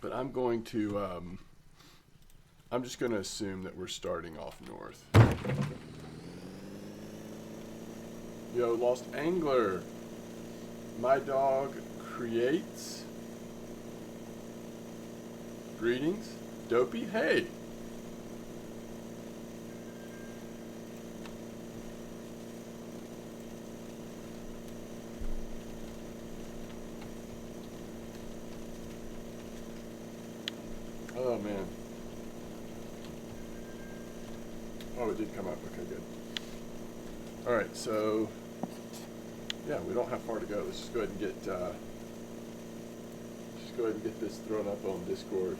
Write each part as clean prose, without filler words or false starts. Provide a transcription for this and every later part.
But I'm just going to assume that we're starting off north. Yo, Lost Angler. MDawg creates. Greetings. Dopey. Hey. Oh, man. Oh, it did come up. Okay, good. All right, so, yeah, we don't have far to go. Let's just go ahead and get this thrown up on Discord.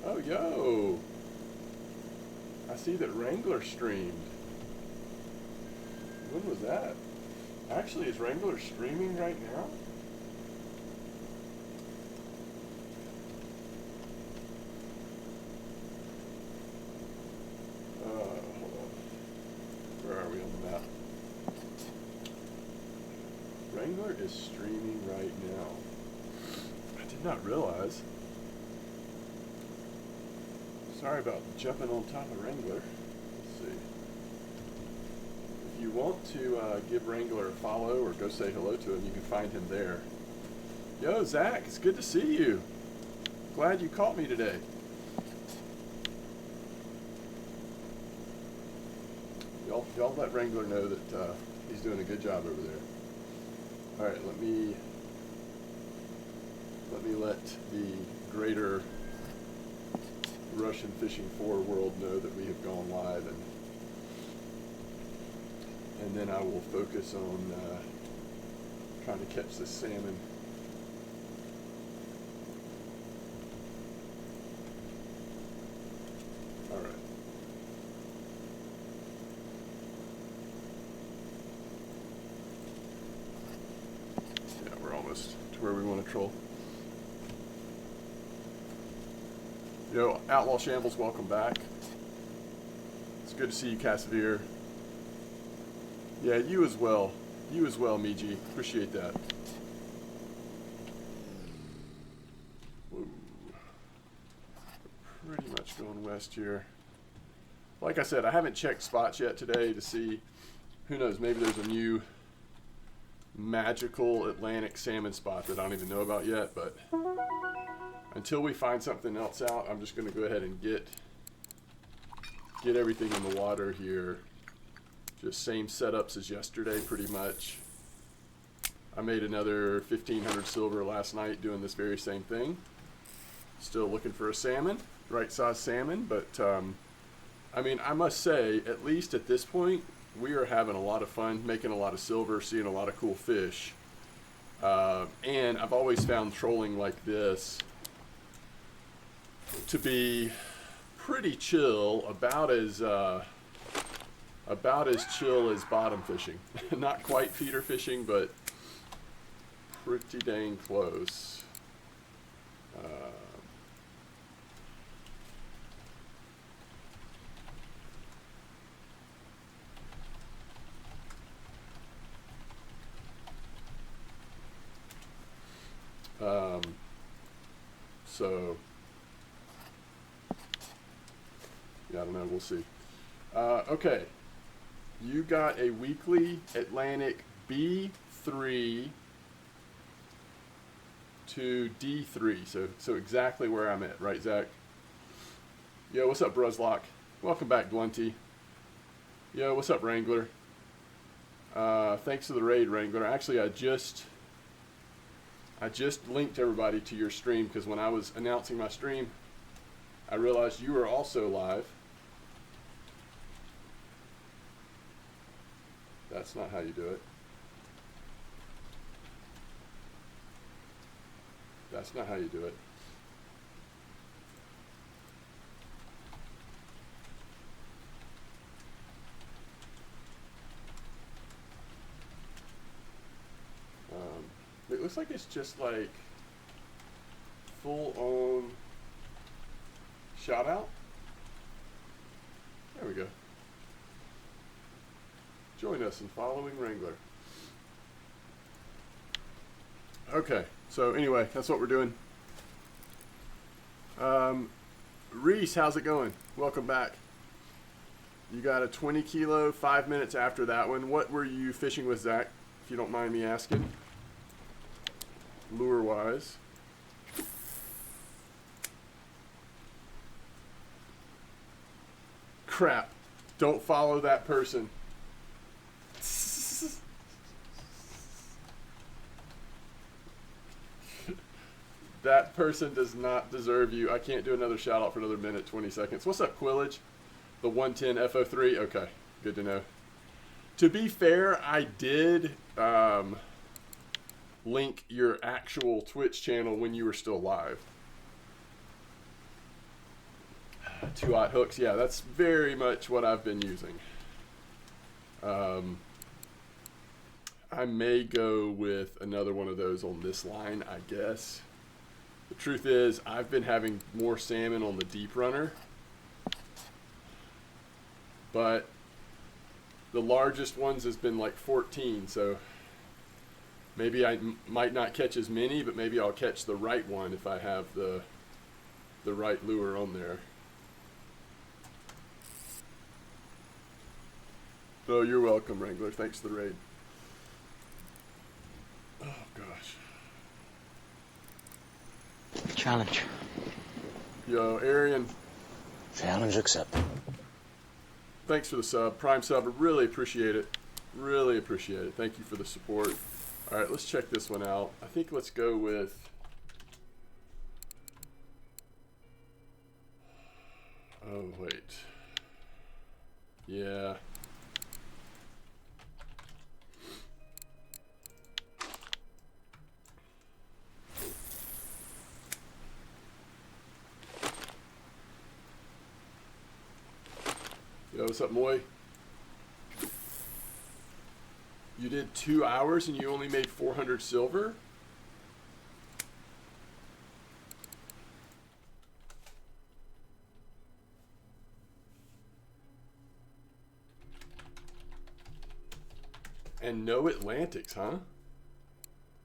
Oh, yo. I see that Wrangler streamed. When was that? Actually, is Wrangler streaming right now? Hold on. Where are we on the map? Wrangler is streaming right now. I did not realize. Sorry about jumping on top of Wrangler. Let's see. If you want to give Wrangler a follow or go say hello to him, you can find him there. Yo, Zach, it's good to see you. Glad you caught me today. Y'all let Wrangler know that he's doing a good job over there. All right, let me let the greater Russian Fishing 4 world know that we have gone live, and then I will focus on trying to catch this salmon. All right. Yeah, we're almost to where we want to troll. Yo, Outlaw Shambles, welcome back. It's good to see you, Cassavir. Yeah, you as well. You as well, Miji. Appreciate that. Woo. Pretty much going west here. Like I said, I haven't checked spots yet today to see. Who knows, maybe there's a new magical Atlantic salmon spot that I don't even know about yet, but until we find something else out, I'm just going to go ahead and get everything in the water here. Just same setups as yesterday, pretty much. I made another 1,500 silver last night doing this very same thing. Still looking for a salmon, right size salmon, but I mean, I must say, at least at this point, we are having a lot of fun, making a lot of silver, seeing a lot of cool fish. And I've always found trolling like this to be pretty chill, about as chill as bottom fishing. Not quite feeder fishing, but pretty dang close. So yeah, I don't know, we'll see. Okay, you got a weekly Atlantic B3 to D3, so exactly where I'm at, right, Zach? Yo, what's up, Bruzlock? Welcome back, Blunty. Yo, what's up, Wrangler? Thanks for the raid, Wrangler. Actually, I just linked everybody to your stream because when I was announcing my stream, I realized you were also live. That's not how you do it. That's not how you do it. It looks like it's just like full on shout out. There we go. Join us in following Wrangler. Okay, so anyway, that's what we're doing. Reese, how's it going? Welcome back. You got a 20 kilo, 5 minutes after that one. What were you fishing with, Zach, if you don't mind me asking? Lure-wise. Crap. Don't follow that person. That person does not deserve you. I can't do another shout out for another minute, 20 seconds. What's up, Quillage? The 110 FO3? Okay, good to know. To be fair, I did link your actual Twitch channel when you were still live. 2-aught hooks, yeah, that's very much what I've been using. I may go with another one of those on this line, I guess. The truth is, I've been having more salmon on the deep runner, but the largest ones has been like 14, so maybe I might not catch as many, but maybe I'll catch the right one if I have the right lure on there. Oh, you're welcome, Wrangler. Thanks for the raid. Oh, gosh. Challenge. Yo, Arian. Challenge accepted. Thanks for the sub. Prime sub. I really appreciate it. Really appreciate it. Thank you for the support. All right, let's check this one out. I think let's go with... Oh, wait. Yeah. Yo, what's up, Moy? You did 2 hours and you only made 400 silver? And no Atlantics, huh?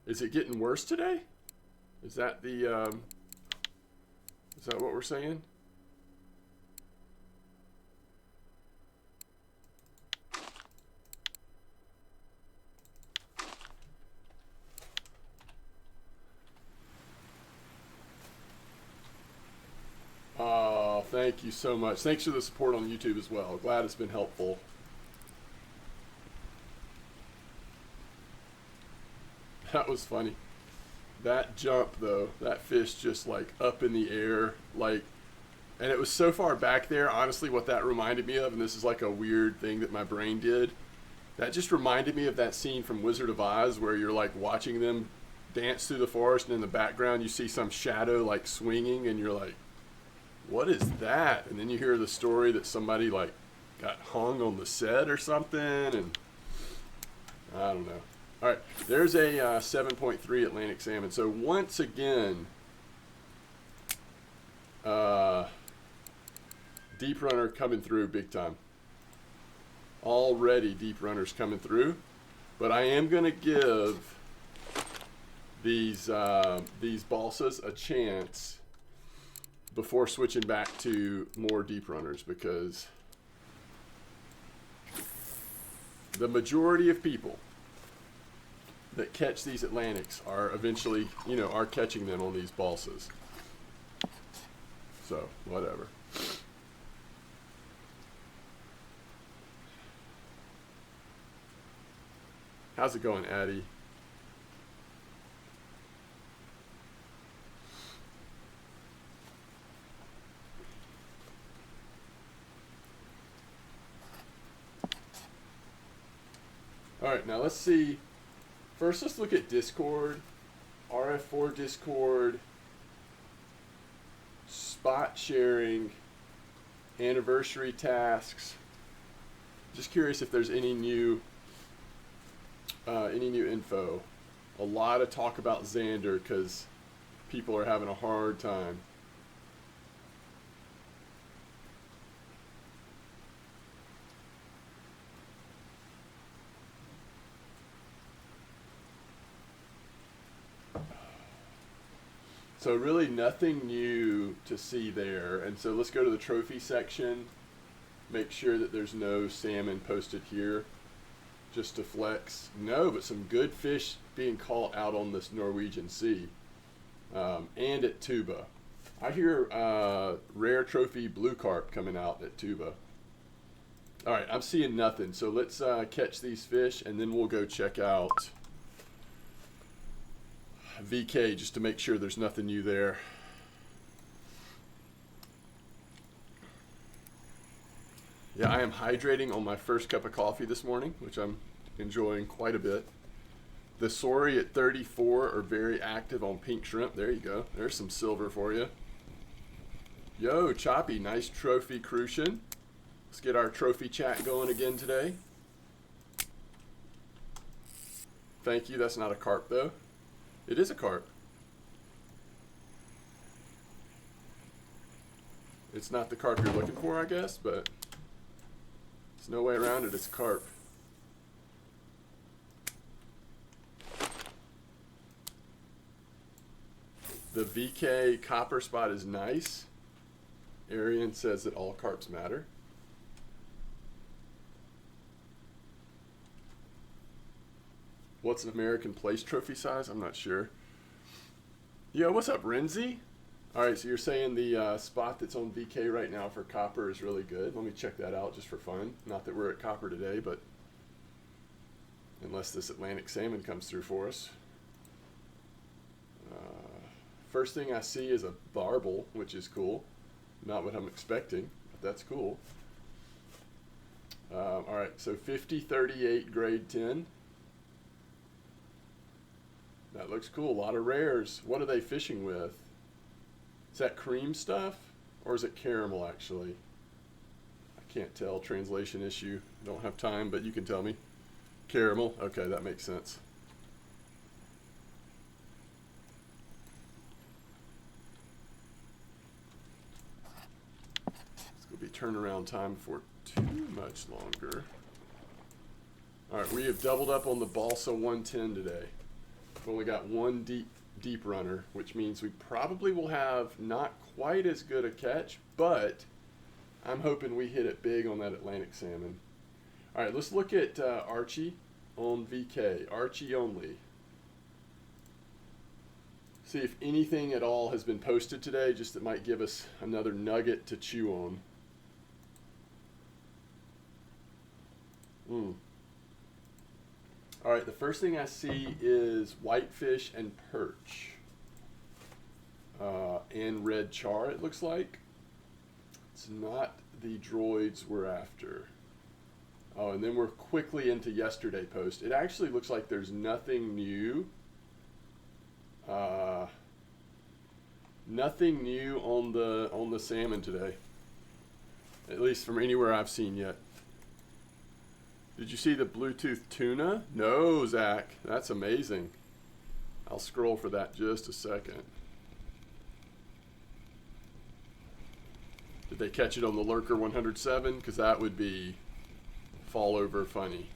Is it getting worse today? Is that the, is that what we're saying? Oh, thank you so much. Thanks for the support on YouTube as well. Glad it's been helpful. That was funny. That jump, though, that fish just like up in the air, like, and it was so far back there. Honestly, what that reminded me of, and this is like a weird thing that my brain did, that just reminded me of that scene from Wizard of Oz where you're like watching them dance through the forest, and in the background you see some shadow like swinging, and you're like, what is that? And then you hear the story that somebody like got hung on the set or something, and I don't know. All right, there's a 7.3 Atlantic salmon. So once again, deep runner coming through big time. Already deep runners coming through, but I am gonna give these balsas a chance before switching back to more deep runners, because the majority of people that catch these Atlantics are eventually, you know, are catching them on these balsas. So, whatever. How's it going, Addie? All right, now let's see. First, let's look at Discord, RF4 Discord, spot sharing, anniversary tasks. Just curious if there's any new info. A lot of talk about Xander because people are having a hard time. So really nothing new to see there. And so let's go to the trophy section. Make sure that there's no salmon posted here. Just to flex. No, but some good fish being caught out on this Norwegian Sea. And at Tuba. I hear rare trophy blue carp coming out at Tuba. All right, I'm seeing nothing. So let's catch these fish and then we'll go check out VK just to make sure there's nothing new there. Yeah, I am hydrating on my first cup of coffee this morning, which I'm enjoying quite a bit. The Sori at 34 are very active on pink shrimp. There you go. There's some silver for you. Yo, Choppy, nice trophy crucian. Let's get our trophy chat going again today. Thank you. That's not a carp, though. It is a carp. It's not the carp you're looking for, I guess, but there's no way around it. It's a carp. The VK copper spot is nice. Arian says that all carps matter. What's an American place trophy size? I'm not sure. Yo, what's up, Renzi? All right, so you're saying the spot that's on VK right now for copper is really good. Let me check that out just for fun. Not that we're at copper today, but unless this Atlantic salmon comes through for us. First thing I see is a barbel, which is cool. Not what I'm expecting, but that's cool. All right, so 5038 grade 10. That looks cool. A lot of rares. What are they fishing with? Is that cream stuff or is it caramel actually? I can't tell. Translation issue. Don't have time, but you can tell me. Caramel. Okay, that makes sense. It's going to be turnaround time for too much longer. All right, we have doubled up on the Balsa 110 today. We've only got one deep runner, which means we probably will have not quite as good a catch, but I'm hoping we hit it big on that Atlantic salmon. All right, let's look at Archie on VK. Archie only. See if anything at all has been posted today, just that might give us another nugget to chew on. All right, the first thing I see is whitefish and perch. And red char, it looks like. It's not the droids we're after. Oh, and then we're quickly into yesterday post. It actually looks like there's nothing new. Nothing new on the salmon today. At least from anywhere I've seen yet. Did you see the Bluetooth tuna? No, Zach. That's amazing. I'll scroll for that just a second. Did they catch it on the Lurker 107? Because that would be fall over funny.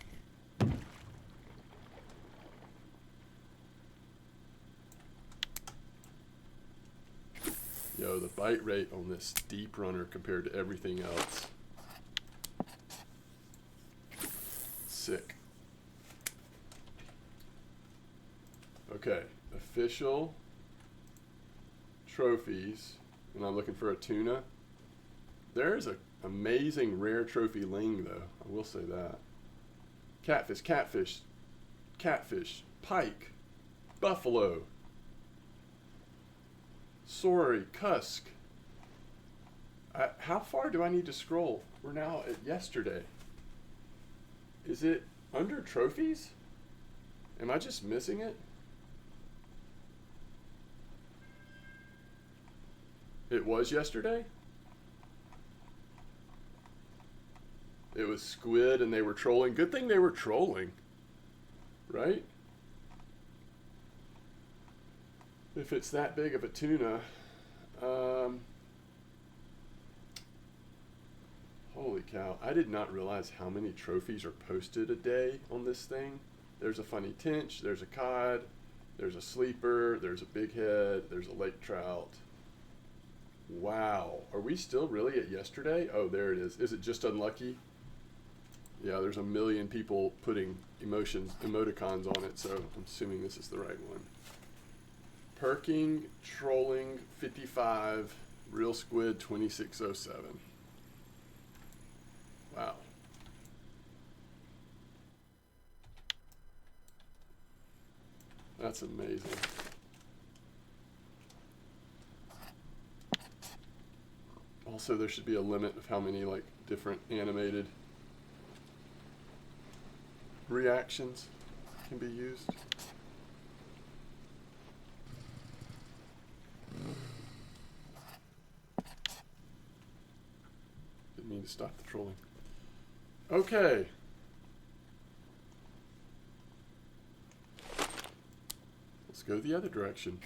Yo, the bite rate on this deep runner compared to everything else. Sick. Okay, official trophies, and I'm looking for a tuna. There's an amazing rare trophy ling, though. I will say that. Catfish, catfish, catfish, pike, buffalo, Sori, cusk. How far do I need to scroll? We're now at yesterday. Is it under trophies? Am I just missing it? It was yesterday? It was squid and they were trolling. Good thing they were trolling, right? If it's that big of a tuna. Holy cow. I did not realize how many trophies are posted a day on this thing. There's a funny tench. There's a cod. There's a sleeper, there's a big head, there's a lake trout. Wow, are we still really at yesterday? Oh, there it is. Is it just unlucky? Yeah, there's a million people putting emoticons on it, so I'm assuming this is the right one. Perking, trolling, 55, real squid, 2607. Wow. That's amazing. Also, there should be a limit of how many like different animated reactions can be used. Didn't mean to stop the trolling. Okay. Let's go the other direction.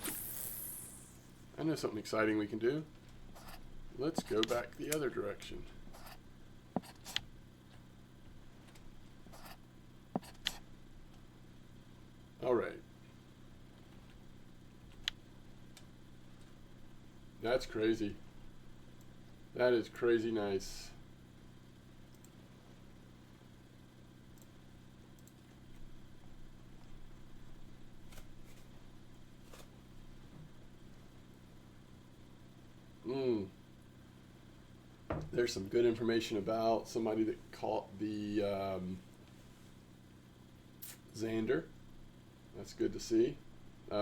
I know something exciting we can do. Let's go back the other direction. All right. That's crazy. That is crazy nice. There's some good information about somebody that caught the Xander. That's good to see.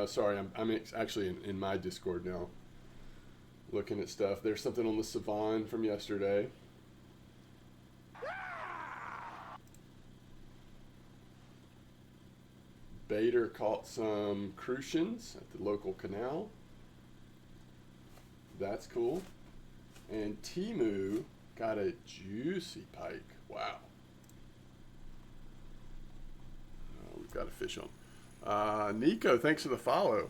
Sorry, I'm actually in my Discord now, looking at stuff. There's something on the Savon from yesterday. Bader caught some crucians at the local canal. That's cool. And Timu got a juicy pike. Wow. We've got a fish on. Nico, thanks for the follow.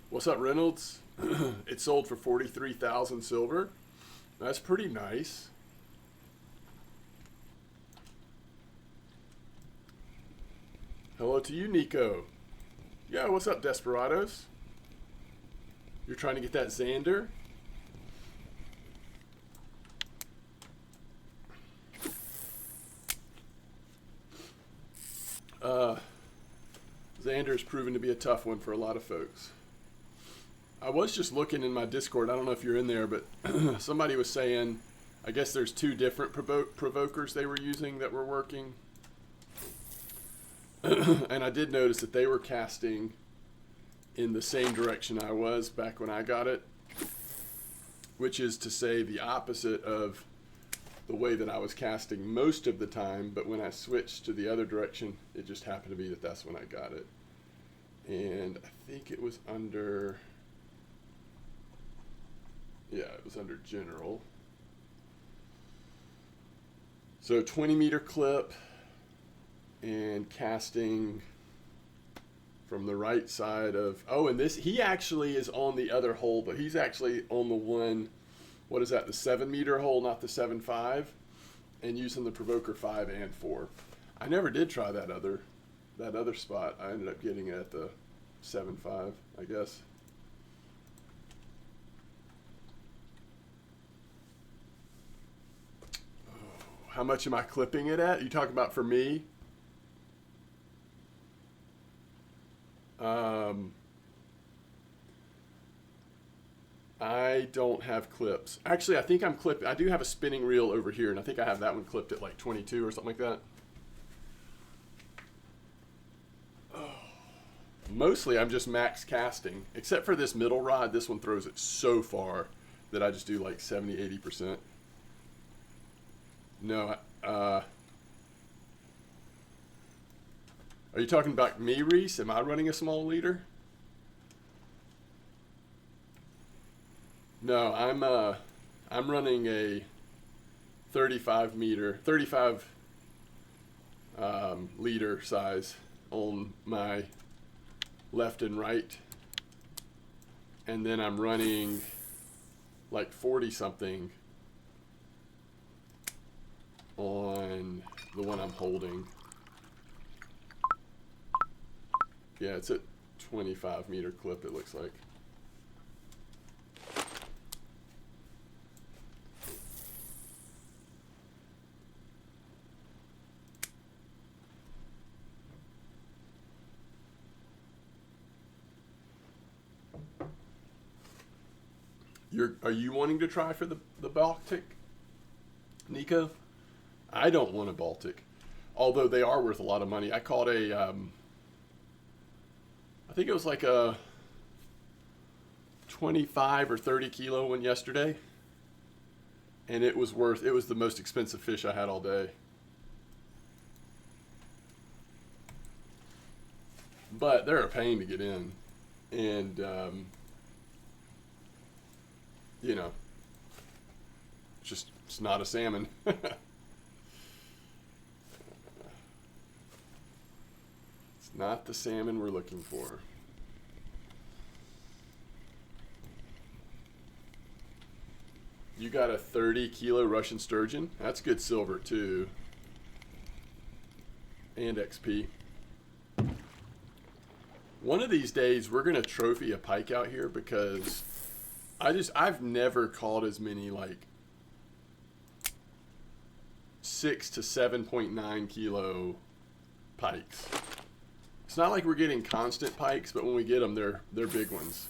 What's up, Reynolds? It sold for 43,000 silver. That's pretty nice. Hello to you, Nico. Yeah, what's up, Desperados? You're trying to get that Xander? Xander's proven to be a tough one for a lot of folks. I was just looking in my Discord. I don't know if you're in there, but somebody was saying, I guess there's two different provokers they were using that were working. And I did notice that they were casting in the same direction I was back when I got it, which is to say the opposite of the way that I was casting most of the time. But when I switched to the other direction, it just happened to be that that's when I got it. And I think it was under, yeah, it was under general. So 20 meter clip and casting from the right side of, oh, and this, he actually is on the other hole, but he's actually on the one, what is that, the 7 meter hole, not the 7.5, and using the provoker 5 and 4. I never did try that other spot. I ended up getting it at the 7.5, I guess. Oh, how much am I clipping it at? You talking about for me? I don't have clips. Actually, I think I'm clipped. I do have a spinning reel over here, and I think I have that one clipped at like 22 or something like that. Oh. Mostly, I'm just max casting, except for this middle rod. This one throws it so far that I just do like 70, 80%. No, are you talking about me, Reese? Am I running a small leader? No, I'm running a 35 liter size on my left and right, and then I'm running like 40 something on the one I'm holding. Yeah, it's at 25 meter clip, it looks like. Are you wanting to try for the Baltic, Nico? I don't want a Baltic, although they are worth a lot of money. I caught a, I think it was like a 25 or 30 kilo one yesterday, and it was the most expensive fish I had all day. But they're a pain to get in, and you know, it's not a salmon. It's not the salmon we're looking for. You got a 30 kilo Russian sturgeon. That's good silver too. And XP. One of these days we're gonna trophy a pike out here, because I've never caught as many like 6 to 7.9 kilo pikes. It's not like we're getting constant pikes, but when we get them, they're big ones.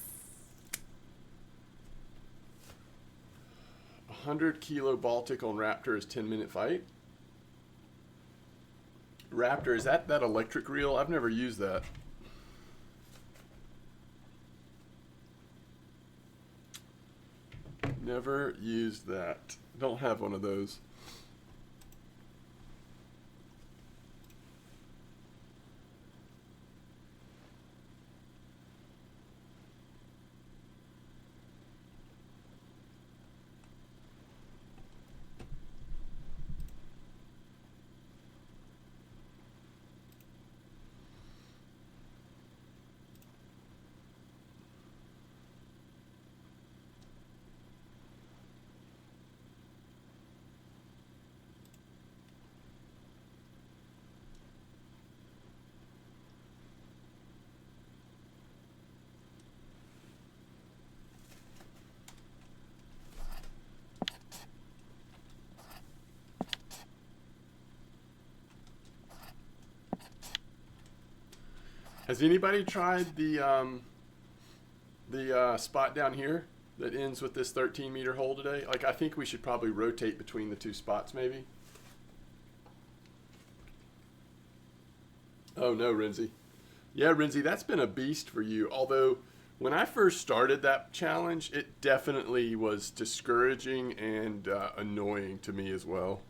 100 kilo Baltic on Raptor is 10-minute fight. Raptor, is that electric reel? I've never used that. Never used that. Don't have one of those. Has anybody tried the spot down here that ends with this 13-meter hole today? Like, I think we should probably rotate between the two spots, maybe. Oh no, Renzi. Yeah, Renzi, that's been a beast for you. Although, when I first started that challenge, it definitely was discouraging and annoying to me as well.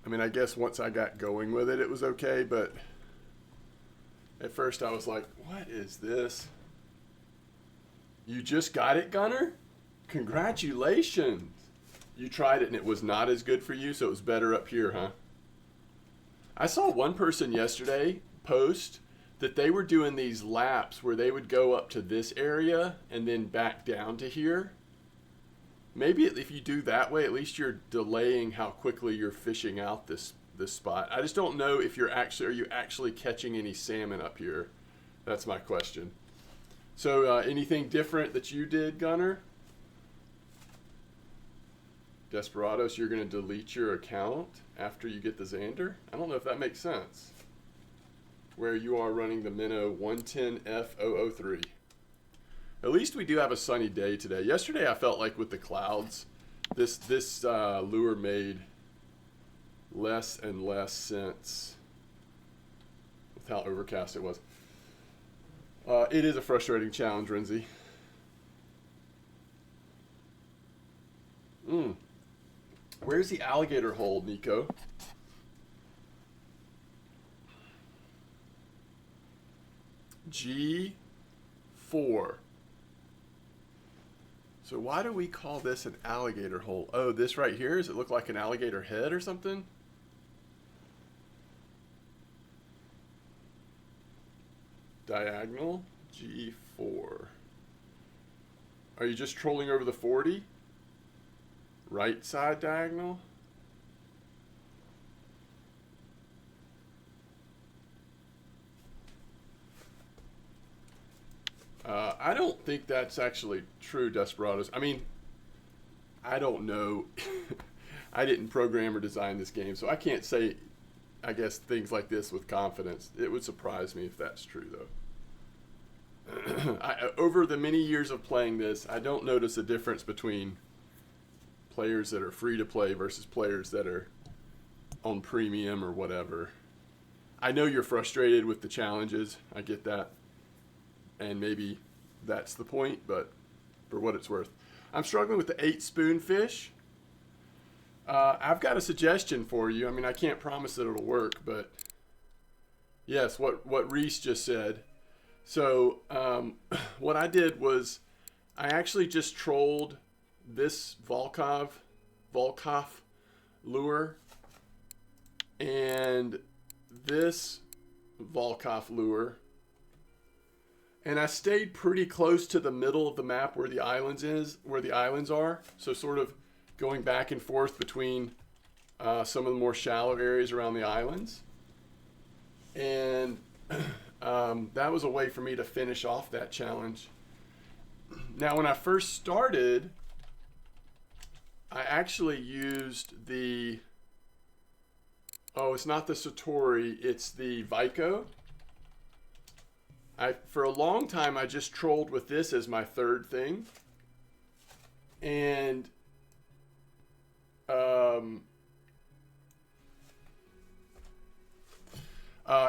I mean, I guess once I got going with it, it was okay, but at first I was like, what is this? You just got it, Gunner? Congratulations. You tried it and it was not as good for you, so it was better up here, huh? I saw one person yesterday post that they were doing these laps where they would go up to this area and then back down to here. Maybe if you do that way, at least you're delaying how quickly you're fishing out this spot. I just don't know if are you actually catching any salmon up here? That's my question. So anything different that you did, Gunner? Desperados, you're going to delete your account after you get the Xander? I don't know if that makes sense. Where you are running the Minnow 110F003. At least we do have a sunny day today. Yesterday I felt like with the clouds, this lure made less and less sense with how overcast it was. It is a frustrating challenge, Renzi. Where's the alligator hole, Nico? G4. So why do we call this an alligator hole? Oh, this right here, does it look like an alligator head or something? Diagonal, G4. Are you just trolling over the 40? Right side diagonal? I don't think that's actually true, Desperados. I mean, I don't know. I didn't program or design this game, so I can't say, I guess, things like this with confidence. It would surprise me if that's true, though. Over the many years of playing this, I don't notice a difference between players that are free to play versus players that are on premium or whatever. I know you're frustrated with the challenges. I get that. And maybe that's the point, but for what it's worth. I'm struggling with the 8-spoon fish. I've got a suggestion for you. I mean, I can't promise that it'll work, but yes, what Reese just said. So what I did was I actually just trolled this Volkov lure and this Volkov lure, and I stayed pretty close to the middle of the map where the islands are. So sort of going back and forth between some of the more shallow areas around the islands, and that was a way for me to finish off that challenge. Now, when I first started, I actually used the, it's not the Satori, it's the Vico. For a long time, I just trolled with this as my third thing. And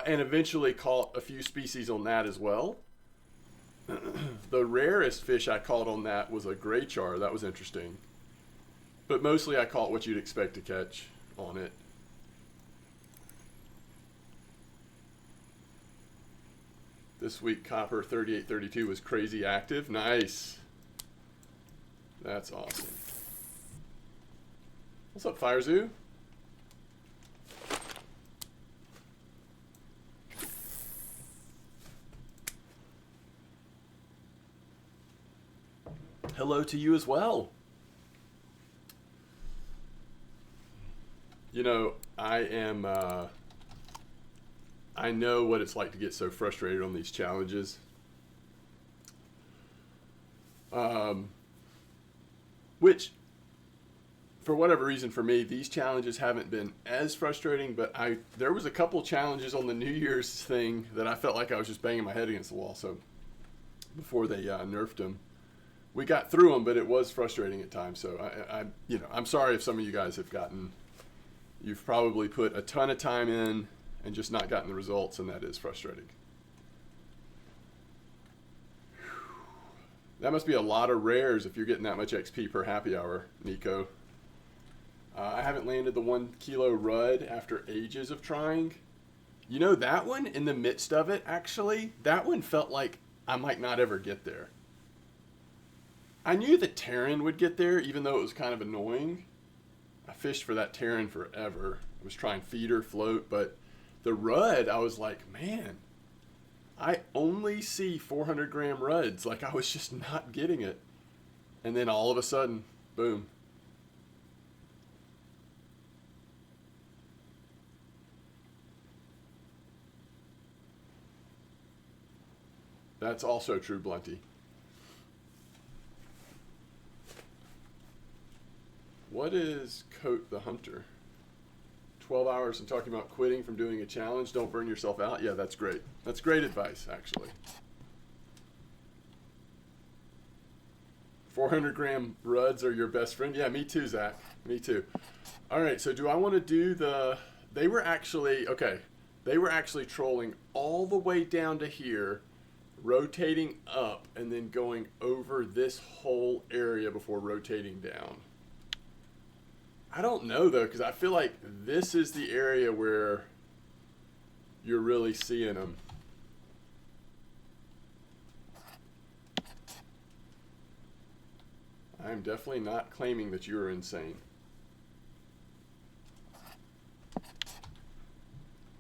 eventually caught a few species on that as well. The rarest fish I caught on that was a gray char. That was interesting. But mostly I caught what you'd expect to catch on it. This week, Copper 3832 was crazy active. Nice. That's awesome. What's up, FireZoo? Hello to you as well. You know, I know what it's like to get so frustrated on these challenges. Which, for whatever reason for me, these challenges haven't been as frustrating, but there was a couple challenges on the New Year's thing that I felt like I was just banging my head against the wall. So before they nerfed them, we got through them, but it was frustrating at times. So I'm sorry if some of you guys you've probably put a ton of time in and just not gotten the results, and that is frustrating. That must be a lot of rares if you're getting that much XP per happy hour, Nico. I haven't landed the 1 kilo Rudd after ages of trying. You know, that one, in the midst of it, actually, that one felt like I might not ever get there. I knew the Terran would get there, even though it was kind of annoying. I fished for that Terran forever. I was trying feeder, float, but the Rudd, I was like, man, I only see 400 gram Rudds. Like, I was just not getting it. And then all of a sudden, boom. That's also true, Blunty. What is Coat the Hunter? 12 hours and talking about quitting from doing a challenge. Don't burn yourself out. Yeah, that's great. That's great advice, actually. 400 gram Rudds are your best friend. Yeah, me too, Zach. Me too. All right, so do I want to do they were actually trolling all the way down to here, rotating up, and then going over this whole area before rotating down. I don't know, though, because I feel like this is the area where you're really seeing them. I'm definitely not claiming that you're insane.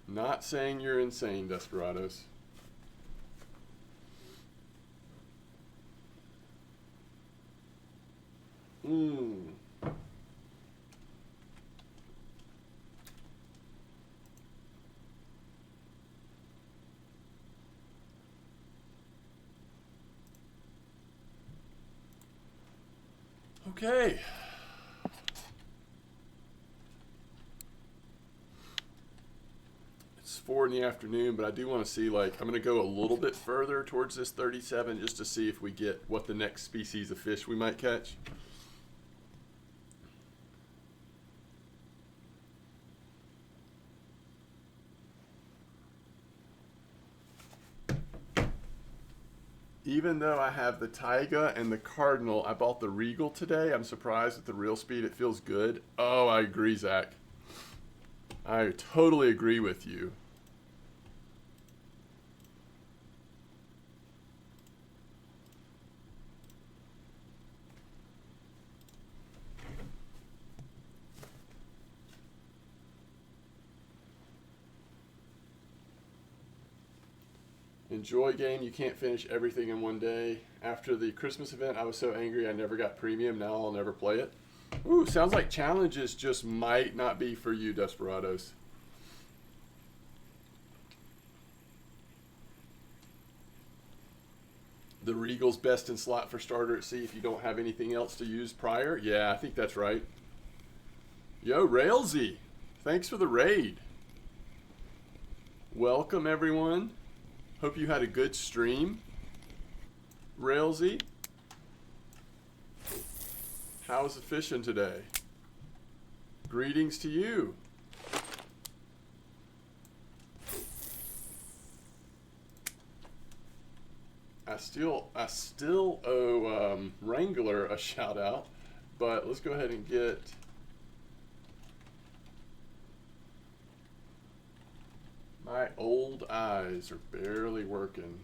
Not saying you're insane, Desperados. Okay. It's 4 in the afternoon, but I do want to see, like, I'm going to go a little bit further towards this 37 just to see if we get what the next species of fish we might catch. Even though I have the Taiga and the Cardinal, I bought the Regal today. I'm surprised at the reel speed. It feels good. Oh, I agree, Zach. I totally agree with you. Enjoy game. You can't finish everything in one day. After the Christmas event, I was so angry I never got premium. Now I'll never play it. Ooh, sounds like challenges just might not be for you, Desperados. The Regal's best in slot for starter at sea if you don't have anything else to use prior. Yeah, I think that's right. Yo, Railsy, thanks for the raid. Welcome, everyone. Hope you had a good stream. Railsy, how's the fishing today? Greetings to you. I still owe Wrangler a shout out, but let's go ahead and get my old eyes are barely working.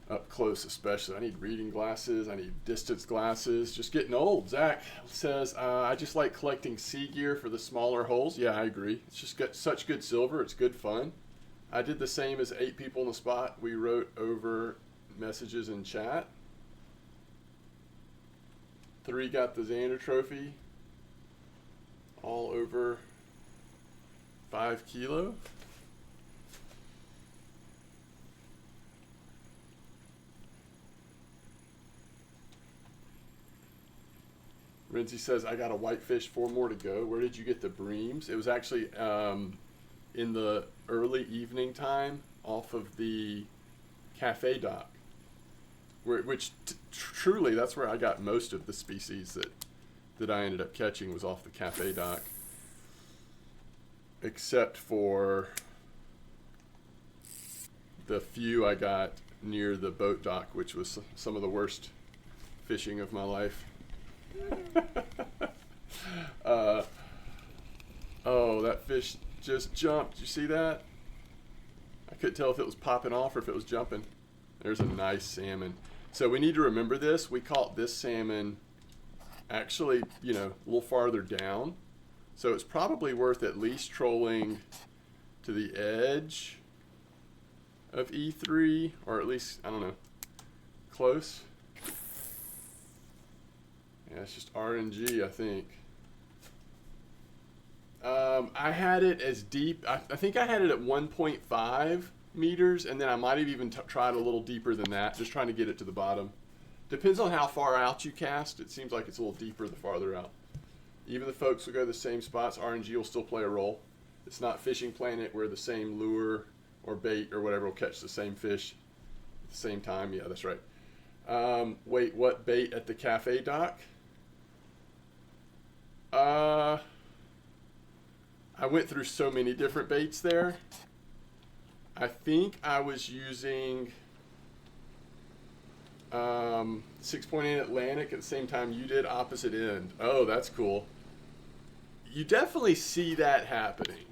Up close especially. I need reading glasses. I need distance glasses. Just getting old. Zach says, I just like collecting sea gear for the smaller holes. Yeah, I agree. It's just got such good silver. It's good fun. I did the same as 8 people on the spot. We wrote over messages in chat. 3 got the Xander trophy. All over 5 kilo. Renzi says, I got a whitefish, 4 more to go. Where did you get the breams? It was actually in the early evening time off of the cafe dock, which truly that's where I got most of the species that I ended up catching was off the cafe dock, except for the few I got near the boat dock, which was some of the worst fishing of my life. Oh, that fish just jumped. You see that? I couldn't tell if it was popping off or if it was jumping. There's a nice salmon. So we need to remember this. We caught this salmon actually, you know, a little farther down. So it's probably worth at least trolling to the edge of E3, or at least, I don't know, close. Yeah, it's just RNG, I think. I had it as deep. I think I had it at 1.5 meters, and then I might have even tried a little deeper than that, just trying to get it to the bottom. Depends on how far out you cast. It seems like it's a little deeper the farther out. Even the folks who go to the same spots, RNG will still play a role. It's not Fishing Planet where the same lure or bait or whatever will catch the same fish at the same time. Yeah, that's right. Wait, what bait at the cafe dock? I went through so many different baits there. I think I was using 6.8 Atlantic at the same time you did, opposite end. Oh, that's cool. You definitely see that happening.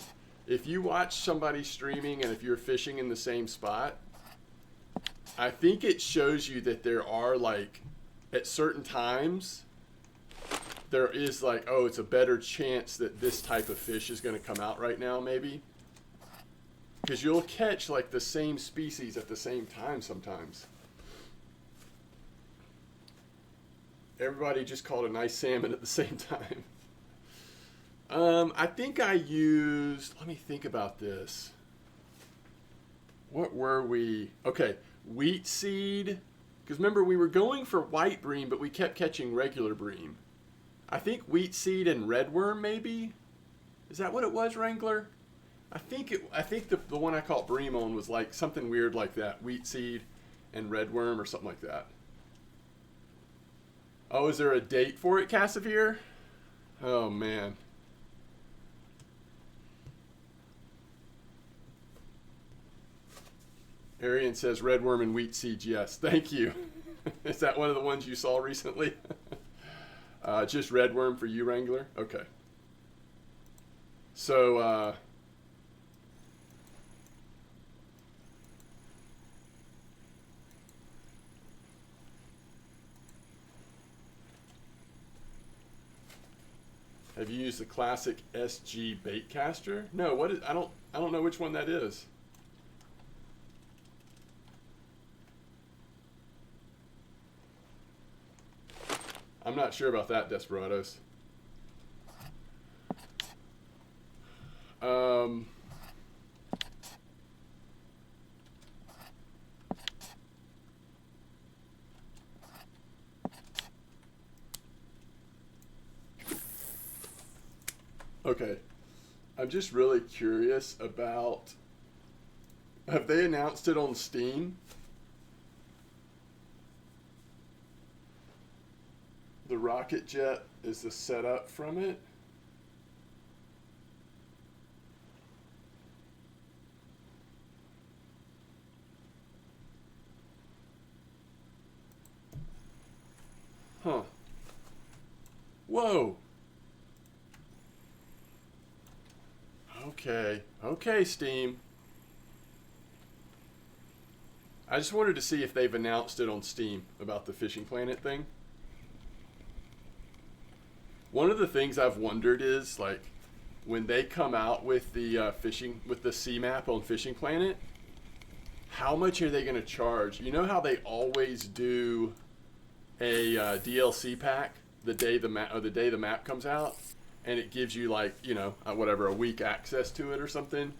If you watch somebody streaming and if you're fishing in the same spot, I think it shows you that there are, like, at certain times, there is like, oh, it's a better chance that this type of fish is going to come out right now, maybe. Because you'll catch like the same species at the same time sometimes. Everybody just caught a nice salmon at the same time. I think I used, let me think about this. What were we? Okay, wheat seed, Because remember, we were going for white bream, but we kept catching regular bream. I think wheat seed and redworm, maybe? Is that what it was, Wrangler? I think the one I caught bream on was like something weird like that. Wheat seed and redworm or something like that. Oh, is there a date for it, Cassavir? Oh, man. Arian says redworm and wheat seeds, yes. Thank you. Is that one of the ones you saw recently? Just redworm for you, Wrangler? Okay. So, have you used the classic SG bait caster? No, what is, I don't know which one that is. I'm not sure about that, Desperados. Okay. I'm just really curious about, have they announced it on Steam? The rocket jet is the setup from it. Huh. Whoa. Okay. Okay, Steam. I just wanted to see if they've announced it on Steam about the Fishing Planet thing. One of the things I've wondered is, like, when they come out with the with the C map on Fishing Planet, how much are they going to charge? You know how they always do a DLC pack the day the map comes out, and it gives you, like, you know, whatever, a week access to it or something.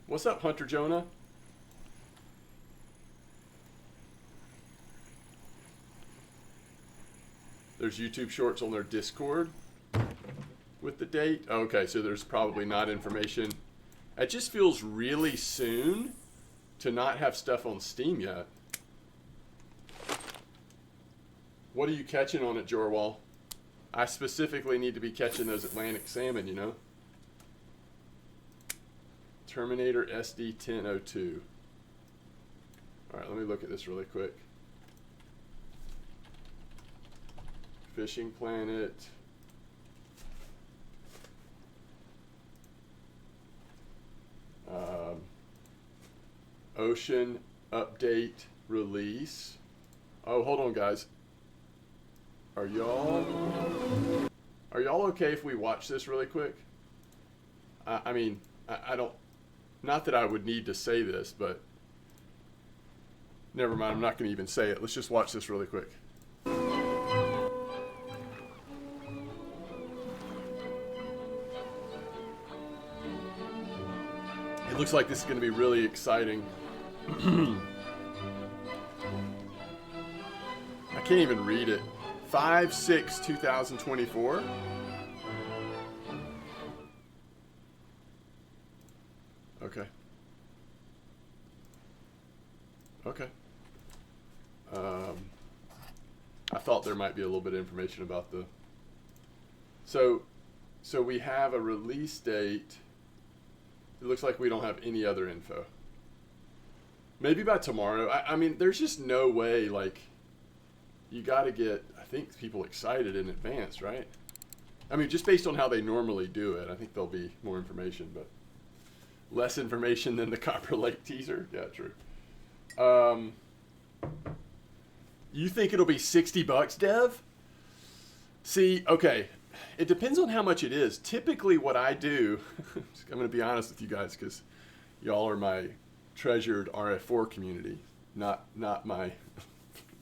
What's up, Hunter Jonah? There's YouTube shorts on their Discord with the date. Okay, so there's probably not information. It just feels really soon to not have stuff on Steam yet. What are you catching on it, Jorwal? I specifically need to be catching those Atlantic salmon, you know? Terminator SD1002. All right, let me look at this really quick. Fishing Planet. Ocean update release. Oh, hold on, guys. Are y'all okay if we watch this really quick? I mean, I don't, not that I would need to say this, but never mind, I'm not going to even say it. Let's just watch this really quick. It looks like this is going to be really exciting. I can't even read it. 5/6/2024. Okay. Okay. I thought there might be a little bit of information about the... So we have a release date. It looks like we don't have any other info. Maybe by tomorrow. I mean, there's just no way, like, you got to get, I think, people excited in advance, right? I mean, just based on how they normally do it, I think there'll be more information, but less information than the Copper Lake teaser? Yeah, true. You think it'll be $60, Dev? See, okay, it depends on how much it is. Typically what I do, I'm going to be honest with you guys because y'all are my treasured RF4 community, not my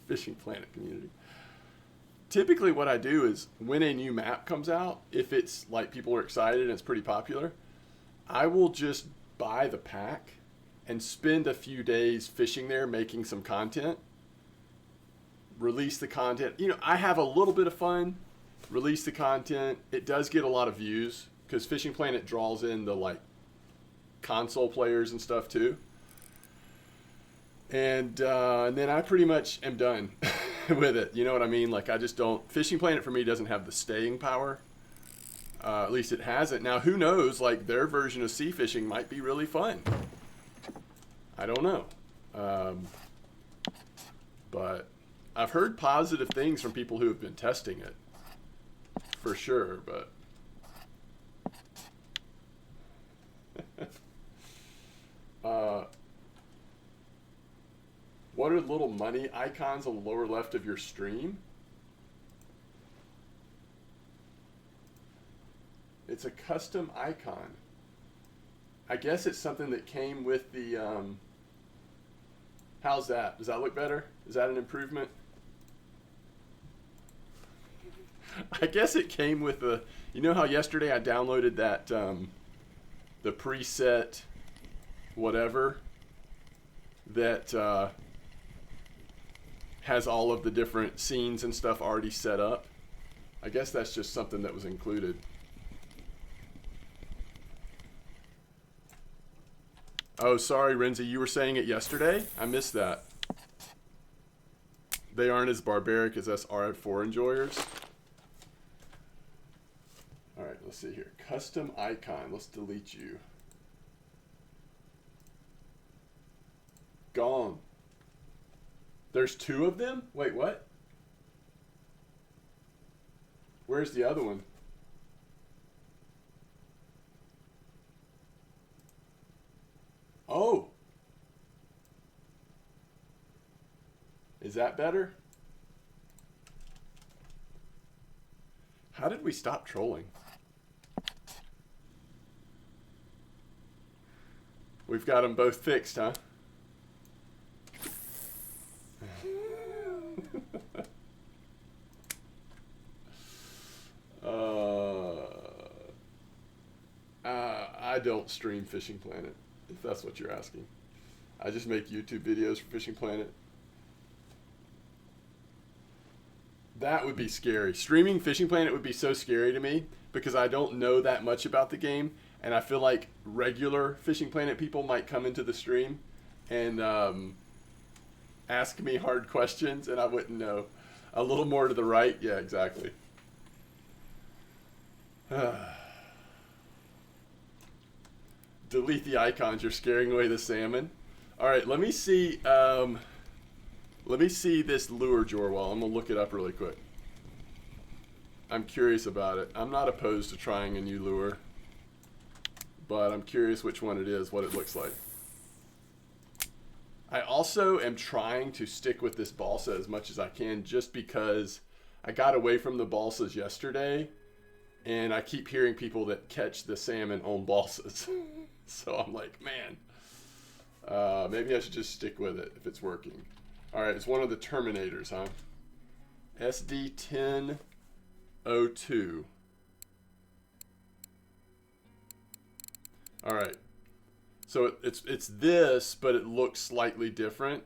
Fishing Planet community. Typically what I do is when a new map comes out, if it's like people are excited and it's pretty popular, I will just buy the pack and spend a few days fishing there, making some content. Release the content. You know, I have a little bit of fun. Release the content. It does get a lot of views because Fishing Planet draws in the like console players and stuff too. And then I pretty much am done with it. You know what I mean? Like I just don't. Fishing Planet for me doesn't have the staying power. At least it hasn't. Now who knows? Like their version of sea fishing might be really fun. I don't know. But I've heard positive things from people who have been testing it. For sure, but what are the little money icons on the lower left of your stream? It's a custom icon. I guess it's something that came with the how's that? Does that look better? Is that an improvement? I guess it came with the, you know how yesterday I downloaded that, the preset whatever that has all of the different scenes and stuff already set up. I guess that's just something that was included. Oh, sorry, Renzi, you were saying it yesterday? I missed that. They aren't as barbaric as us RF4 enjoyers. All right, let's see here. Custom icon. Let's delete you. Gone. There's two of them? Wait, what? Where's the other one? Oh. Is that better? How did we stop trolling? We've got them both fixed, huh? I don't stream Fishing Planet, if that's what you're asking. I just make YouTube videos for Fishing Planet. That would be scary. Streaming Fishing Planet would be so scary to me because I don't know that much about the game, and I feel like regular Fishing Planet people might come into the stream and ask me hard questions, and I wouldn't know. A little more to the right? Yeah, exactly. Delete the icons. You're scaring away the salmon. All right, let me see. Let me see this lure, Jorwell. I'm gonna look it up really quick. I'm curious about it. I'm not opposed to trying a new lure, but I'm curious which one it is, what it looks like. I also am trying to stick with this balsa as much as I can just because I got away from the balsas yesterday and I keep hearing people that catch the salmon on balsas. So I'm like, man, maybe I should just stick with it if it's working. All right, it's one of the Terminators, huh? SD1002. All right. So it's this, but it looks slightly different.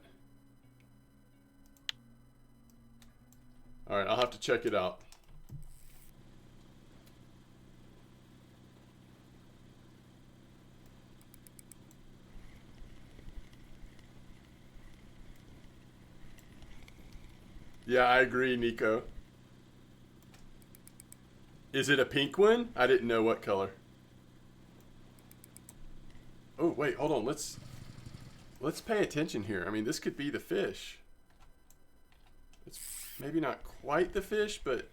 All right, I'll have to check it out. Yeah, I agree, Nico. Is it a pink one? I didn't know what color. Oh, wait, hold on. Let's pay attention here. I mean, this could be the fish. It's maybe not quite the fish, but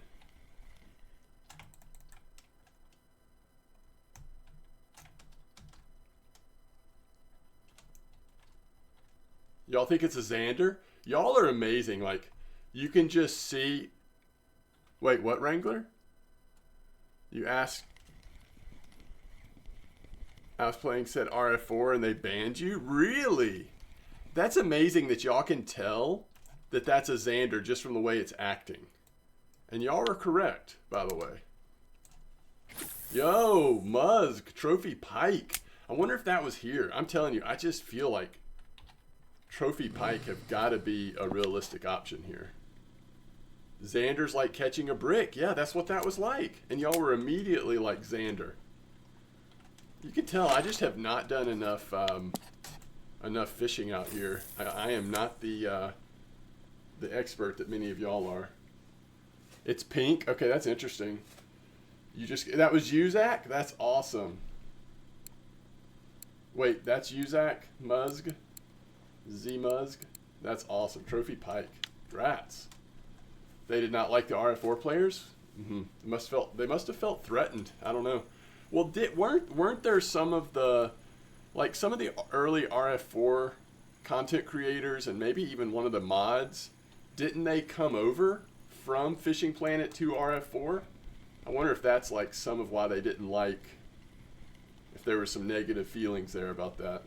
y'all think it's a Xander? Y'all are amazing. Like, you can just see. Wait, what, Wrangler? You asked. I was playing said RF4 and they banned you? Really? That's amazing that y'all can tell that that's a Xander just from the way it's acting. And y'all are correct, by the way. Yo, Muzz, Trophy Pike. I wonder if that was here. I'm telling you, I just feel like trophy pike have got to be a realistic option here. Xander's like catching a brick. Yeah, that's what that was like. And y'all were immediately like Xander. You can tell I just have not done enough enough fishing out here. I am not the expert that many of y'all are. It's pink. Okay, that's interesting. That was you, Zach? That's awesome. Wait, that's you, Zach? Musk? Z Musk? That's awesome. Trophy pike. Rats. They did not like the RF4 players? They must have felt threatened. I don't know. Well, weren't there some of the early RF4 content creators and maybe even one of the mods? Didn't they come over from Fishing Planet to RF4? I wonder if that's like some of why they didn't like, if there were some negative feelings there about that.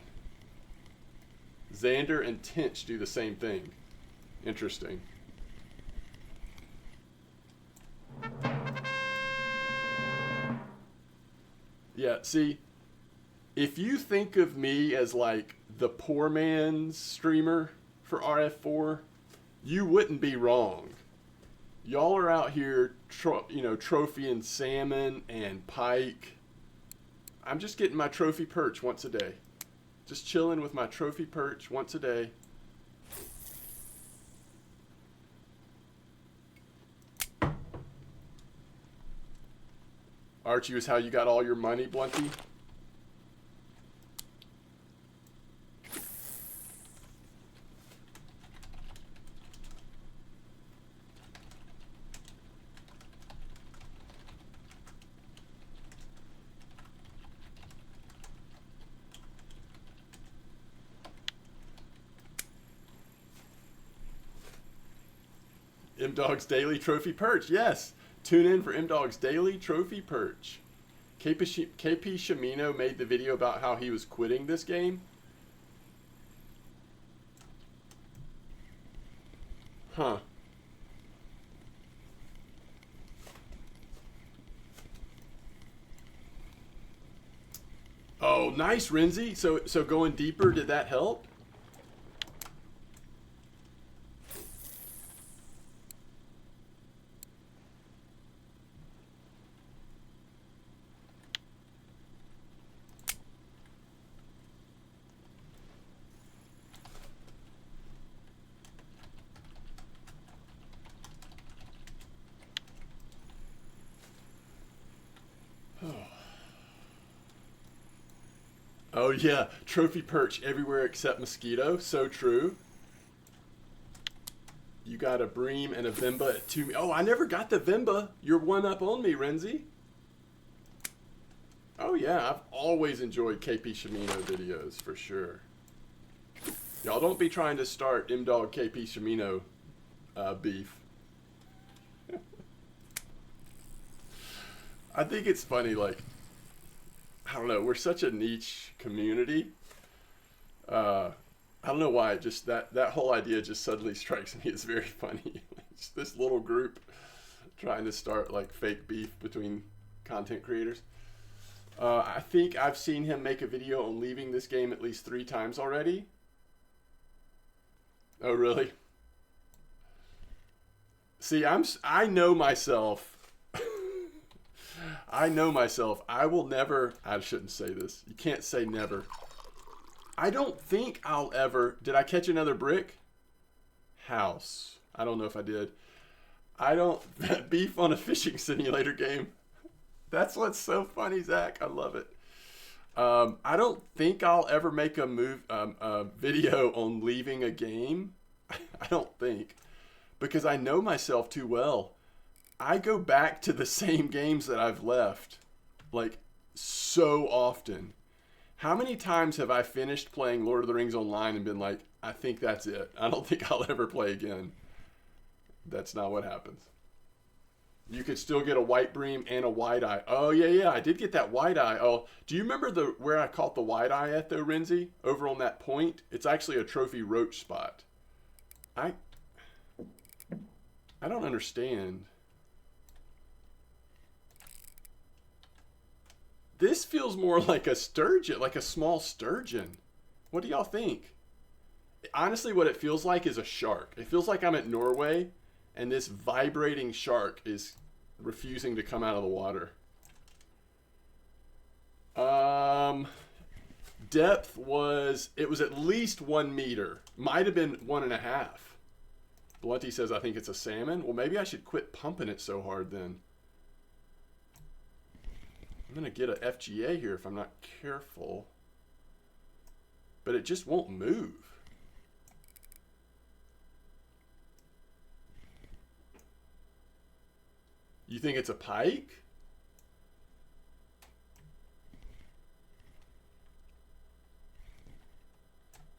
Xander and Tinch do the same thing. Interesting. Yeah, see, if you think of me as like the poor man's streamer for RF4, you wouldn't be wrong. Y'all are out here, trophying salmon and pike. I'm just getting my trophy perch once a day. Just chilling with my trophy perch once a day. Archie was how you got all your money, Blunty? MDawg's Daily Trophy Perch, yes. Tune in for MDawg's Daily Trophy Perch. KP Shimino made the video about how he was quitting this game. Huh. Oh, nice, Renzi. So going deeper, did that help? Oh yeah, trophy perch everywhere except mosquito. So true. You got a bream and a vimba at 2. Oh, I never got the vimba. You're one up on me, Renzi. Oh yeah, I've always enjoyed KP Shimino videos for sure. Y'all don't be trying to start MDawg KP Shimino beef. I think it's funny, like, I don't know, we're such a niche community. I don't know why, just that whole idea just suddenly strikes me as very funny. It's this little group trying to start like fake beef between content creators. I think I've seen him make a video on leaving this game at least 3 times already. Oh, really? See, I know myself. I know myself. I will never, I shouldn't say this. You can't say never. I don't think I'll ever, did I catch another brick? House. I don't know if I did. I don't, beef on a fishing simulator game. That's what's so funny, Zach. I love it. I don't think I'll ever make a video on leaving a game. I don't think. Because I know myself too well. I go back to the same games that I've left, like, so often. How many times have I finished playing Lord of the Rings Online and been like, I think that's it. I don't think I'll ever play again. That's not what happens. You could still get a white bream and a wide eye. Oh, yeah, I did get that wide eye. Oh, do you remember where I caught the wide eye at, though, Renzi? Over on that point? It's actually a trophy roach spot. I don't understand. This feels more like a sturgeon, like a small sturgeon. What do y'all think? Honestly, what it feels like is a shark. It feels like I'm at Norway and this vibrating shark is refusing to come out of the water. Depth was, it was at least 1 meter. Might have been 1.5. Blunty says, I think it's a salmon. Well, maybe I should quit pumping it so hard then. I'm going to get an FGA here if I'm not careful. But it just won't move. You think it's a pike?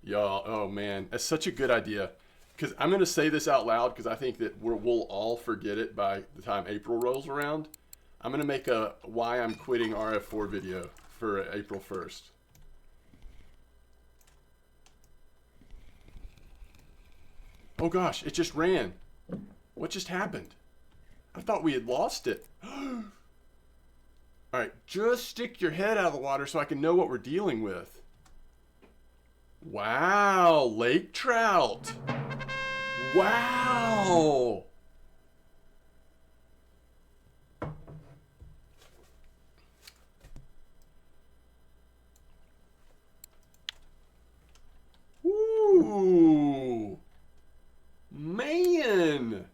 Y'all, oh man, that's such a good idea. Because I'm going to say this out loud because I think that we'll all forget it by the time April rolls around. I'm going to make a why I'm quitting RF4 video for April 1st. Oh gosh, it just ran. What just happened? I thought we had lost it. All right, just stick your head out of the water so I can know what we're dealing with. Wow, lake trout. Wow. Ooh. Man.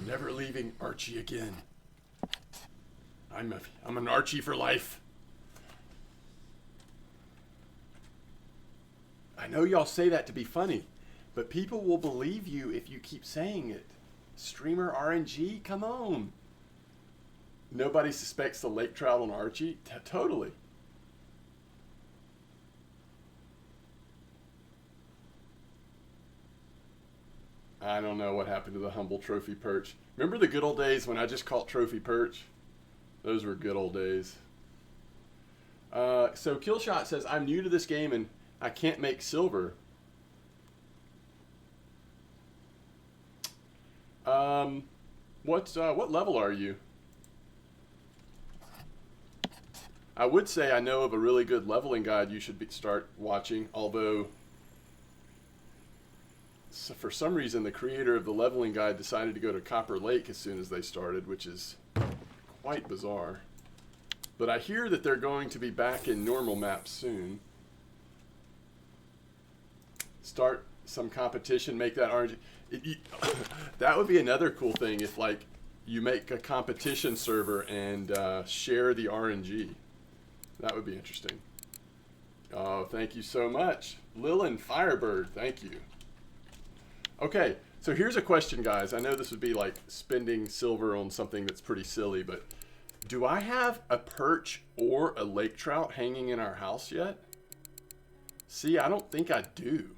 Never leaving Archie again. I'm an Archie for life. I know y'all say that to be funny, but people will believe you if you keep saying it. Streamer RNG, come on. Nobody suspects the lake trout on Archie? Totally. I don't know what happened to the humble trophy perch. Remember the good old days when I just caught trophy perch? Those were good old days. So Killshot says, I'm new to this game and I can't make silver. What level are you? I would say I know of a really good leveling guide you should start watching, although for some reason the creator of the leveling guide decided to go to Copper Lake as soon as they started, which is quite bizarre. But I hear that they're going to be back in normal maps soon. Start some competition, make that RNG. That would be another cool thing if, like, you make a competition server and share the RNG. That would be interesting. Oh, thank you so much. Lilin Firebird, thank you. Okay, so here's a question, guys. I know this would be like spending silver on something that's pretty silly, but do I have a perch or a lake trout hanging in our house yet? See, I don't think I do.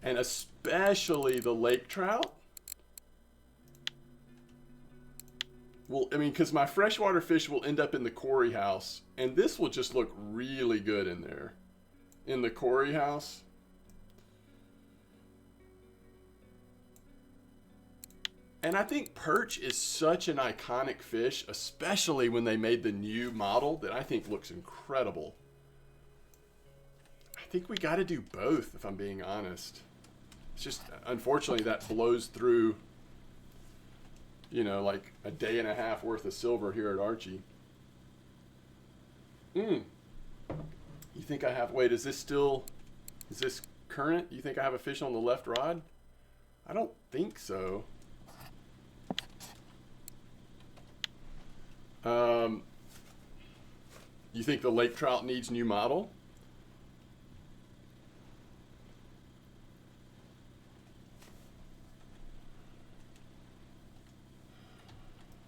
And especially the lake trout. Well, I mean, because my freshwater fish will end up in the quarry house, and this will just look really good in there. In the quarry house. And I think perch is such an iconic fish, especially when they made the new model that I think looks incredible. I think we got to do both, if I'm being honest. It's just, unfortunately, that blows through, you know, like a day and a half worth of silver here at Archie. You think I have, wait, is this current? You think I have a fish on the left rod? I don't think so. You think the lake trout needs new model?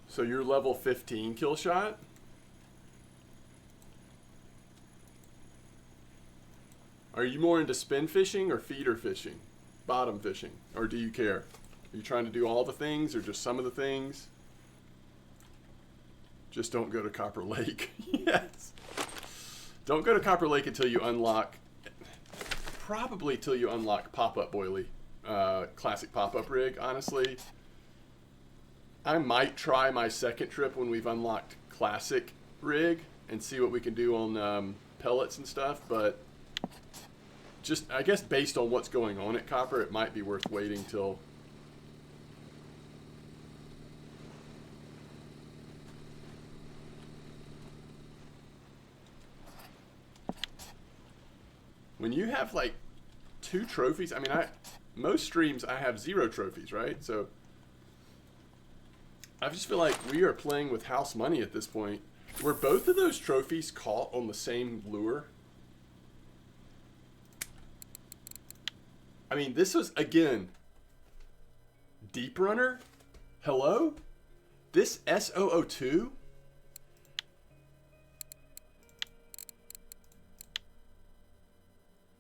So you're level 15 kill shot? Are you more into spin fishing or feeder fishing? Bottom fishing? Or do you care? Are you trying to do all the things or just some of the things? Just don't go to Copper Lake. Yes. Don't go to Copper Lake until you unlock, probably till you unlock pop-up boilie. Classic pop-up rig, honestly. I might try my second trip when we've unlocked classic rig and see what we can do on pellets and stuff, but just, I guess based on what's going on at Copper, it might be worth waiting till... When you have like 2 trophies, I mean, most streams I have 0 trophies, right? So I just feel like we are playing with house money at this point. Were both of those trophies caught on the same lure? I mean, this was, again, Deep Runner? Hello? This S002?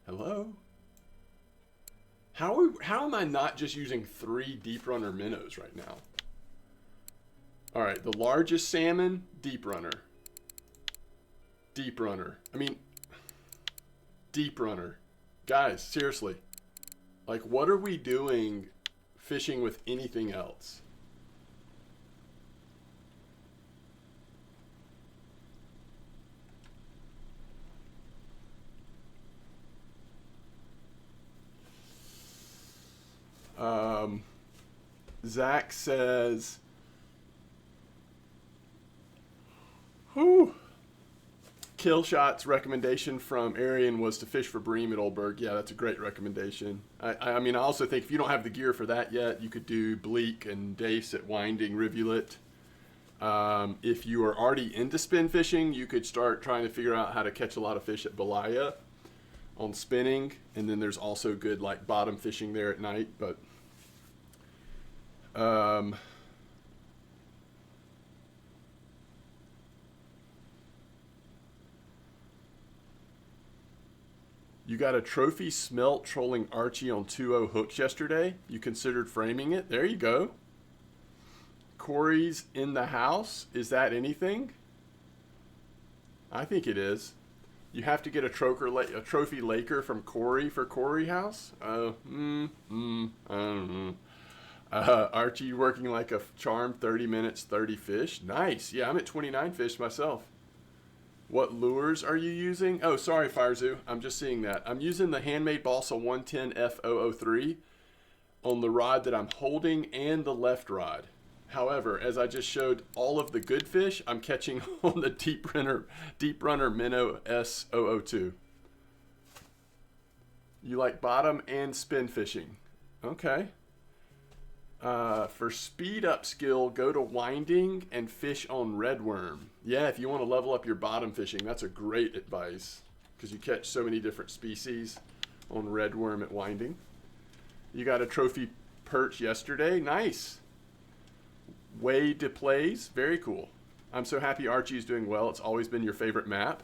Hello? How am I not just using 3 Deep Runner minnows right now? All right, the largest salmon, Deep Runner. Deep Runner. I mean, Deep Runner. Guys, seriously. Like, what are we doing fishing with anything else? Zach says, whew. Killshot's recommendation from Arian was to fish for bream at Oldberg. Yeah, that's a great recommendation. I mean, I also think if you don't have the gear for that yet, you could do bleak and dace at Winding Rivulet. If you are already into spin fishing, you could start trying to figure out how to catch a lot of fish at Belaya on spinning. And then there's also good like bottom fishing there at night. But you got a trophy smelt trolling Archie on 2.0 hooks yesterday. You considered framing it. There you go. Corey's in the house. Is that anything? I think it is. You have to get a trophy Laker from Corey for Corey House. I don't know. Archie working like a charm. 30 minutes, 30 fish. Nice. Yeah, I'm at 29 fish myself. What lures are you using? Oh, sorry, Firezoo. I'm just seeing that. I'm using the Handmade Balsa 110 F003 on the rod that I'm holding and the left rod. However, as I just showed all of the good fish, I'm catching on the Deep Runner Minnow S002. You like bottom and spin fishing. Okay. For speed up skill, go to Winding and fish on redworm. Yeah, if you want to level up your bottom fishing, that's a great advice because you catch so many different species on redworm at Winding. You got a trophy perch yesterday. Nice. Way to plays. Very cool. I'm so happy Archie's doing well. It's always been your favorite map.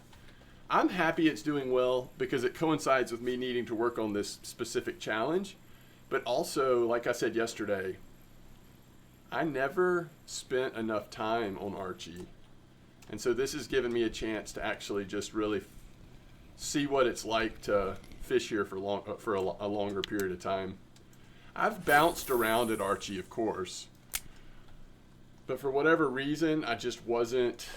I'm happy it's doing well because it coincides with me needing to work on this specific challenge. But also, like I said yesterday, I never spent enough time on Archie. And so this has given me a chance to actually just really see what it's like to fish here for a longer period of time. I've bounced around at Archie, of course. But for whatever reason, I just wasn't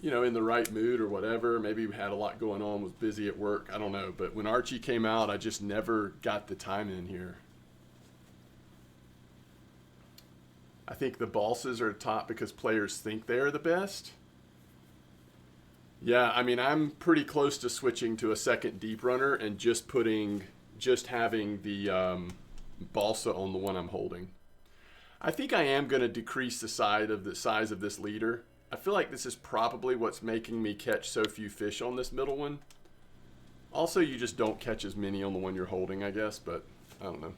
in the right mood or whatever. Maybe we had a lot going on, was busy at work. I don't know. But when Archie came out, I just never got the time in here. I think the balsas are top because players think they are the best. Yeah, I mean, I'm pretty close to switching to a second Deep Runner and just having the balsa on the one I'm holding. I think I am going to decrease the size of this leader. I feel like this is probably what's making me catch so few fish on this middle one. Also, you just don't catch as many on the one you're holding, I guess, but I don't know.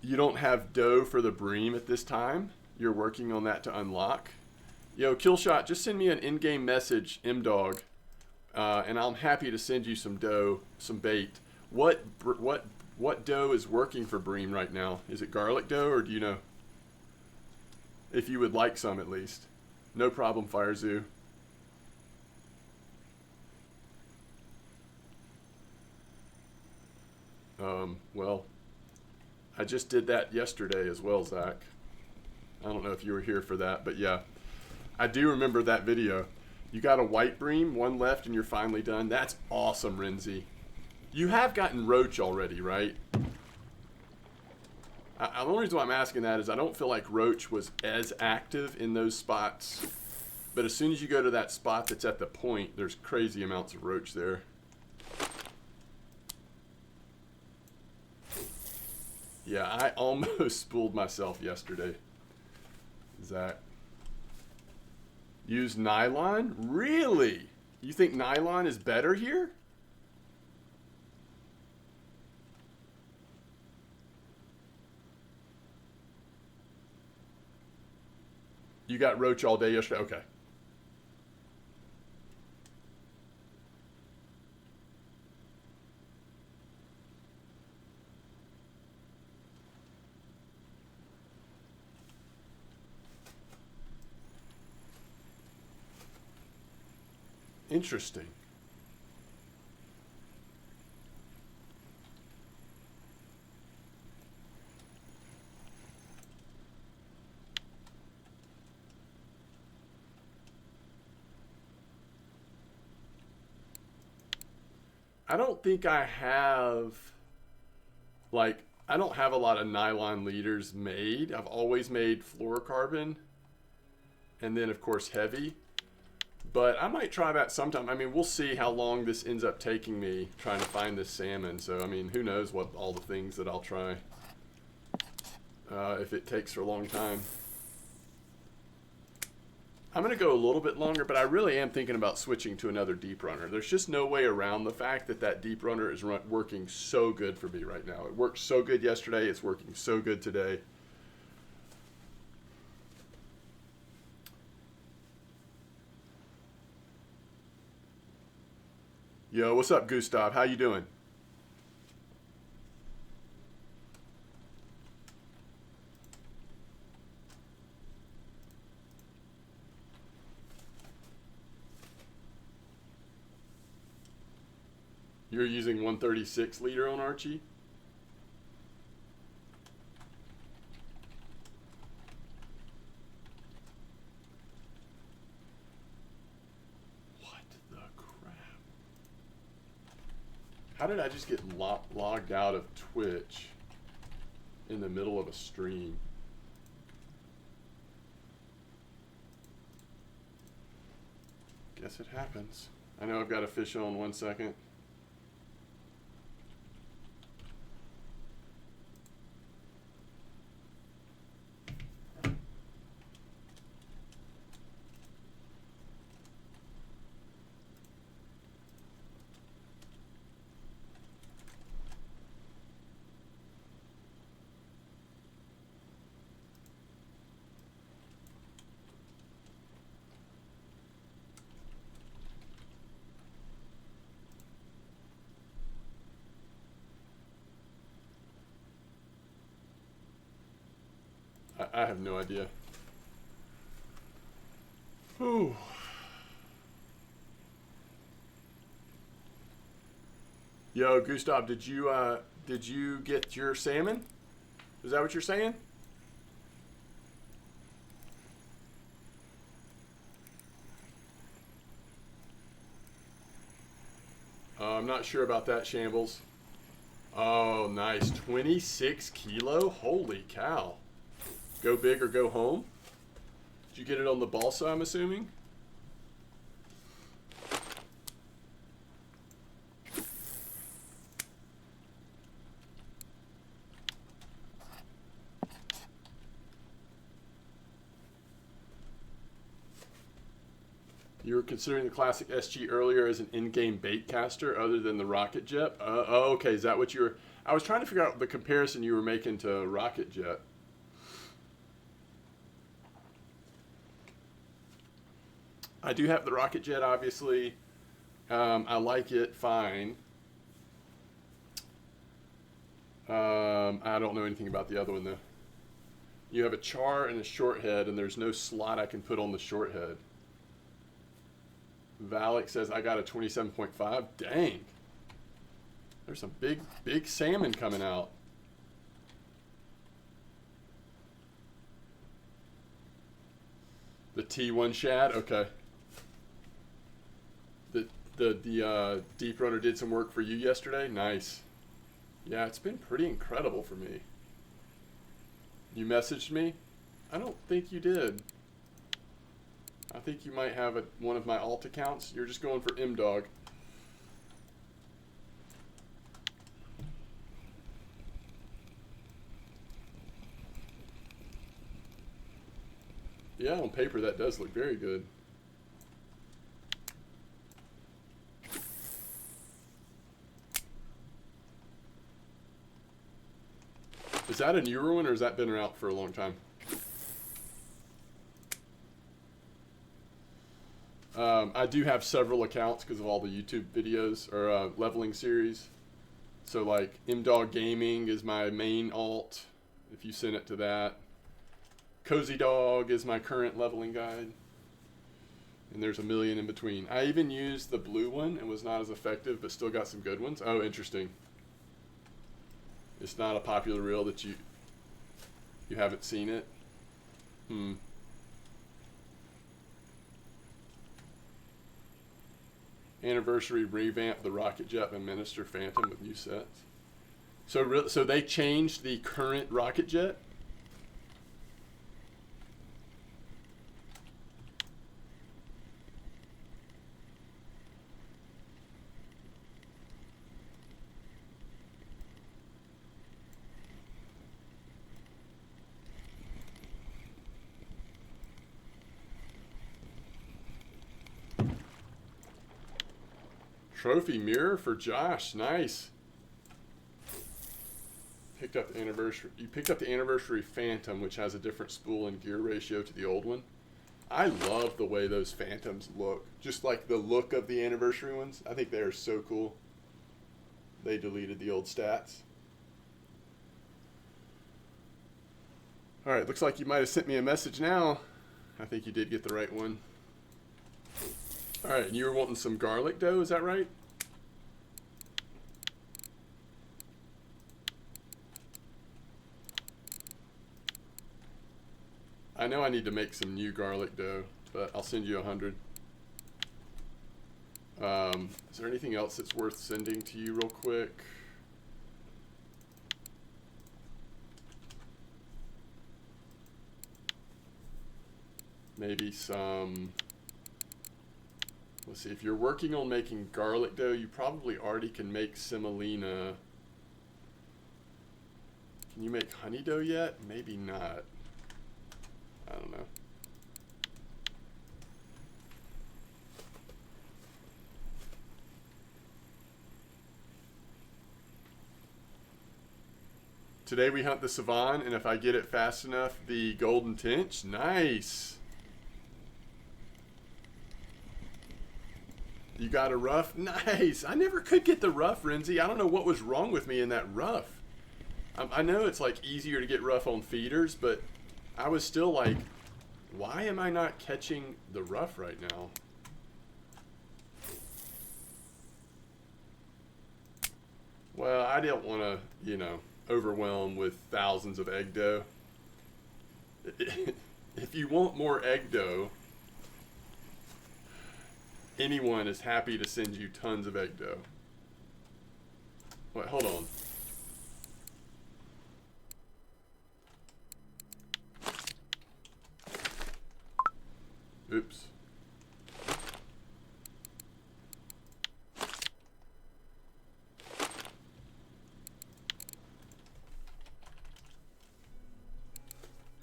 You don't have dough for the bream at this time. You're working on that to unlock. Yo, Killshot, just send me an in-game message, MDawg, and I'm happy to send you some dough, some bait. What dough is working for Bream right now? Is it garlic dough, or do you know? If you would like some, at least. No problem, Fire Zoo. Well, I just did that yesterday as well, Zach. I don't know if you were here for that, but yeah. I do remember that video. You got a white bream, one left, and you're finally done. That's awesome, Renzi. You have gotten roach already, right? The only reason why I'm asking that is I don't feel like roach was as active in those spots. But as soon as you go to that spot that's at the point, there's crazy amounts of roach there. Yeah, I almost spooled myself yesterday, Zach. Use nylon? Really? You think nylon is better here? You got roach all day yesterday? Okay. Interesting. I don't think I have, like, I don't have a lot of nylon leaders made. I've always made fluorocarbon and then, of course, heavy. But I might try that sometime. I mean, we'll see how long this ends up taking me trying to find this salmon. So, I mean, who knows what all the things that I'll try if it takes for a long time. I'm going to go a little bit longer, but I really am thinking about switching to another deep runner. There's just no way around the fact that that deep runner is working so good for me right now. It worked so good yesterday. It's working so good today. Yo, what's up, Gustav? How you doing? You're using 136 liter on Archie? What the crap? How did I just get logged out of Twitch in the middle of a stream? Guess it happens. I know I've got a fish on 1 second. I have no idea. Whew. Yo, Gustav, did you get your salmon? Is that what you're saying? I'm not sure about that, Shambles. Oh, nice. 26 kilo? Holy cow. Go big or go home? Did you get it on the balsa, I'm assuming? You were considering the classic SG earlier as an in-game bait caster other than the Rocket Jet? Oh, okay. Is that what you were... I was trying to figure out the comparison you were making to Rocket Jet. I do have the rocket jet, obviously. I like it fine. I don't know anything about the other one, though. You have a char and a short head, and there's no slot I can put on the short head. Valak says, I got a 27.5. Dang. There's some big salmon coming out. The T1 shad? Okay. The Deep Runner did some work for you yesterday? Nice. Yeah, it's been pretty incredible for me. You messaged me? I don't think you did. I think you might have one of my alt accounts. You're just going for MDawg. Yeah, on paper that does look very good. Is that a newer one, or has that been out for a long time? I do have several accounts because of all the YouTube videos or leveling series. So like MDawg Gaming is my main alt, if you send it to that. Cozy Dog is my current leveling guide. And there's a million in between. I even used the blue one and was not as effective, but still got some good ones. Oh, interesting. It's not a popular reel that you haven't seen it. Anniversary revamp the rocket jet and Minister Phantom with new sets. So they changed the current rocket jet. Trophy mirror for Josh. Nice. Picked up the anniversary. You picked up the anniversary Phantom, which has a different spool and gear ratio to the old one. I love the way those Phantoms look. Just like the look of the anniversary ones. I think they are so cool. They deleted the old stats. All right, looks like you might have sent me a message now. I think you did get the right one. All right, and you were wanting some garlic dough, is that right? I know I need to make some new garlic dough, but I'll send you 100. Is there anything else that's worth sending to you real quick? Maybe some... Let's see, if you're working on making garlic dough, you probably already can make semolina. Can you make honey dough yet? Maybe not. I don't know. Today we hunt the Savan, and if I get it fast enough, the golden tench. Nice. You got a rough? Nice. I never could get the rough, Renzi. I don't know what was wrong with me in that rough. I know it's like easier to get rough on feeders, but I was still like, why am I not catching the rough right now? Well, I didn't want to, you know, overwhelm with thousands of egg dough. If you want more egg dough, anyone is happy to send you tons of egg dough. Wait, hold on. Oops.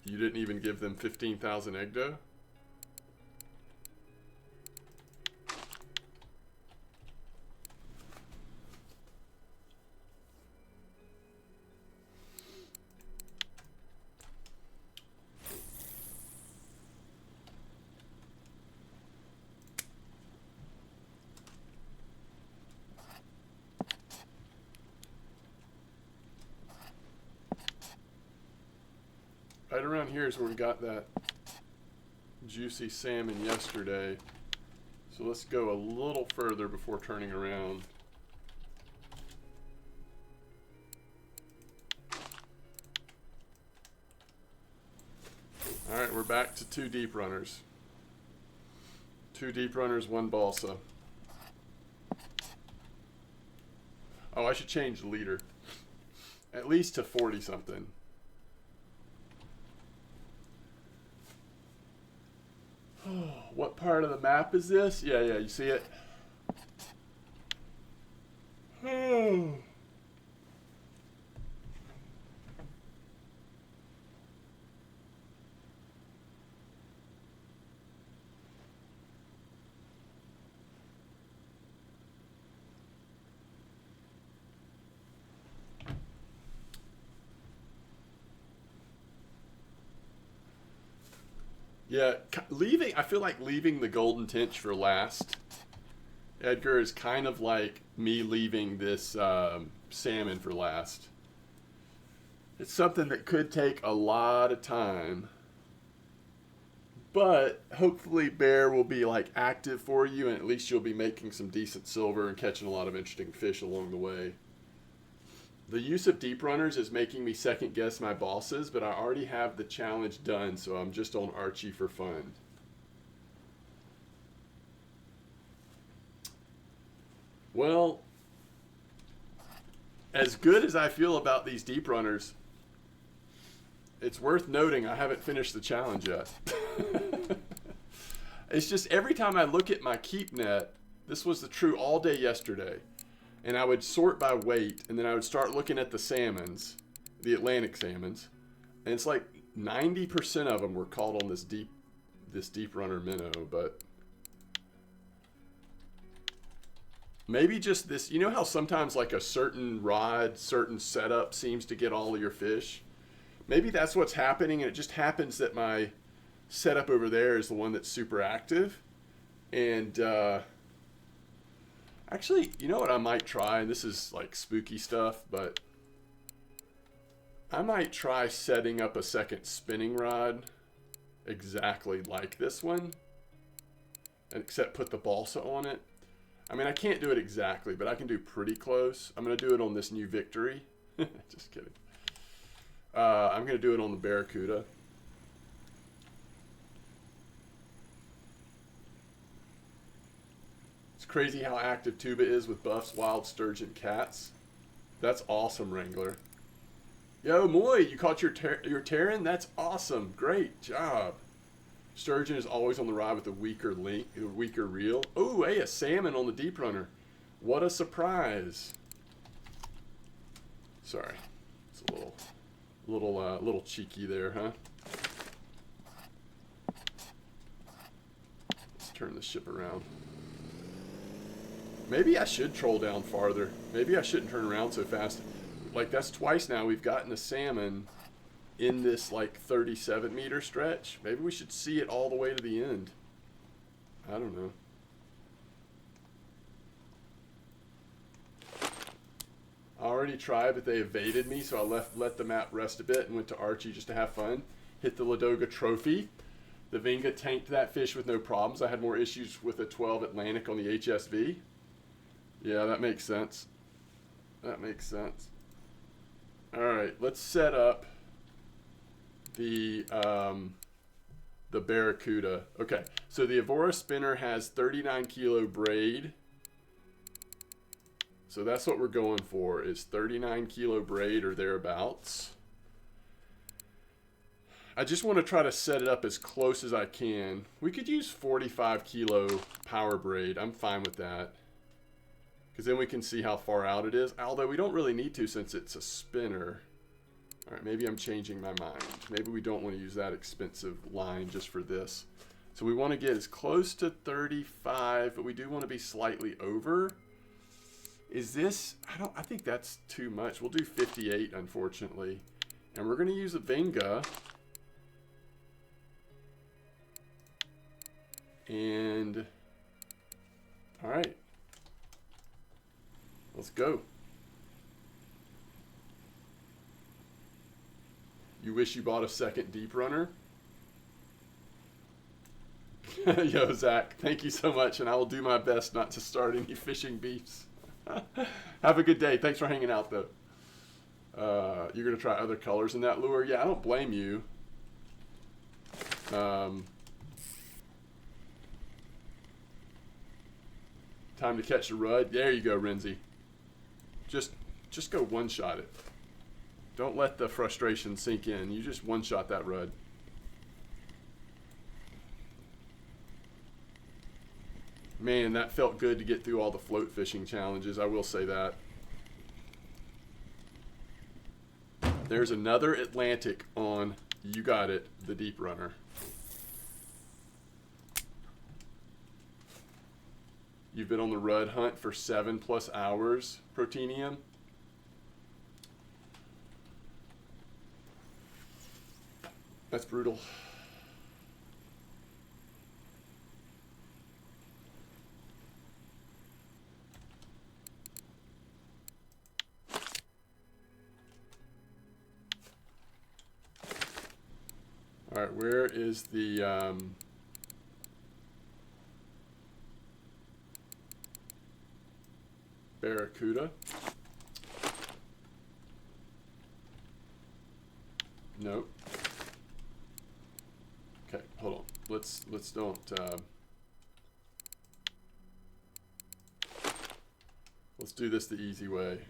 You didn't even give them 15,000 egg dough? right around here is where we got that juicy salmon yesterday. So let's go a little further before turning around. All right, we're back to 2 deep runners. 2 deep runners, 1 balsa. Oh, I should change the leader. At least to 40 something. What part of the map is this? Yeah, you see it? Yeah, I feel like leaving the golden tench for last, Edgar, is kind of like me leaving this salmon for last. It's something that could take a lot of time, but hopefully Bear will be like active for you, and at least you'll be making some decent silver and catching a lot of interesting fish along the way. The use of deep runners is making me second guess my bosses, but I already have the challenge done, so I'm just on Archie for fun. Well, as good as I feel about these deep runners, it's worth noting I haven't finished the challenge yet. It's just every time I look at my keep net, this was the true all day yesterday, and I would sort by weight, and then I would start looking at the salmons, the Atlantic salmons, and it's like 90% of them were caught on this deep runner minnow. But maybe just this, you know how sometimes like a certain rod, certain setup seems to get all of your fish? Maybe that's what's happening, and it just happens that my setup over there is the one that's super active. And actually, you know what I might try, and this is like spooky stuff, but I might try setting up a second spinning rod exactly like this one, except put the balsa on it. I mean, I can't do it exactly, but I can do pretty close. I'm going to do it on this new Victory. Just kidding. I'm going to do it on the Barracuda. It's crazy how active tuba is with buffs, wild sturgeon, cats. That's awesome, Wrangler. Yo, Moy, you caught your Terran? That's awesome. Great job. Sturgeon is always on the rod with the weaker reel. Oh, hey, a salmon on the deep runner. What a surprise. Sorry. It's a little cheeky there, huh? Let's turn the ship around. Maybe I should troll down farther. Maybe I shouldn't turn around so fast. Like, that's twice now we've gotten a salmon in this like 37 meter stretch. Maybe we should see it all the way to the end. I don't know. I already tried, but they evaded me, so I let the map rest a bit and went to Archie just to have fun. Hit the Ladoga trophy. The Vinga tanked that fish with no problems. I had more issues with a 12 Atlantic on the HSV. Yeah, that makes sense. That makes sense. All right, let's set up the Barracuda. Okay, so the Evora spinner has 39 kilo braid. So that's what we're going for, is 39 kilo braid or thereabouts. I just want to try to set it up as close as I can. We could use 45 kilo power braid. I'm fine with that, because then we can see how far out it is. Although we don't really need to since it's a spinner. All right, maybe I'm changing my mind. Maybe we don't want to use that expensive line just for this. So we want to get as close to 35, but we do want to be slightly over. Is this, I think that's too much. We'll do 58, unfortunately. And we're going to use a Venga. And, all right. Let's go. You wish you bought a second deep runner? Yo, Zach, thank you so much, and I will do my best not to start any fishing beefs. Have a good day. Thanks for hanging out, though. You're going to try other colors in that lure? Yeah, I don't blame you. Time to catch the rud. There you go, Renzi. Just go one-shot it. Don't let the frustration sink in. You just one-shot that rud. Man, that felt good to get through all the float fishing challenges. I will say that. There's another Atlantic on, you got it, the deep runner. You've been on the rud hunt for 7+ hours, Protenium. That's brutal. All right, where is the Barracuda? Nope. Okay, hold on. Let's don't let's do this the easy way.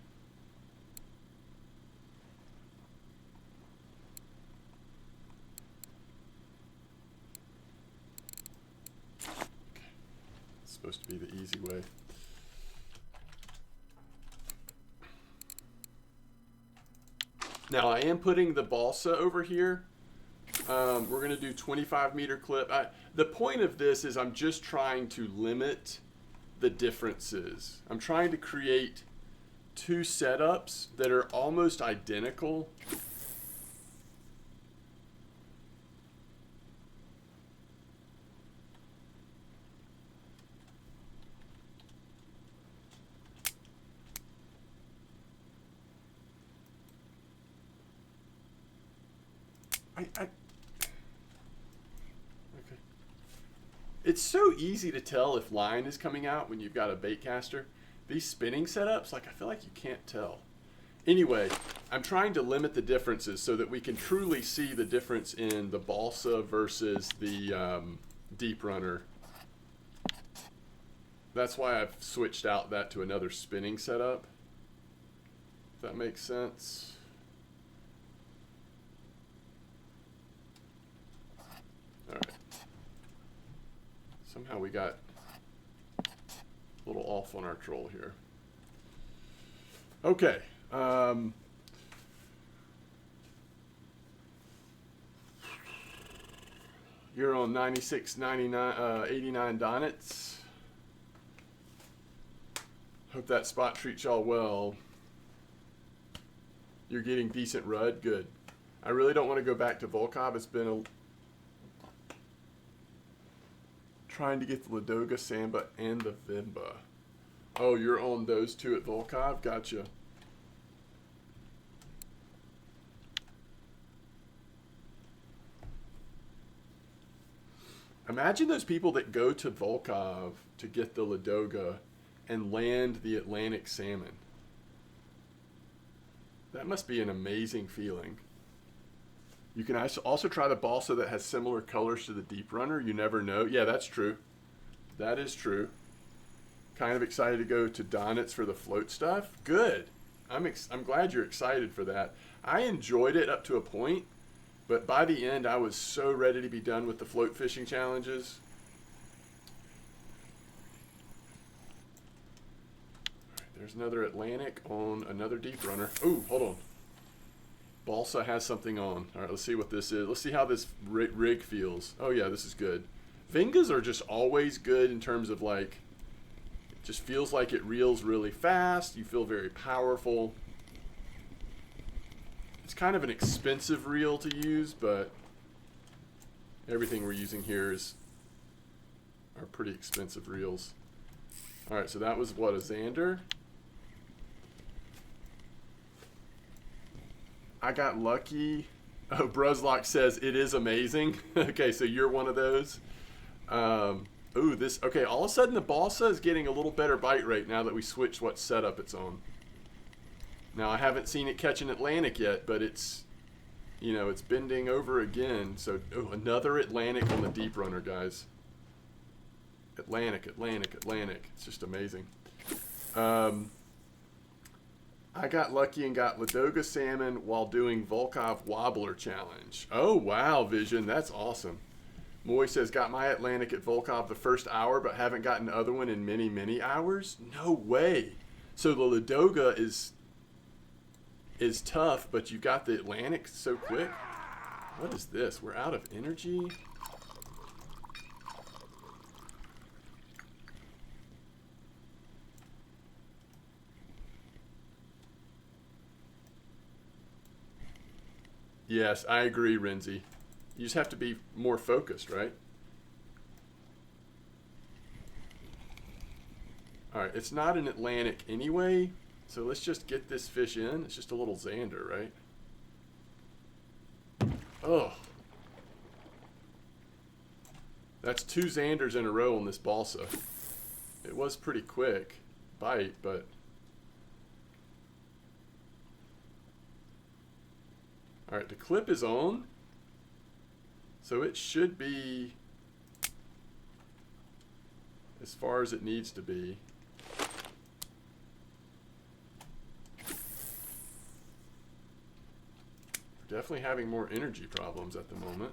Supposed to be the easy way. Now I am putting the balsa over here. We're going to do 25-meter clip. The point of this is I'm just trying to limit the differences. I'm trying to create two setups that are almost identical. Okay. It's so easy to tell if line is coming out when you've got a bait caster. These spinning setups, like I feel like you can't tell. Anyway, I'm trying to limit the differences so that we can truly see the difference in the balsa versus the deep runner. That's why I've switched out that to another spinning setup. If that makes sense. All right. Somehow we got a little off on our troll here. Okay. You're on 96, 99, 89 Donnets. Hope that spot treats y'all well. You're getting decent rud? Good. I really don't want to go back to Volkov. It's been a... Trying to get the Ladoga, Samba, and the Vimba. Oh, you're on those two at Volkov? Gotcha. Imagine those people that go to Volkov to get the Ladoga and land the Atlantic salmon. That must be an amazing feeling. You can also try the balsa that has similar colors to the deep runner. You never know. Yeah, that's true. That is true. Kind of excited to go to Donnets for the float stuff. Good. I'm glad you're excited for that. I enjoyed it up to a point, but by the end, I was so ready to be done with the float fishing challenges. All right, there's another Atlantic on another deep runner. Ooh, hold on. Balsa has something on. All right, let's see what this is. Let's see how this rig feels. Oh, yeah, this is good. Vingas are just always good in terms of, like, it just feels like it reels really fast. You feel very powerful. It's kind of an expensive reel to use, but everything we're using here are pretty expensive reels. All right, so that was, what, a Xander? I got lucky Oh, Bruzlock says it is amazing. Okay, so you're one of those. Ooh, this. Okay, all of a sudden the balsa is getting a little better bite rate now that we switched what setup it's on. Now I haven't seen it catch an Atlantic yet, but it's, you know, it's bending over again. So another Atlantic on the deep runner, guys. Atlantic, Atlantic, Atlantic. It's just amazing. I got lucky and got Ladoga salmon while doing Volkov Wobbler Challenge. Oh, wow, Vision. That's awesome. Moy says, got my Atlantic at Volkov the first hour, but haven't gotten the other one in many, many hours? No way. So the Ladoga is tough, but you got the Atlantic so quick? What is this? We're out of energy? Yes, I agree, Renzi. You just have to be more focused, right? All right, it's not an Atlantic anyway, so let's just get this fish in. It's just a little Xander, right? Oh. That's 2 Xanders in a row on this balsa. It was pretty quick bite, but... All right, the clip is on, so it should be as far as it needs to be. We're definitely having more energy problems at the moment.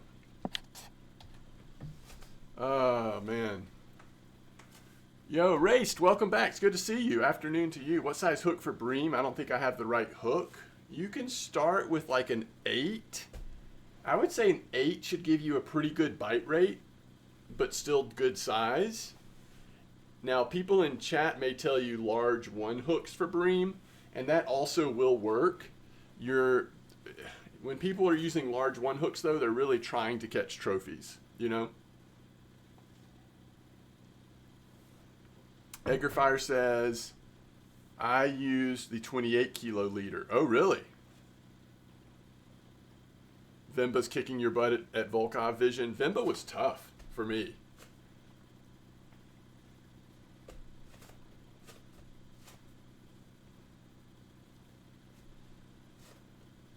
Oh, man. Yo, Raced, welcome back. It's good to see you. Afternoon to you. What size hook for bream? I don't think I have the right hook. You can start with like an 8. I would say an 8 should give you a pretty good bite rate, but still good size. Now, people in chat may tell you large 1 hooks for bream, and that also will work. When people are using large 1 hooks, though, they're really trying to catch trophies, you know? Edgarfire says, I use the 28 kilo leader. Oh, really? Vemba's kicking your butt at Volkov Vision. Vemba was tough for me.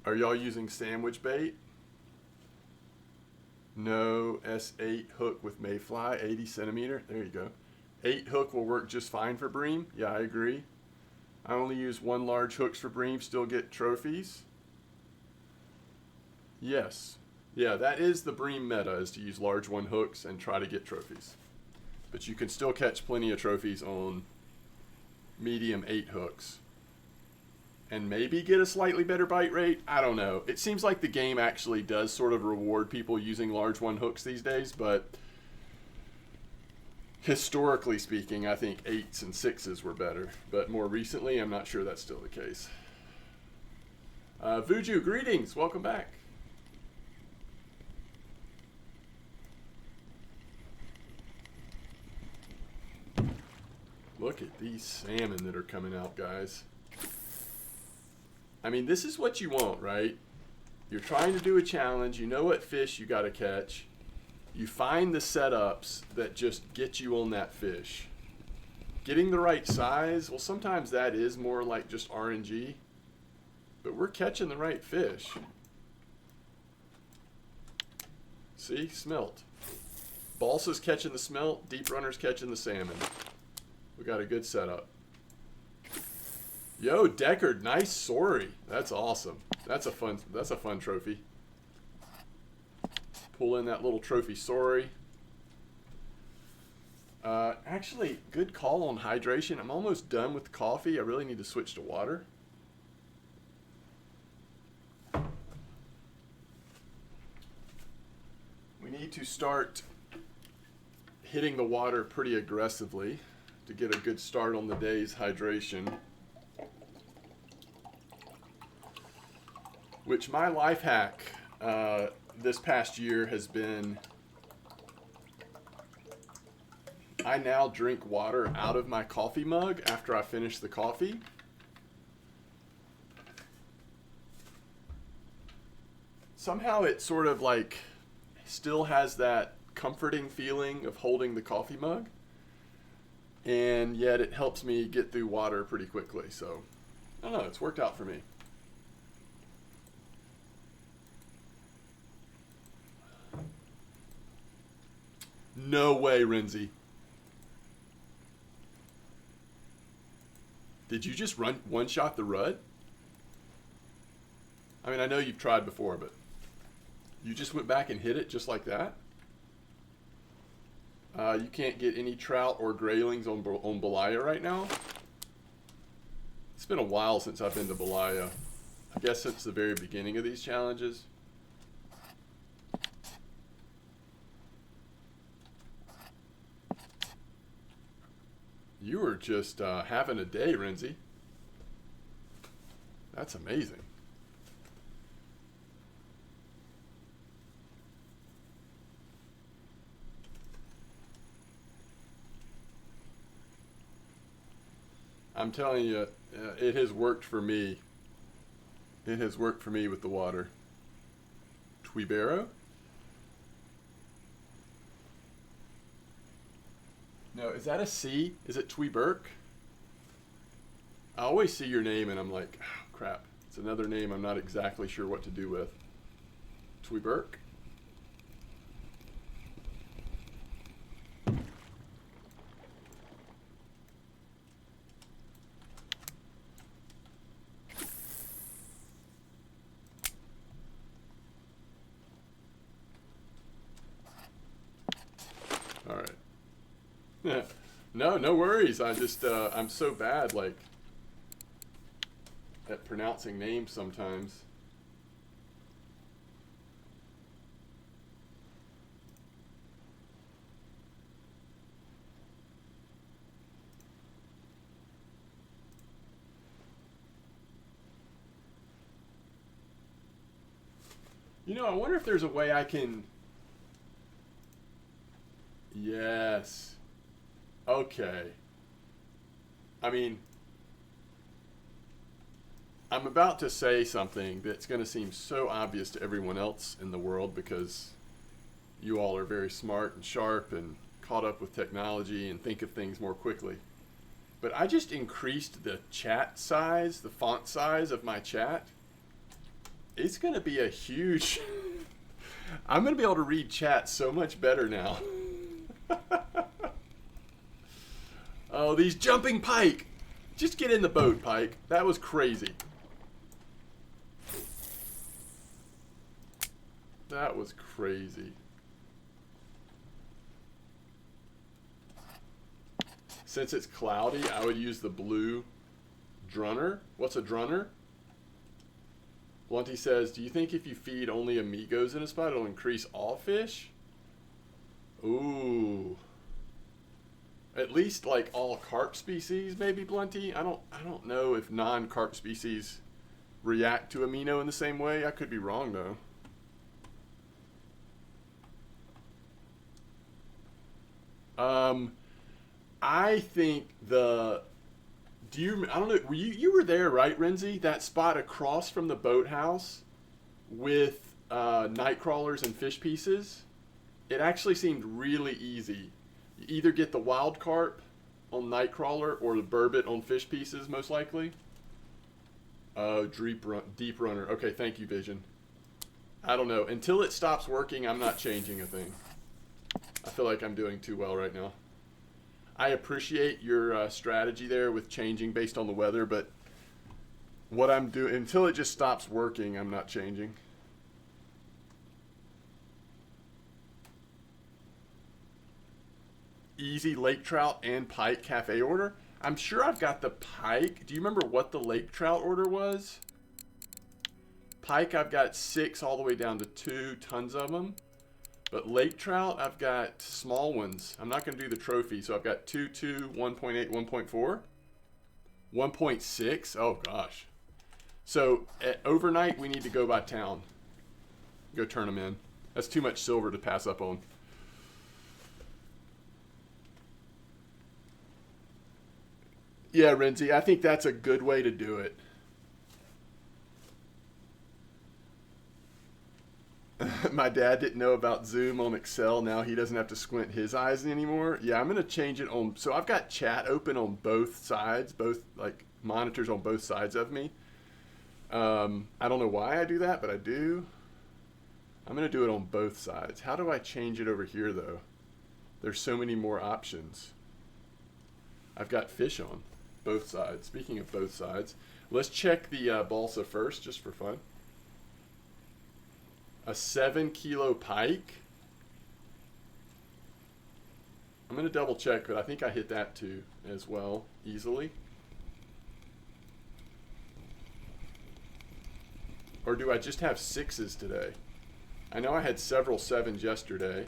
Are y'all using sandwich bait? No, S8 hook with mayfly, 80 centimeter. There you go. 8 hook will work just fine for bream. Yeah, I agree. I only use 1 large hooks for bream, still get trophies. Yes. Yeah, that is the bream meta, is to use large 1 hooks and try to get trophies. But you can still catch plenty of trophies on medium 8 hooks. And maybe get a slightly better bite rate. I don't know. It seems like the game actually does sort of reward people using large 1 hooks these days, but historically speaking, I think 8s and 6s were better. But more recently, I'm not sure that's still the case. Vuju, greetings. Welcome back. Look at these salmon that are coming out, guys. I mean, this is what you want, right? You're trying to do a challenge. You know what fish you got to catch. You find the setups that just get you on that fish. Getting the right size, well, sometimes that is more like just RNG. But we're catching the right fish. See? Smelt. Balsa's catching the smelt. Deep runner's catching the salmon. We got a good setup. Yo, Deckard, nice sorry. That's awesome. That's a fun trophy. Pull in that little trophy sorry. Actually, good call on hydration. I'm almost done with coffee. I really need to switch to water. We need to start hitting the water pretty aggressively to get a good start on the day's hydration. Which my life hack this past year has been, I now drink water out of my coffee mug after I finish the coffee. somehow it sort of like still has that comforting feeling of holding the coffee mug, and yet it helps me get through water pretty quickly. So I don't know, it's worked out for me. No way, Renzi. Did you just one-shot the rud? I mean, I know you've tried before, but you just went back and hit it just like that? You can't get any trout or graylings on Belaya right now? It's been a while since I've been to Belaya. I guess since the very beginning of these challenges. You were just having a day, Renzi. That's amazing. I'm telling you, it has worked for me. It has worked for me with the water. Tweebaro? No, is that a C? Is it Tweeberk? I always see your name and I'm like, oh, crap. It's another name I'm not exactly sure what to do with. Tweeberk? All right. No worries. I just, I'm so bad, like, at pronouncing names sometimes. You know, I wonder if there's a way I can... Yes. Okay. I mean, I'm about to say something that's going to seem so obvious to everyone else in the world because you all are very smart and sharp and caught up with technology and think of things more quickly. But I just increased the chat size, the font size of my chat. It's going to be a huge... I'm going to be able to read chat so much better now. Oh, these jumping pike. Just get in the boat, Pike. That was crazy. That was crazy. Since it's cloudy, I would use the blue drunner. What's a drunner? Blunty says, do you think if you feed only amigos in a spot, it'll increase all fish? Ooh. At least like all carp species, maybe, Blunty. I don't know if non-carp species react to amino in the same way. I could be wrong though. I think I don't know, you were there, right, Renzi? That spot across from the boathouse with night crawlers and fish pieces. It actually seemed really easy. You either get the wild carp on Nightcrawler or the burbot on fish pieces, most likely. Oh, deep runner. Okay, thank you, Vision. I don't know. Until it stops working, I'm not changing a thing. I feel like I'm doing too well right now. I appreciate your strategy there with changing based on the weather, but what I'm doing, until it just stops working, I'm not changing. Easy lake trout and pike cafe order. I'm sure I've got the pike. Do you remember what the lake trout order was? Pike, I've got 6 all the way down to 2, tons of them. But lake trout, I've got small ones. I'm not going to do the trophy, so I've got 2, 1.8, 1.4. 1.6? Oh, gosh. So, overnight, we need to go by town. Go turn them in. That's too much silver to pass up on. Yeah, Renzi, I think that's a good way to do it. My dad didn't know about Zoom on Excel. Now he doesn't have to squint his eyes anymore. Yeah, I'm going to change it on. So I've got chat open on both sides, both like monitors on both sides of me. I don't know why I do that, but I do. I'm going to do it on both sides. How do I change it over here, though? There's so many more options. I've got fish on both sides. Speaking of both sides, let's check the balsa first, just for fun. A 7-kilo pike. I'm going to double check, but I think I hit that too as well, easily. Or do I just have 6s today? I know I had several 7s yesterday.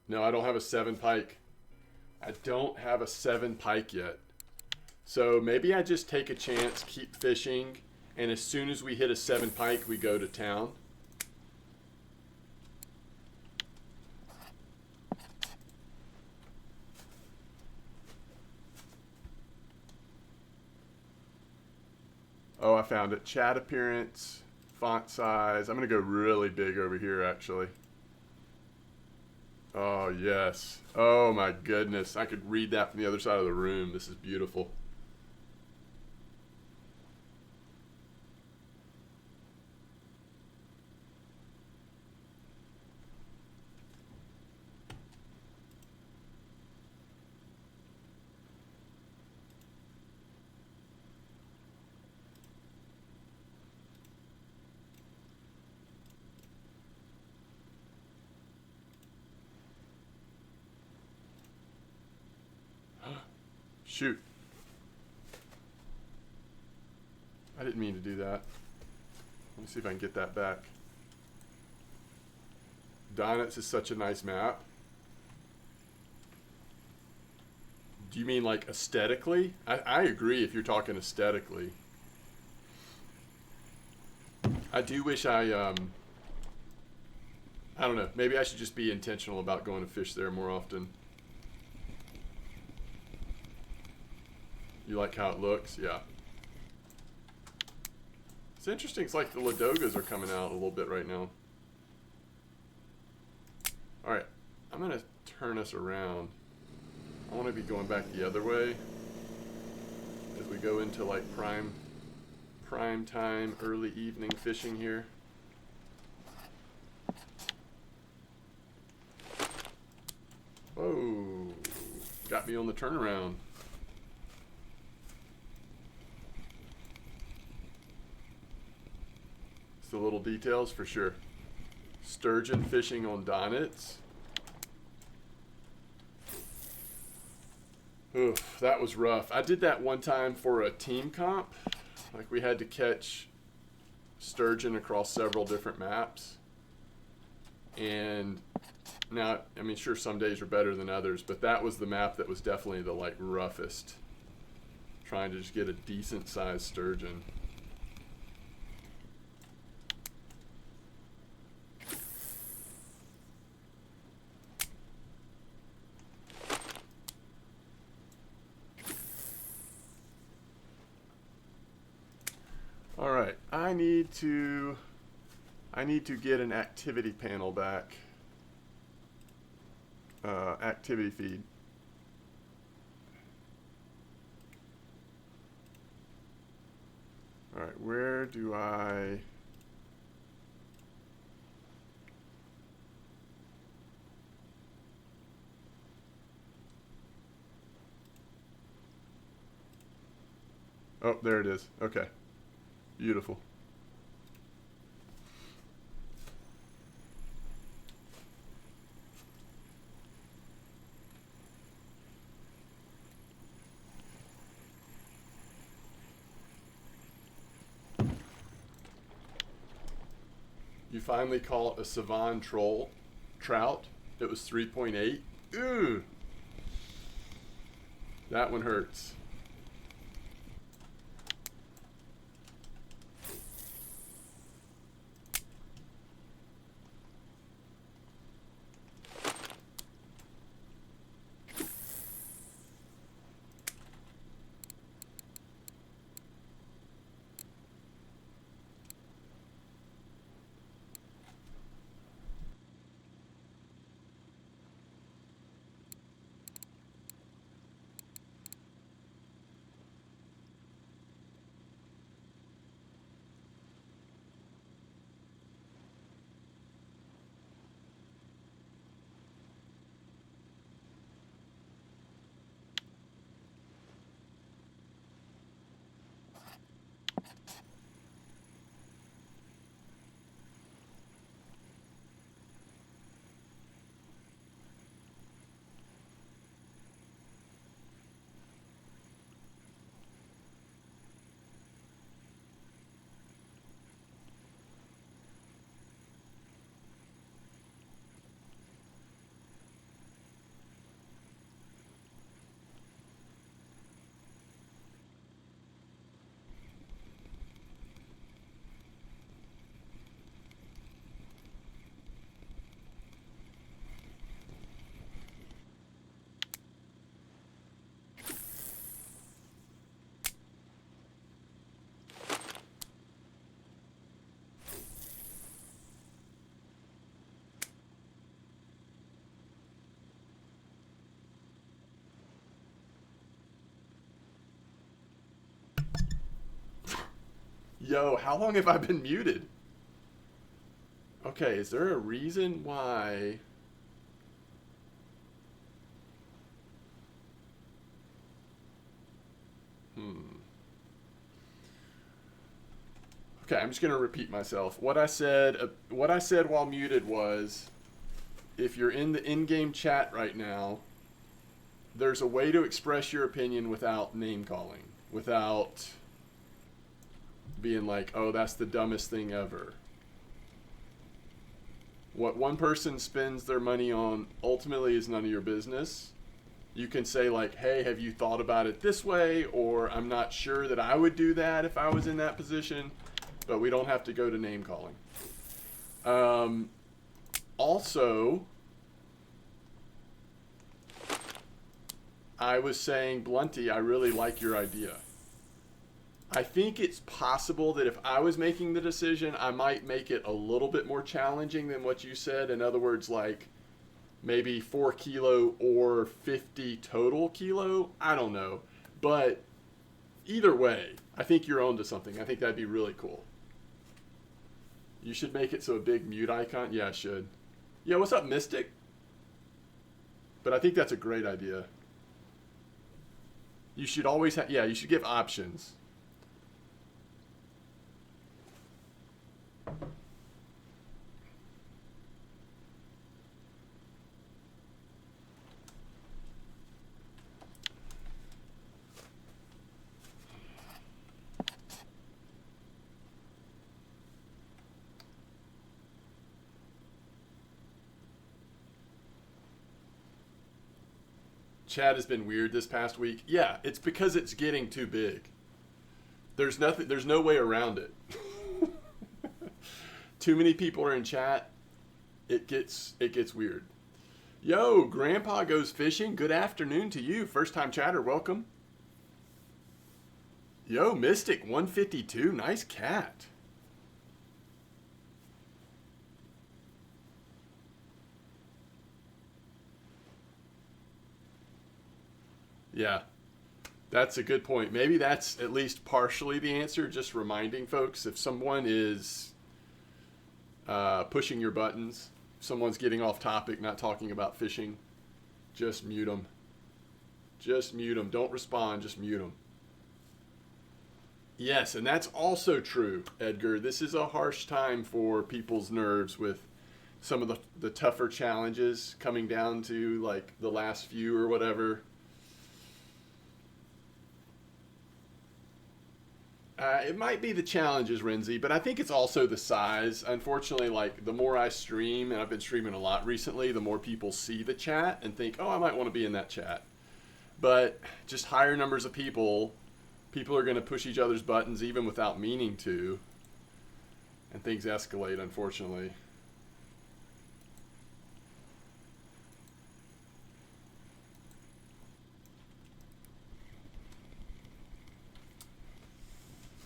No, I don't have a 7 pike. I don't have a 7 pike yet. So maybe I just take a chance, keep fishing, and as soon as we hit a 7 pike, we go to town. Oh, I found it. Chat appearance, font size. I'm going to go really big over here, actually. Oh, yes. Oh, my goodness. I could read that from the other side of the room. This is beautiful. Shoot. I didn't mean to do that. Let me see if I can get that back. Donitz is such a nice map. Do you mean like aesthetically? I agree if you're talking aesthetically. I do wish I don't know. Maybe I should just be intentional about going to fish there more often. You like how it looks? Yeah. It's interesting. It's like the Ladogas are coming out a little bit right now. All right. I'm going to turn us around. I want to be going back the other way as we go into like prime time, early evening fishing here. Whoa. Got me on the turnaround. The little details for sure. Sturgeon fishing on Donitz. Oof, that was rough. I did that one time for a team comp. Like we had to catch sturgeon across several different maps. And now, I mean, sure, some days are better than others, but that was the map that was definitely the like roughest. Trying to just get a decent sized sturgeon. All right, I need to get an activity panel back. Activity feed. All right, where do I... Oh, there it is. Okay. Beautiful. You finally caught a Savon trout. It was 3.8. Ooh. That one hurts. Yo, how long have I been muted? Okay, is there a reason why? Okay, I'm just gonna repeat myself. What I said while muted was, if you're in the in-game chat right now, there's a way to express your opinion without name calling, without being like, oh, that's the dumbest thing ever. What one person spends their money on ultimately is none of your business. You can say like, hey, have you thought about it this way? Or I'm not sure that I would do that if I was in that position, but we don't have to go to name calling. Also, I was saying, Blunty, I really like your idea. I think it's possible that if I was making the decision, I might make it a little bit more challenging than what you said. In other words, like maybe 4 kilo or 50 total kilo. I don't know. But either way, I think you're onto something. I think that'd be really cool. You should make it so a big mute icon. Yeah, I should. Yeah, what's up, Mystic? But I think that's a great idea. You should always have, yeah, you should give options. Chat has been weird this past week. Yeah, it's because it's getting too big. There's no way around it. Too many people are in chat. It gets weird. Yo, Grandpa goes fishing. Good afternoon to you. First time chatter, welcome. Yo, Mystic 152. Nice cat. Yeah, that's a good point. Maybe that's at least partially the answer. Just reminding folks, if someone is pushing your buttons, someone's getting off topic, not talking about fishing, just mute them. Just mute them. Don't respond. Just mute them. Yes, and that's also true, Edgar. This is a harsh time for people's nerves with some of the tougher challenges coming down to like the last few or whatever. It might be the challenges, Renzi, but I think it's also the size. Unfortunately, like the more I stream, and I've been streaming a lot recently, the more people see the chat and think, oh, I might want to be in that chat. But just higher numbers of people are going to push each other's buttons even without meaning to, and things escalate, unfortunately.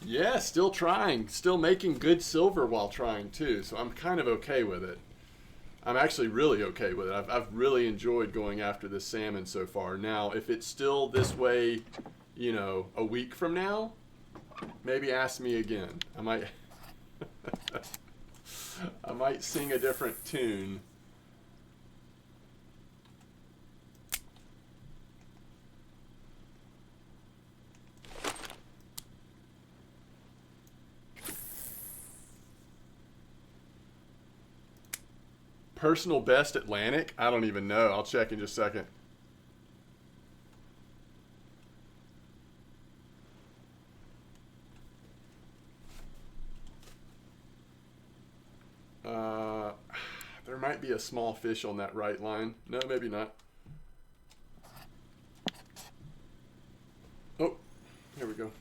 Yeah, still trying, still making good silver while trying too, so I'm kind of okay with it. I'm actually really okay with it. I've really enjoyed going after this salmon so far. Now, if it's still this way, you know, a week from now, maybe ask me again. I might I might sing a different tune. Personal best Atlantic? I don't even know. I'll check in just a second. There might be a small fish on that right line. No, maybe not. Oh, here we go.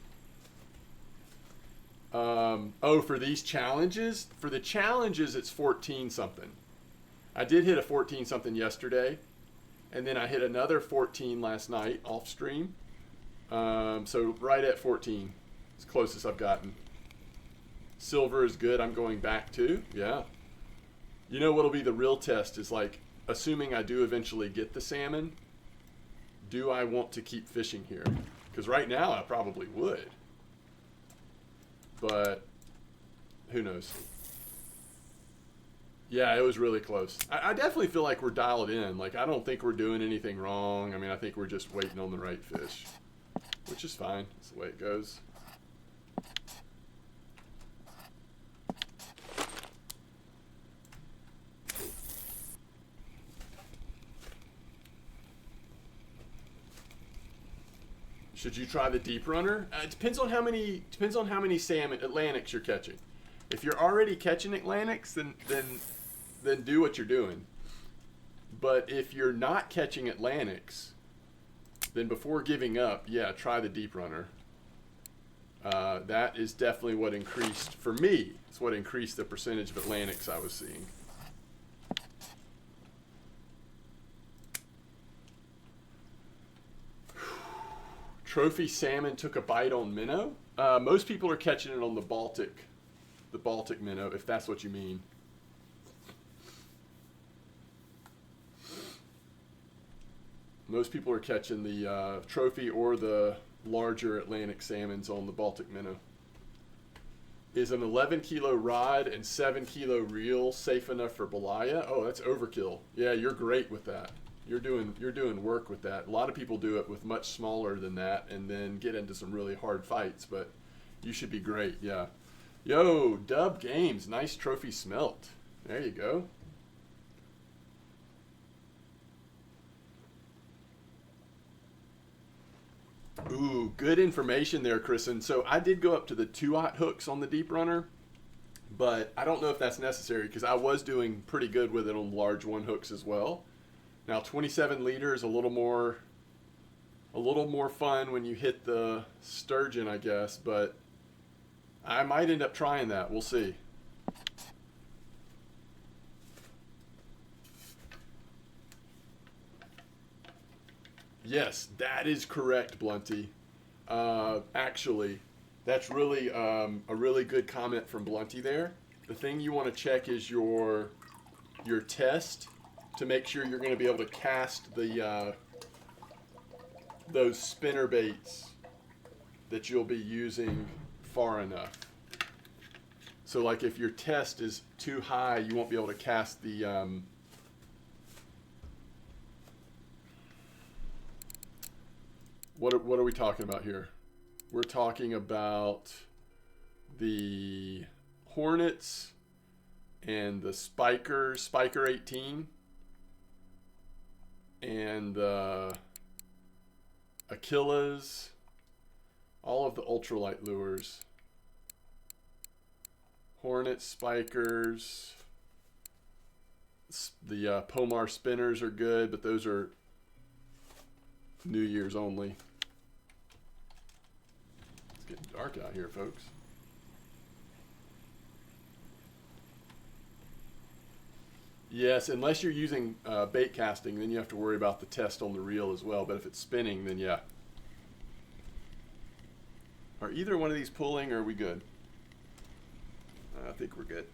Oh, for these challenges? For the challenges, it's 14 something. I did hit a 14 something yesterday, and then I hit another 14 last night off stream. So right at 14, it's closest I've gotten. Silver is good. I'm going back to. Yeah. You know what'll be the real test is like, assuming I do eventually get the salmon, do I want to keep fishing here? Because right now I probably would. But who knows? Yeah, it was really close. I definitely feel like we're dialed in. Like, I don't think we're doing anything wrong. I mean, I think we're just waiting on the right fish, which is fine. That's the way it goes. Should you try the deep runner? It depends on how many salmon Atlantics you're catching. If you're already catching Atlantics, then do what you're doing. But if you're not catching Atlantics, then before giving up, yeah, try the deep runner. That is definitely what increased, for me, it's what increased the percentage of Atlantics I was seeing. Trophy salmon took a bite on minnow. Most people are catching it on the Baltic minnow, if that's what you mean. Most people are catching the trophy or the larger Atlantic salmons on the Baltic minnow. Is an 11 kilo rod and 7 kilo reel safe enough for Belaya? Oh, that's overkill. Yeah, you're great with that. You're doing work with that. A lot of people do it with much smaller than that and then get into some really hard fights, but you should be great. Yeah. Yo, Dub Games, nice trophy smelt. There you go. Ooh, good information there, Kristen. So I did go up to the 2/0 hooks on the deep runner, but I don't know if that's necessary because I was doing pretty good with it on large 1 hooks as well. Now 27 liter is a little more fun when you hit the sturgeon, I guess, but I might end up trying that. We'll see. Yes, that is correct, Blunty. Actually, that's really a really good comment from Blunty there. The thing you want to check is your test to make sure you're going to be able to cast the those spinner baits that you'll be using far enough. So like if your test is too high, you won't be able to cast the what are we talking about here? We're talking about the Hornets and the Spiker 18 and the Achilles, all of the ultralight lures. Hornets, Spikers, the Pomar spinners are good, but those are New Year's only. It's getting dark out here, folks. Yes, unless you're using bait casting, then you have to worry about the test on the reel as well. But if it's spinning, then yeah. Are either one of these pulling, or are we good? I think we're good.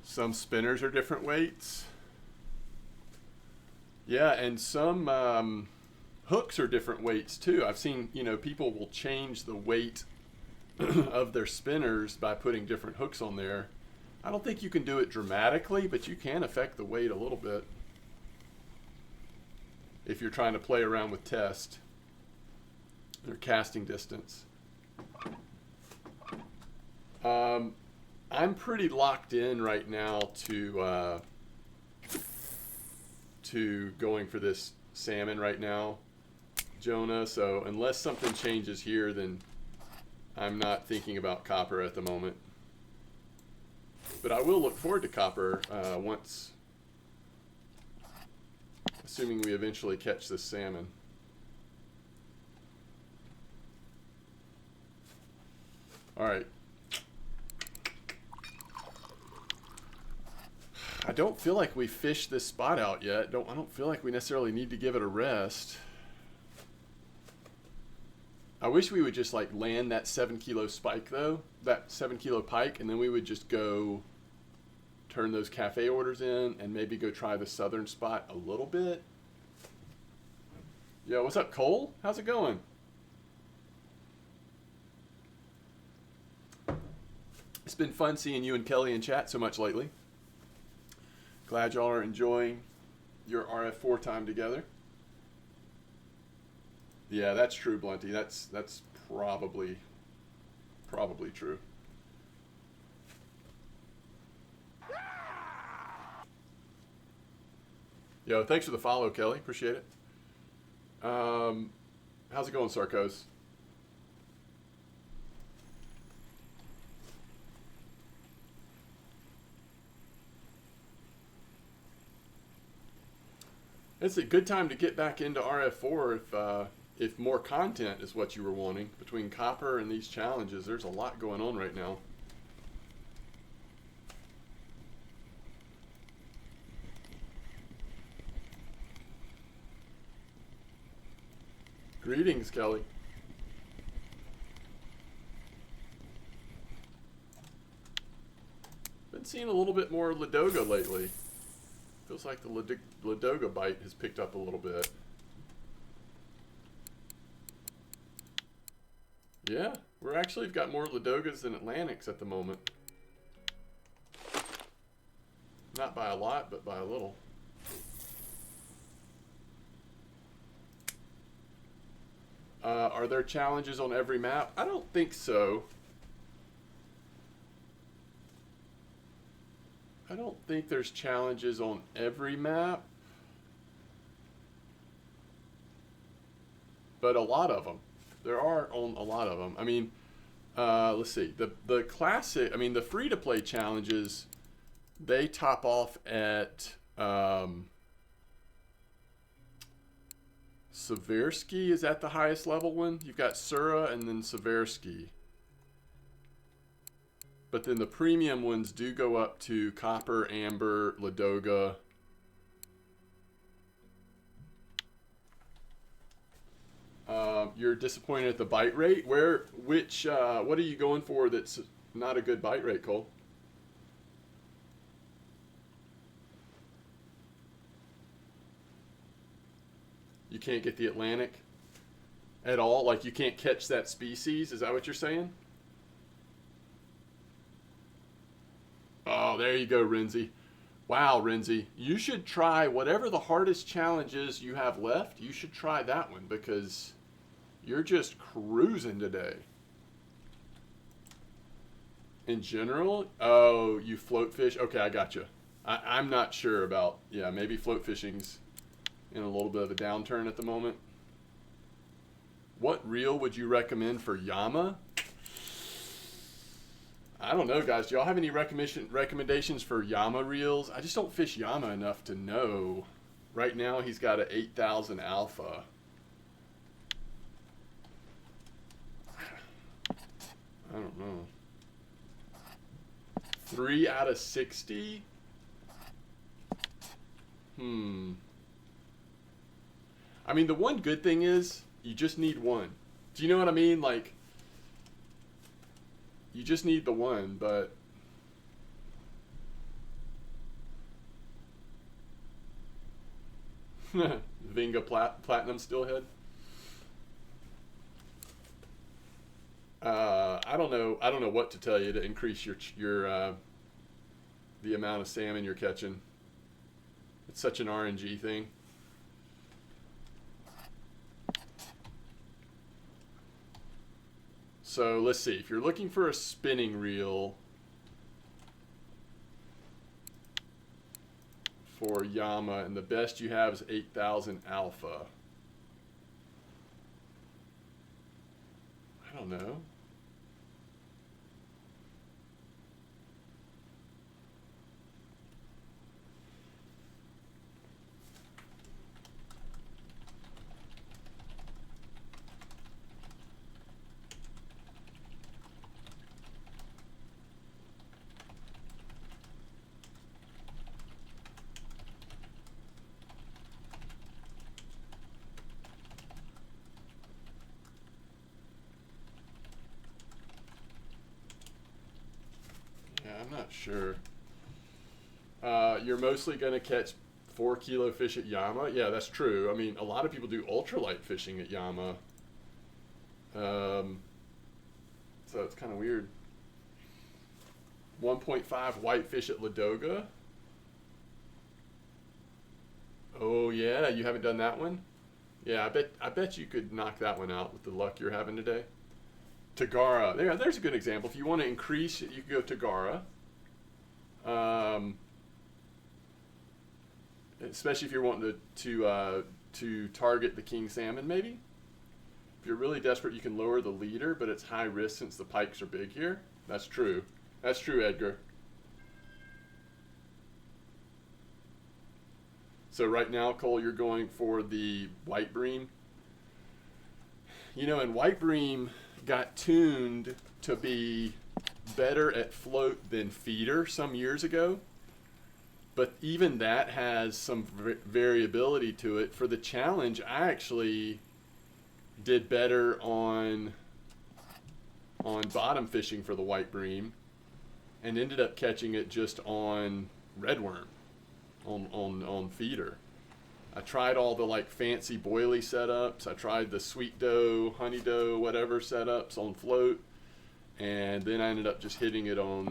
Some spinners are different weights. Yeah, and some hooks are different weights too. I've seen, people will change the weight of their spinners by putting different hooks on there. I don't think you can do it dramatically, but you can affect the weight a little bit if you're trying to play around with test or casting distance. I'm pretty locked in right now to going for this salmon right now, Jonah. So unless something changes here, then I'm not thinking about copper at the moment. But I will look forward to copper once, assuming we eventually catch this salmon. All right. I don't feel like we fished this spot out yet. I don't feel like we necessarily need to give it a rest. I wish we would just like land that 7 kilo spike though, that 7 kilo pike, and then we would just go turn those cafe orders in and maybe go try the southern spot a little bit. Yo, what's up, Cole? How's it going? It's been fun seeing you and Kelly in chat so much lately. Glad y'all are enjoying your RF4 time together. Yeah, that's true, Blunty. That's probably true. Yo, thanks for the follow, Kelly. Appreciate it. How's it going, Sarkos? It's a good time to get back into RF4 if more content is what you were wanting. Between copper and these challenges, there's a lot going on right now. Greetings, Kelly. Been seeing a little bit more Ladoga lately. Feels like the Ladoga bite has picked up a little bit. Yeah, we're actually got more Ladogas than Atlantics at the moment. Not by a lot, but by a little. Are there challenges on every map? I don't think so. I don't think there's challenges on every map, but a lot of them. There are on a lot of them. I mean, let's see. The classic, I mean, the free-to-play challenges, they top off at Seversky. Is that the highest level one? You've got Sura and then Seversky. But then the premium ones do go up to Copper, Amber, Ladoga. You're disappointed at the bite rate? What are you going for that's not a good bite rate, Cole? You can't get the Atlantic at all? Like you can't catch that species? Is that what you're saying? Oh, there you go, Renzi. Wow, Renzi. You should try whatever the hardest challenges you have left. You should try that one because you're just cruising today. In general, oh, you float fish. Okay, I got you. I'm not sure about. Yeah, maybe float fishing's in a little bit of a downturn at the moment. What reel would you recommend for Yama? I don't know, guys. Do y'all have any recommendations for Yama reels? I just don't fish Yama enough to know. Right now, he's got an 8,000 alpha. I don't know. 3 out of 60? I mean, the one good thing is you just need one. Do you know what I mean? Like, you just need the one, but Vinga Platinum Steelhead. I don't know. I don't know what to tell you to increase your the amount of salmon you're catching. It's such an RNG thing. So let's see. If you're looking for a spinning reel for Yama, and the best you have is 8,000 alpha. I don't know. I'm not sure. You're mostly going to catch 4 kilo fish at Yama. Yeah, that's true. I mean, a lot of people do ultralight fishing at Yama. So it's kind of weird. 1.5 whitefish at Ladoga. Oh yeah, you haven't done that one? Yeah, I bet you could knock that one out with the luck you're having today. Tagara. There's a good example. If you want to increase, you can go Tagara. Especially if you're wanting to target the king salmon, maybe. If you're really desperate, you can lower the leader, but it's high risk since the pikes are big here. That's true. That's true, Edgar. So right now, Cole, you're going for the white bream. You know, and white bream got tuned to be better at float than feeder some years ago. But even that has some variability to it. For the challenge, I actually did better on bottom fishing for the white bream and ended up catching it just on redworm, on feeder. I tried all the like fancy boilie setups. I tried the sweet dough, honey dough, whatever setups on float, and then I ended up just hitting it on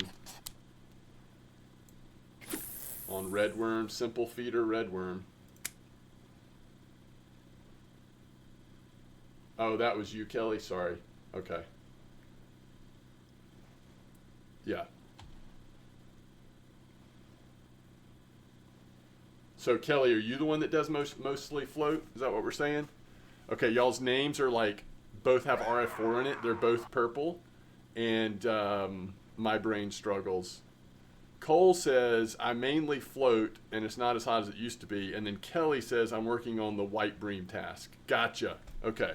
redworm, simple feeder redworm. Oh, that was you, Kelly? Sorry. Okay. Yeah. So, Kelly, are you the one that does mostly float? Is that what we're saying? Okay, y'all's names are like, both have RF4 in it. They're both purple. And my brain struggles. Cole says, I mainly float, and it's not as hot as it used to be. And then Kelly says, I'm working on the white bream task. Gotcha. Okay.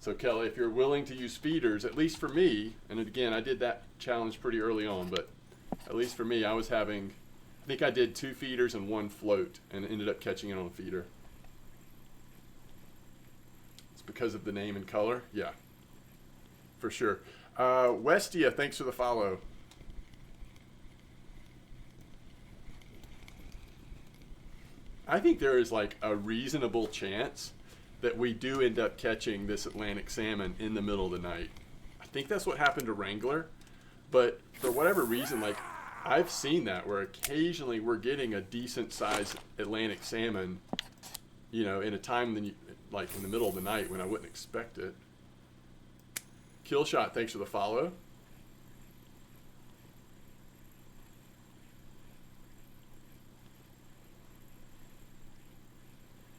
So, Kelly, if you're willing to use feeders, at least for me, and again, I did that challenge pretty early on, but at least for me, I think I did 2 feeders and 1 float and ended up catching it on a feeder. It's because of the name and color? Yeah, for sure. Westia, thanks for the follow. I think there is like a reasonable chance that we do end up catching this Atlantic salmon in the middle of the night. I think that's what happened to Wrangler, but for whatever reason, like I've seen that where occasionally we're getting a decent sized Atlantic salmon, you know, in a time like in the middle of the night when I wouldn't expect it. Killshot, thanks for the follow.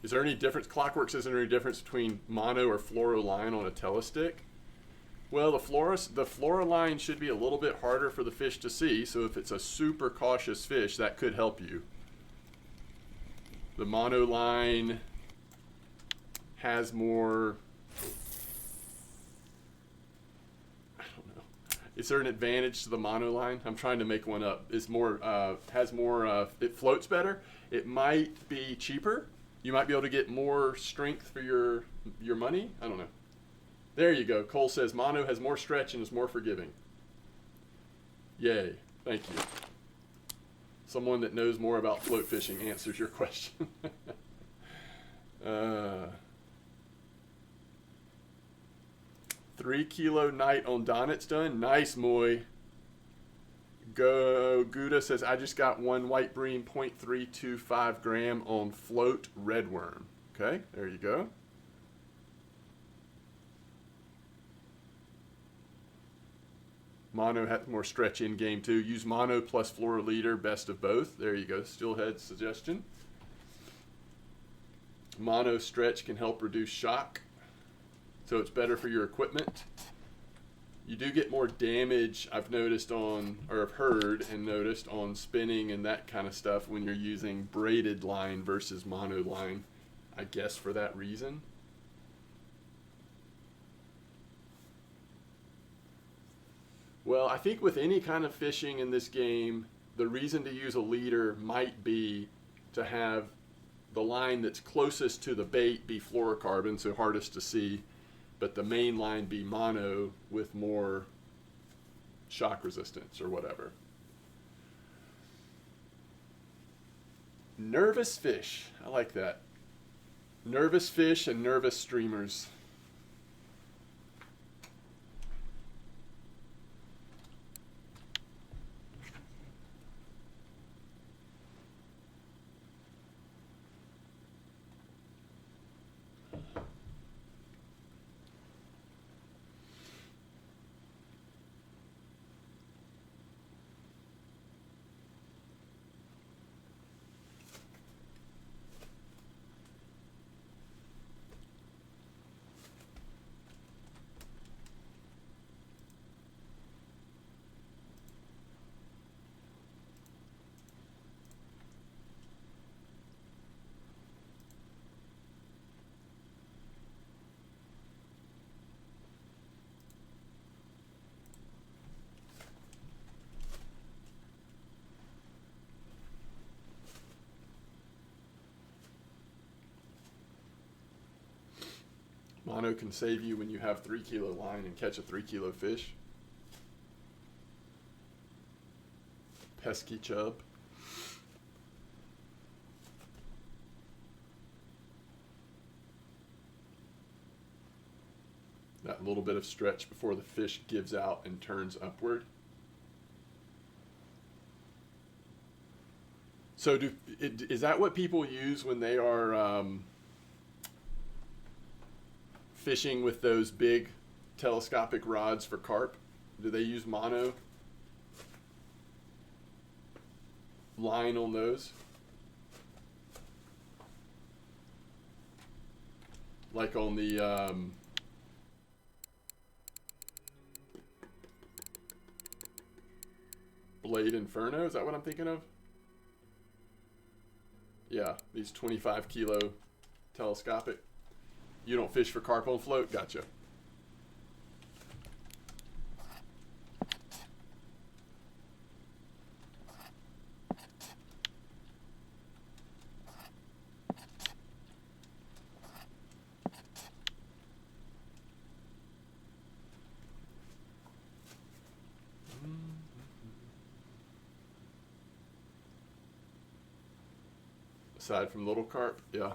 Is there any difference? Clockworks, is there any difference between mono or fluoro line on a telestick? Well, the fluoro line should be a little bit harder for the fish to see, so if it's a super cautious fish, that could help you. The mono line has more, I don't know. Is there an advantage to the mono line? I'm trying to make one up. It's more, has more, it floats better. It might be cheaper. You might be able to get more strength for your money. I don't know. There you go. Cole says mono has more stretch and is more forgiving. Yay. Thank you. Someone that knows more about float fishing answers your question. 3 kilo night on Donnet's done. Nice, Moy. Go Gouda says, I just got one white bream 0.325 gram on float redworm. Okay, there you go. Mono has more stretch in game too. Use mono plus fluoroliter, best of both. There you go, Steelhead suggestion. Mono stretch can help reduce shock, so it's better for your equipment. You do get more damage, I've noticed on, or I've heard and noticed on spinning and that kind of stuff when you're using braided line versus mono line, I guess for that reason. Well, I think with any kind of fishing in this game, the reason to use a leader might be to have the line that's closest to the bait be fluorocarbon, so hardest to see, but the main line be mono with more shock resistance or whatever. Nervous fish. I like that. Nervous fish and nervous streamers. Mono can save you when you have 3 kilo line and catch a 3 kilo fish. Pesky chub. That little bit of stretch before the fish gives out and turns upward. So is that what people use when they are fishing with those big telescopic rods for carp? Do they use mono line on those? Like on the Blade Inferno, is that what I'm thinking of? Yeah, these 25 kilo telescopic. You don't fish for carp on float? Gotcha. Aside from little carp, yeah.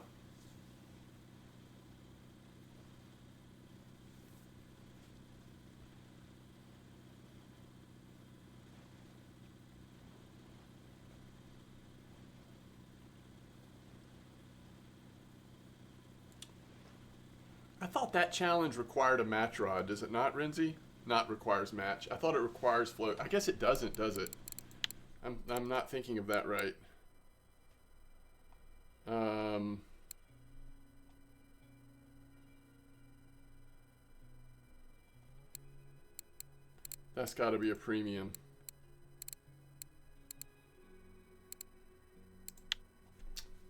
I thought that challenge required a match rod. Does it not, Renzi? Not requires match. I thought it requires float. I guess it doesn't, does it? I'm not thinking of that right. That's got to be a premium.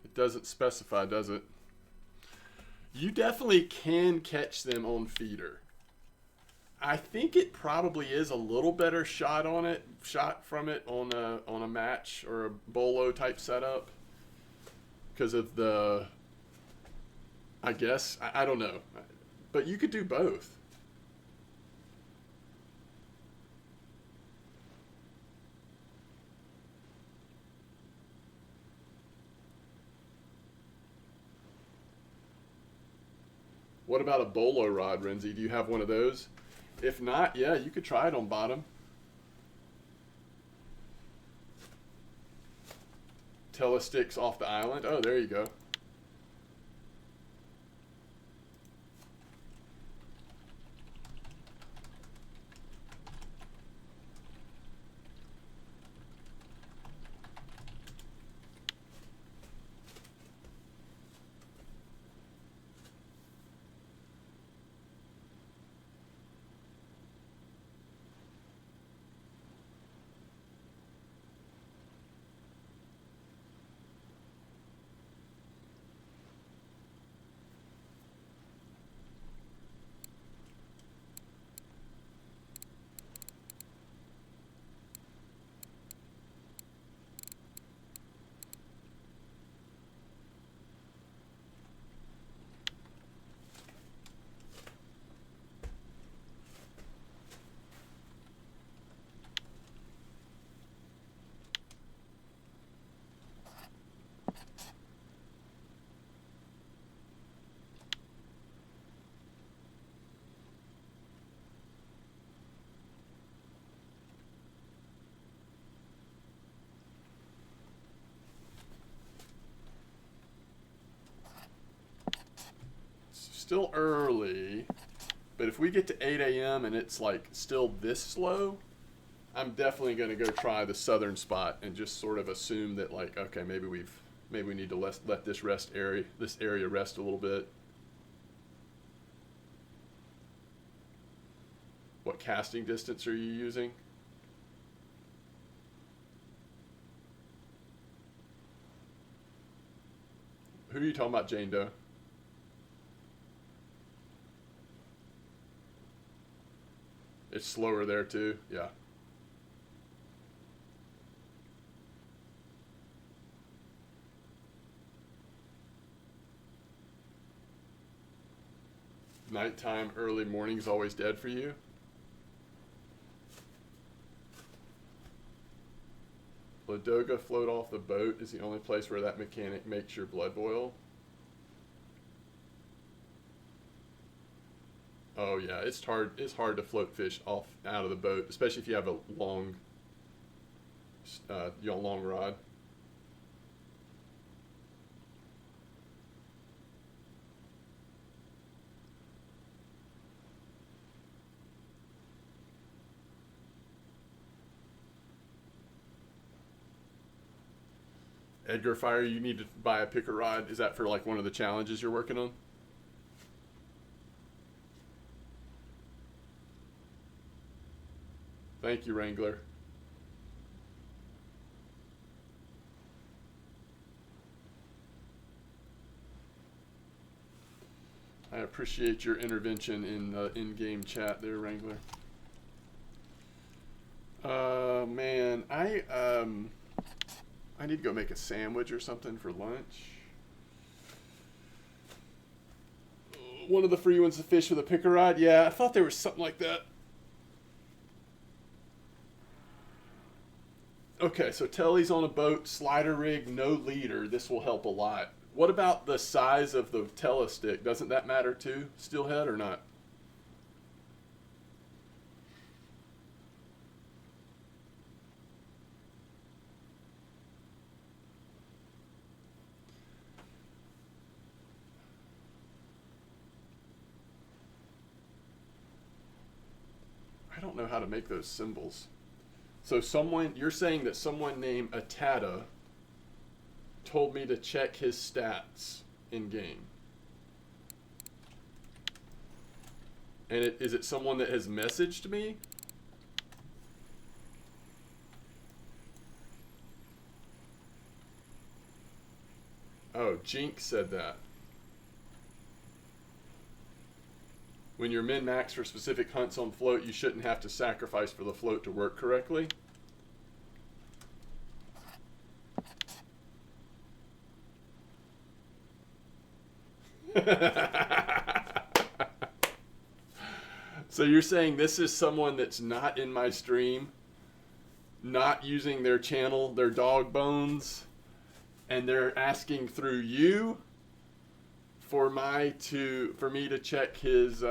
It doesn't specify, does it? You definitely can catch them on feeder. I think it probably is a little better shot from it on a match or a bolo type setup because of the, I guess, I don't know, but you could do both. What about a bolo rod, Renzi? Do you have one of those? If not, yeah, you could try it on bottom. Telesticks off the island. Oh, there you go. Still early, but if we get to 8 a.m. and it's like still this slow, I'm definitely going to go try the southern spot and just sort of assume that, like, okay, maybe we need to let this area rest a little bit. What casting distance are you using? Who are you talking about, Jane Doe? It's slower there too, yeah. Nighttime, early morning's always dead for you? Ladoga float off the boat is the only place where that mechanic makes your blood boil. Oh yeah, it's hard to float fish out of the boat, especially if you have a long long rod. Edgar Fire, you need to buy a picker rod. Is that for like one of the challenges you're working on? Thank you, Wrangler. I appreciate your intervention in the in-game chat there, Wrangler. Man, I need to go make a sandwich or something for lunch. One of the free ones to fish with a picker rod? Yeah, I thought there was something like that. Okay, so Telly's on a boat, slider rig, no leader. This will help a lot. What about the size of the telestick? Doesn't that matter too? Steelhead or not? I don't know how to make those symbols. So you're saying that someone named Atada told me to check his stats in game. And is it someone that has messaged me? Jinx said that. When you're min-max for specific hunts on float, you shouldn't have to sacrifice for the float to work correctly. So you're saying this is someone that's not in my stream, not using their channel, their dog bones, and they're asking through you for me to check his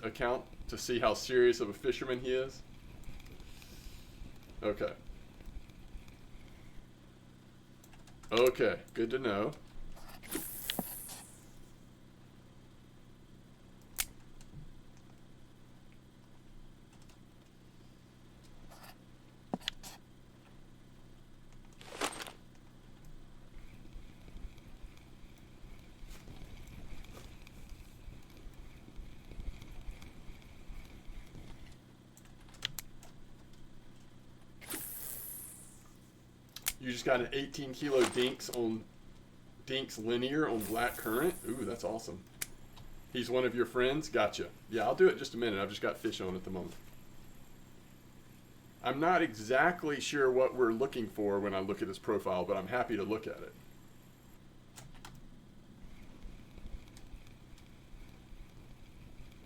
account to see how serious of a fisherman he is? Okay. Okay, good to know. You just got an 18 kilo Dinks linear on black current. Ooh, that's awesome. He's one of your friends? Gotcha. Yeah, I'll do it in just a minute. I've just got fish on at the moment. I'm not exactly sure what we're looking for when I look at his profile, but I'm happy to look at it.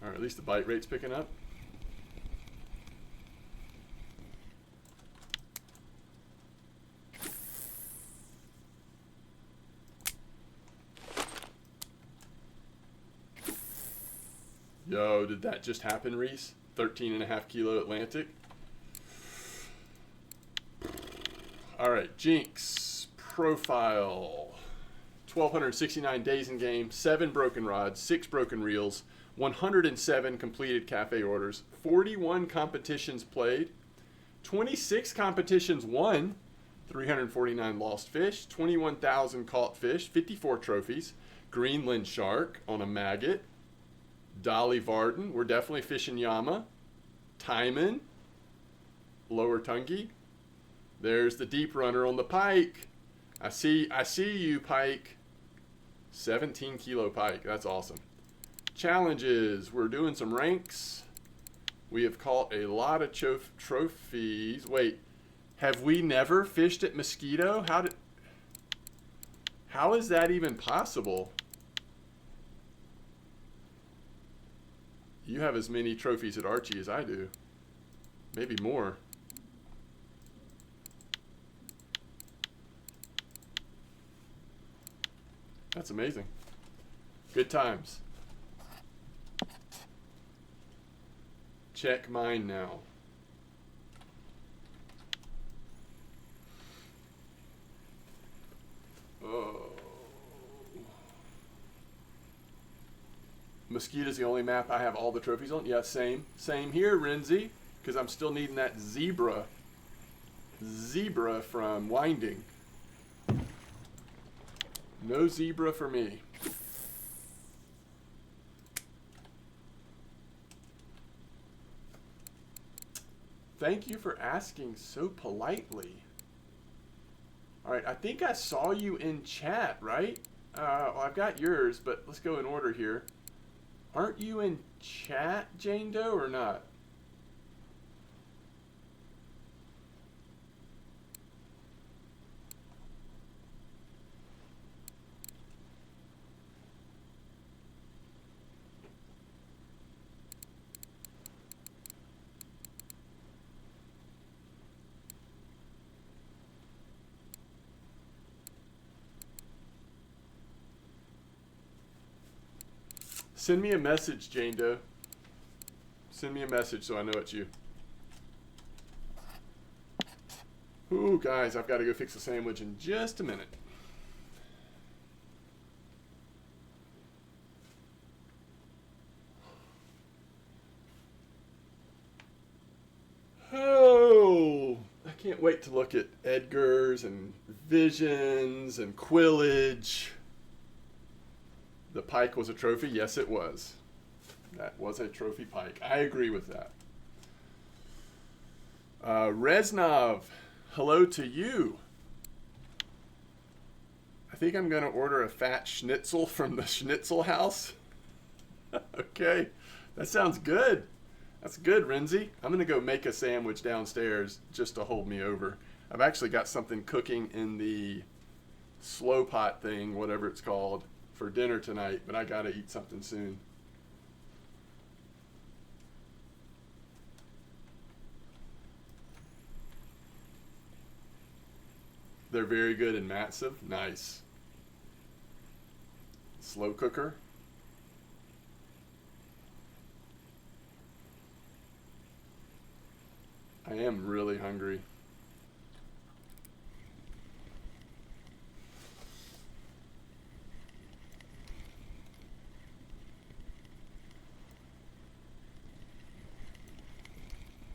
All right, at least the bite rate's picking up. Yo, did that just happen, Reese? 13.5 kilo Atlantic. All right, Jinx profile. 1,269 days in game, 7 broken rods, 6 broken reels, 107 completed cafe orders, 41 competitions played, 26 competitions won, 349 lost fish, 21,000 caught fish, 54 trophies, Greenland shark on a maggot, Dolly Varden, we're definitely fishing Yama, Timon, lower Tungy. There's the deep runner on the pike. I see you, pike. 17 kilo pike, that's awesome. Challenges, we're doing some ranks. We have caught a lot of trophies. Wait, have we never fished at Mosquito? How is that even possible? You have as many trophies at Archie as I do. Maybe more. That's amazing. Good times. Check mine now. Oh. Mosquito's the only map I have all the trophies on. Yeah, same here, Renzi, because I'm still needing that zebra from Winding. No zebra for me. Thank you for asking so politely. All right, I think I saw you in chat, right? Well, I've got yours, but let's go in order here. Aren't you in chat, Jane Doe, or not? Send me a message, Jane Doe. Send me a message so I know it's you. Ooh, guys, I've got to go fix a sandwich in just a minute. Oh, I can't wait to look at Edgar's and Visions and Quillage. The pike was a trophy? Yes, it was. That was a trophy pike. I agree with that. Reznov, hello to you. I think I'm going to order a fat schnitzel from the Schnitzel House. Okay, that sounds good. That's good, Renzi. I'm going to go make a sandwich downstairs just to hold me over. I've actually got something cooking in the slow pot thing, whatever it's called, for dinner tonight, but I got to eat something soon. They're very good and massive. Nice. Slow cooker. I am really hungry.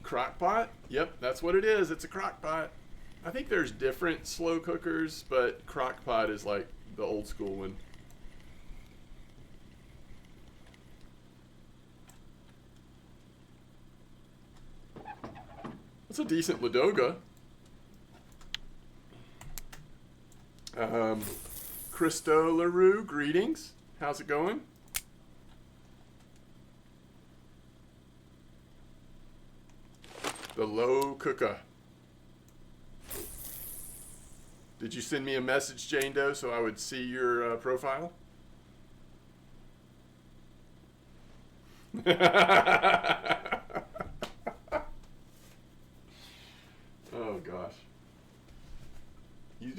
Crock pot? Yep, that's what it is. It's a crock pot. I think there's different slow cookers, but crock pot is like the old school one. That's a decent Ladoga. Christo LaRue, greetings. How's it going? The low cooker. Did you send me a message, Jane Doe, so I would see your profile? Oh gosh. You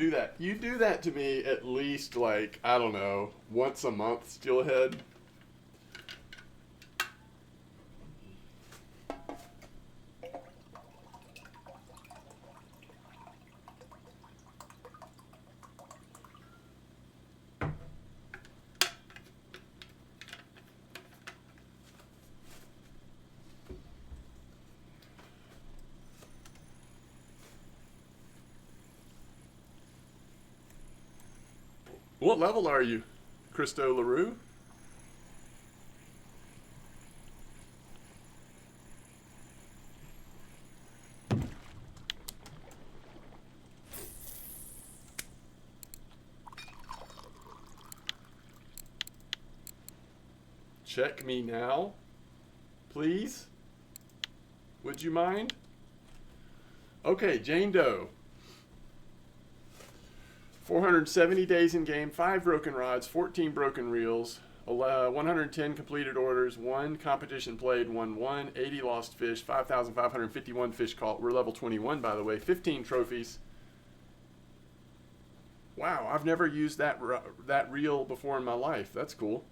do that to me at least, like, I don't know, once a month, Steelhead. What level are you, Christo LaRue? Check me now, please. Would you mind? Okay, Jane Doe. 470 days in game, 5 broken rods, 14 broken reels, 110 completed orders, 1 competition played, 1 80 lost fish, 5,551 fish caught. We're level 21, by the way. 15 trophies. Wow, I've never used that reel before in my life. That's cool.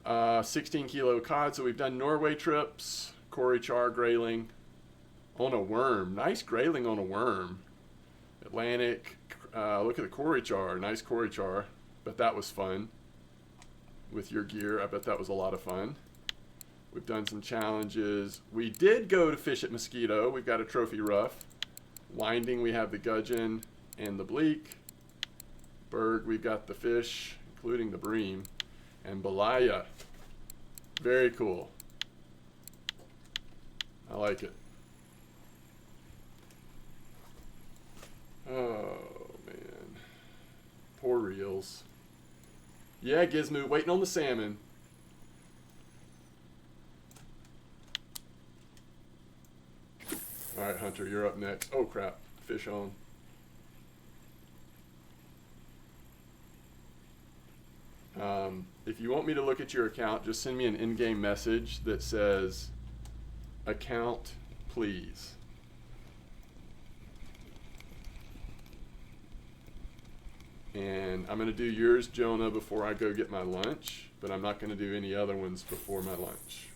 16 kilo cod. So we've done Norway trips, Cory char grayling on a worm. Nice grayling on a worm. Atlantic. Look at the Cory char. Nice Cory char. Bet that was fun. With your gear, I bet that was a lot of fun. We've done some challenges. We did go to fish at Mosquito. We've got a trophy rough. Winding, we have the gudgeon and the bleak. Berg, we've got the fish, including the bream. And Belaya. Very cool. I like it. Oh, man. Poor reels. Yeah, Gizmo, waiting on the salmon. All right, Hunter, you're up next. Oh, crap. Fish on. If you want me to look at your account, just send me an in-game message that says, account, please. And I'm going to do yours, Jonah, before I go get my lunch, but I'm not going to do any other ones before my lunch.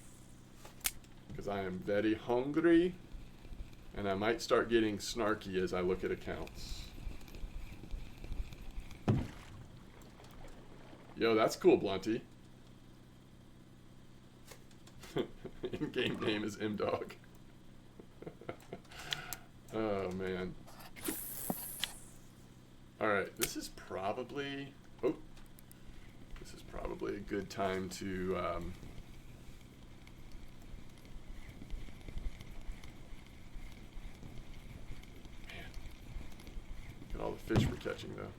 Because I am very hungry, and I might start getting snarky as I look at accounts. Yo, that's cool, Blunty. In-game name is MDawg. Oh, man. Alright, this is probably a good time to man, look at all the fish we're catching though.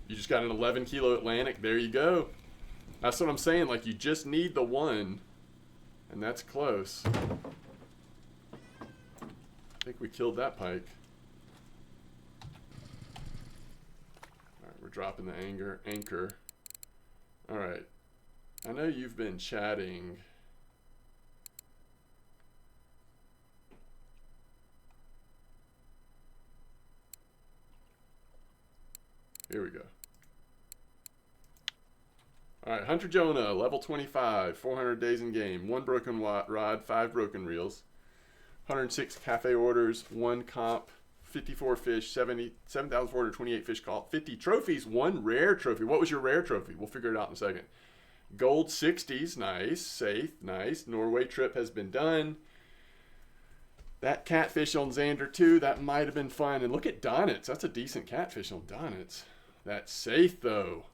You just got an 11 kilo Atlantic. There you go. That's what I'm saying. Like, you just need the one, and that's close. I think we killed that pike. All right, we're dropping the anchor. All right. I know you've been chatting. Here we go. All right, Hunter Jonah, level 25, 400 days in game, 1 broken rod, 5 broken reels, 106 cafe orders, 1 comp, 54 fish, 7,428 fish caught, 50 trophies, 1 rare trophy. What was your rare trophy? We'll figure it out in a second. Gold 60s, nice. Safe, nice. Norway trip has been done. That catfish on Xander too, that might have been fun. And look at Donitz. That's a decent catfish on Donitz. That's safe though.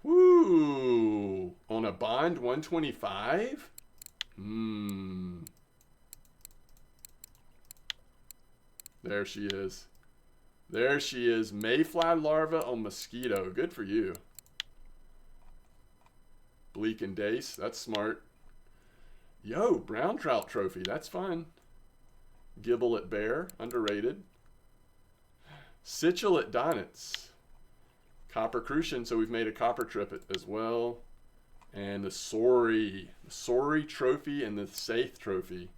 Woo! On a bond 125? There she is. There she is. Mayfly larva on mosquito. Good for you. Bleak and Dace. That's smart. Yo, brown trout trophy. That's fun. Gibble at bear. Underrated. Sichel at Donitz. Copper Crucian. So we've made a copper trip as well. And the Sorry. The Sorry trophy and the Safe trophy.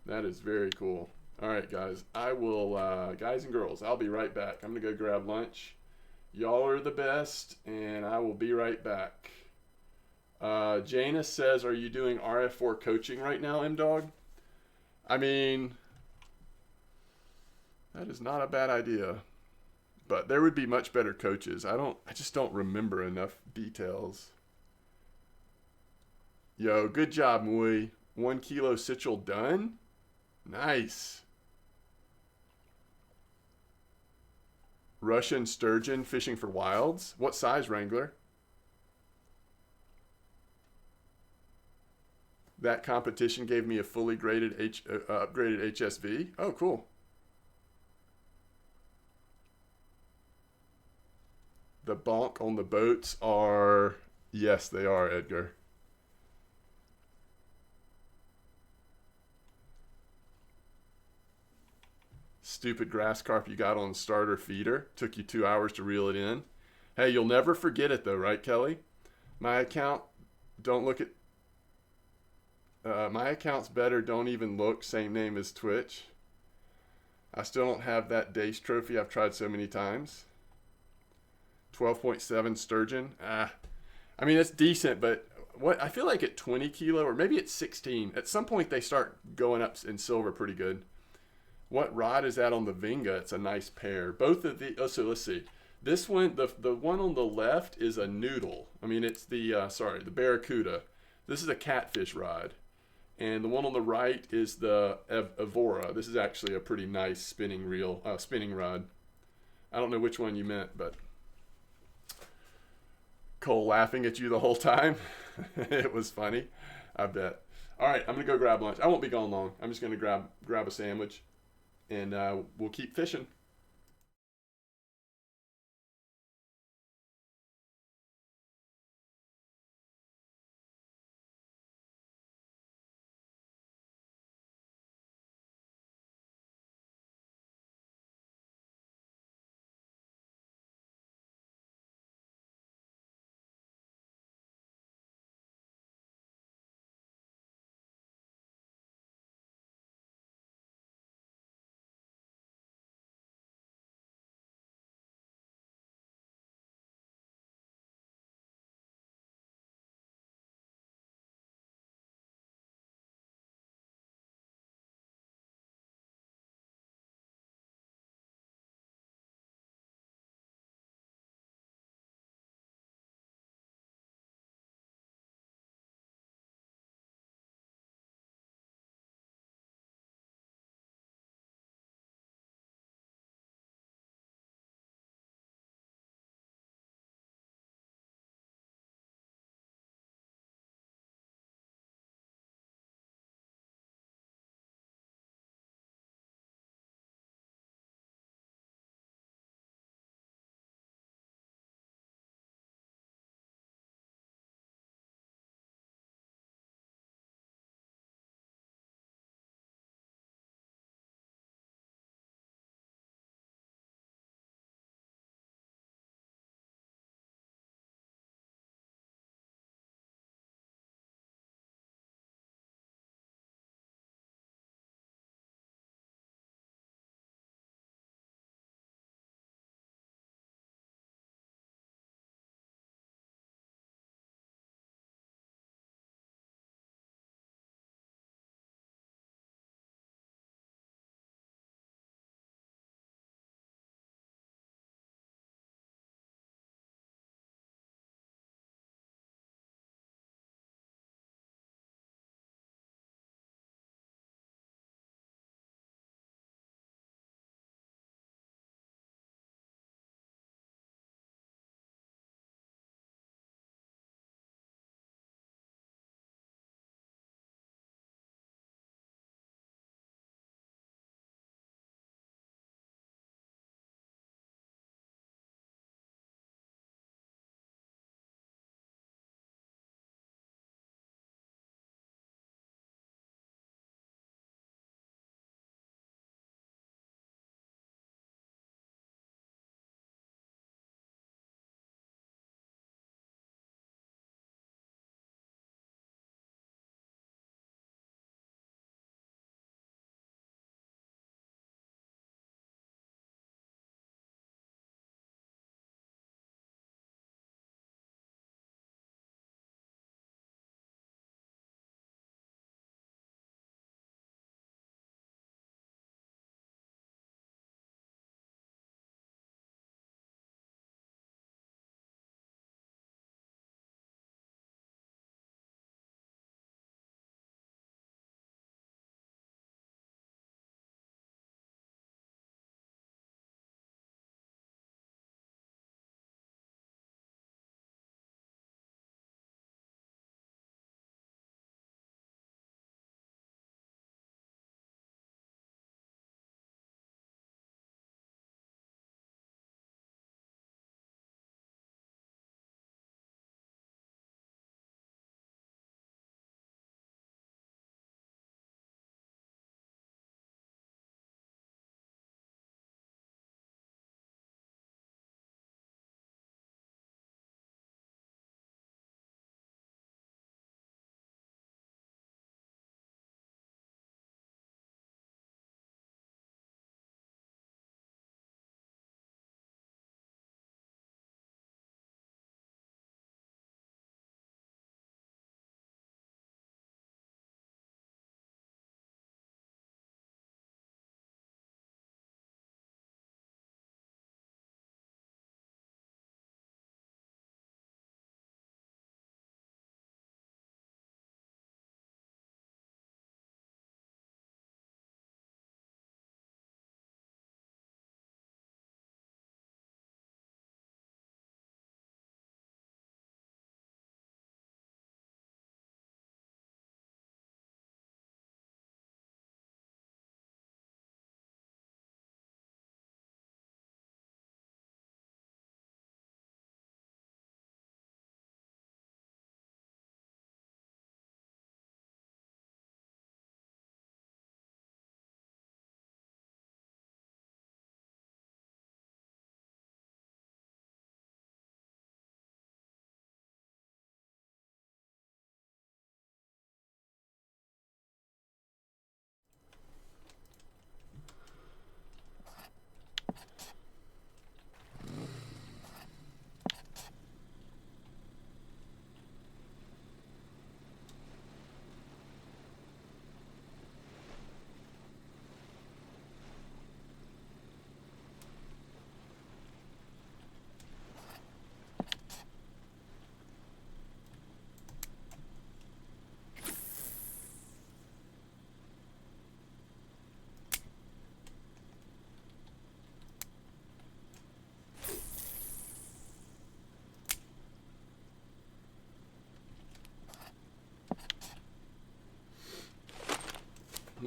That is very cool. All right, guys. I will, guys and girls, I'll be right back. I'm going to go grab lunch. Y'all are the best, and I will be right back. Jana says, are you doing RF4 coaching right now, MDawg? I mean, that is not a bad idea. But there would be much better coaches. I just don't remember enough details. Yo, good job, Mui. 1 kilo Sichel done? Nice. Russian sturgeon fishing for wilds. What size, Wrangler? That competition gave me a fully graded upgraded HSV. Oh, cool. The bonk on the boats are... Yes, they are, Edgar. Stupid grass carp you got on starter feeder. Took you 2 hours to reel it in. Hey, you'll never forget it though, right, Kelly? My account, don't look at... my account's better, don't even look. Same name as Twitch. I still don't have that Dace trophy. I've tried so many times. 12.7 sturgeon. I mean, it's decent, but what I feel like at 20 kilo, or maybe at 16, at some point they start going up in silver pretty good. What rod is that on the Vinga? It's a nice pair. Both of the, so let's see. This one, the one on the left is a noodle. I mean, it's the, the Barracuda. This is a catfish rod. And the one on the right is the Evora. This is actually a pretty nice spinning rod. I don't know which one you meant, but Cole laughing at you the whole time. It was funny, I bet. All right, I'm gonna go grab lunch. I won't be gone long. I'm just gonna grab a sandwich, and we'll keep fishing.